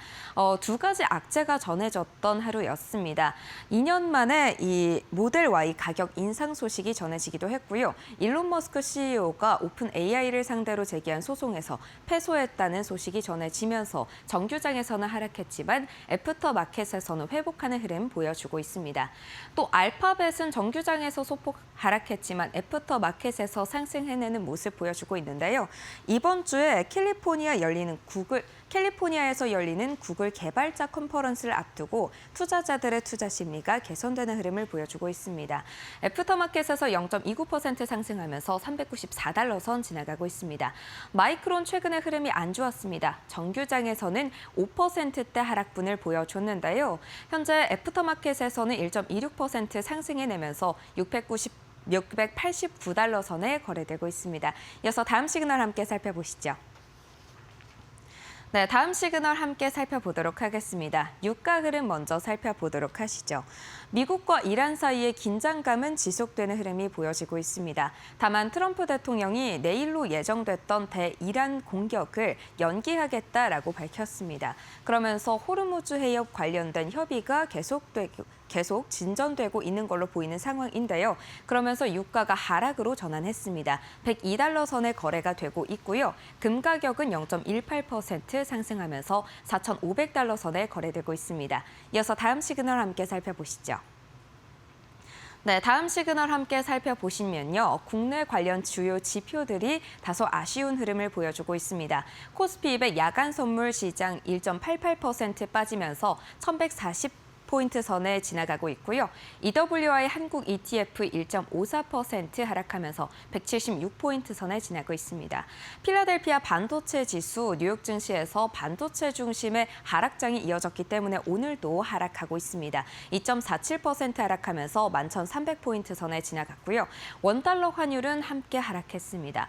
두 가지 악재가 전해졌던 하루였습니다. 2년 만에 이 모델 Y 가격 인상 소식이 전해지기도 했고요. 일론 머스크 CEO가 오픈 AI를 상대로 제기한 소송에서 패소했다는 소식이 전해지면서 정규장에서는 하락했지만 애프터마켓에서는 회복하는 흐름 보여주고 있습니다. 또 알파벳은 정규장에서 소폭 하락했지만 애프터마켓에서 상승해내는 모습 보여주고 있는데요. 이번 주에 캘리포니아에서 열리는 구글 개발자 컨퍼런스를 앞두고 투자자들의 투자 심리가 개선되는 흐름을 보여주고 있습니다. 애프터마켓에서 0.29% 상승하면서 394달러 선 지나가고 있습니다. 마이크론 최근의 흐름이 안 좋았습니다. 정규장에서는 5%대 하락분을 보여줬는데요. 현재 애프터마켓에서는 1.26% 상승해내면서 689달러 선에 거래되고 있습니다. 이어서 다음 시그널 함께 살펴보시죠. 네, 다음 시그널 함께 살펴보도록 하겠습니다. 유가 흐름 먼저 살펴보도록 하시죠. 미국과 이란 사이의 긴장감은 지속되는 흐름이 보여지고 있습니다. 다만 트럼프 대통령이 내일로 예정됐던 대이란 공격을 연기하겠다라고 밝혔습니다. 그러면서 호르무즈 해협 관련된 협의가 계속 진전되고 있는 걸로 보이는 상황인데요. 그러면서 유가가 하락으로 전환했습니다. 102달러 선의 거래가 되고 있고요. 금 가격은 0.18% 상승하면서 4,500달러 선에 거래되고 있습니다. 이어서 다음 시그널 함께 살펴보시죠. 네, 다음 시그널 함께 살펴보시면요. 국내 관련 주요 지표들이 다소 아쉬운 흐름을 보여주고 있습니다. 코스피 200 야간 선물 시장 1.88% 빠지면서 1,140포인트 선에 지나가고 있고요. EWI 한국 ETF 1.54% 하락하면서 176포인트 선에 지나고 있습니다. 필라델피아 반도체 지수 뉴욕 증시에서 반도체 중심의 하락장이 이어졌기 때문에 오늘도 하락하고 있습니다. 2.47% 하락하면서 11,300포인트 선에 지나갔고요. 원달러 환율은 함께 하락했습니다.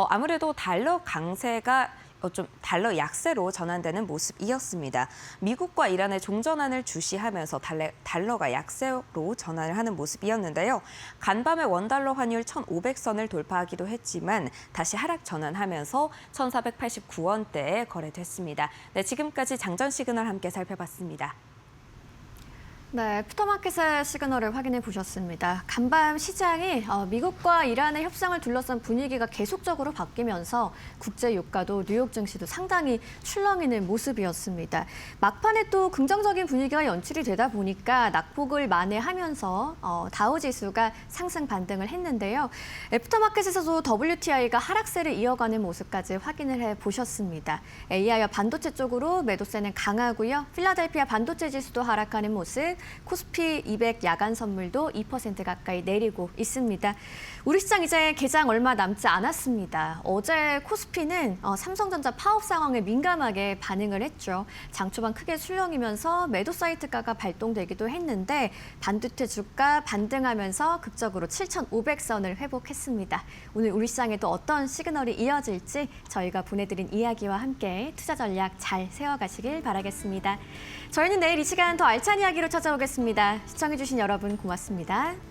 아무래도 달러 강세가 좀 달러 약세로 전환되는 모습이었습니다. 미국과 이란의 종전환을 주시하면서 달러가 약세로 전환을 하는 모습이었는데요. 간밤에 원달러 환율 1,500선을 돌파하기도 했지만 다시 하락 전환하면서 1,489원대에 거래됐습니다. 네, 지금까지 장전 시그널 함께 살펴봤습니다. 네, 애프터마켓의 시그널을 확인해 보셨습니다. 간밤 시장이 미국과 이란의 협상을 둘러싼 분위기가 계속적으로 바뀌면서 국제 유가도 뉴욕 증시도 상당히 출렁이는 모습이었습니다. 막판에 또 긍정적인 분위기가 연출이 되다 보니까 낙폭을 만회하면서 다우 지수가 상승 반등을 했는데요. 애프터마켓에서도 WTI가 하락세를 이어가는 모습까지 확인을 해 보셨습니다. AI와 반도체 쪽으로 매도세는 강하고요. 필라델피아 반도체 지수도 하락하는 모습. 코스피 200 야간 선물도 2% 가까이 내리고 있습니다. 우리 시장 이제 개장 얼마 남지 않았습니다. 어제 코스피는 삼성전자 파업 상황에 민감하게 반응을 했죠. 장 초반 크게 출렁이면서 매도 사이트가가 발동되기도 했는데 반도체 주가 반등하면서 극적으로 7,500선을 회복했습니다. 오늘 우리 시장에도 어떤 시그널이 이어질지 저희가 보내드린 이야기와 함께 투자 전략 잘 세워가시길 바라겠습니다. 저희는 내일 이 시간 더 알찬 이야기로 찾아오겠습니다. 시청해주신 여러분 고맙습니다.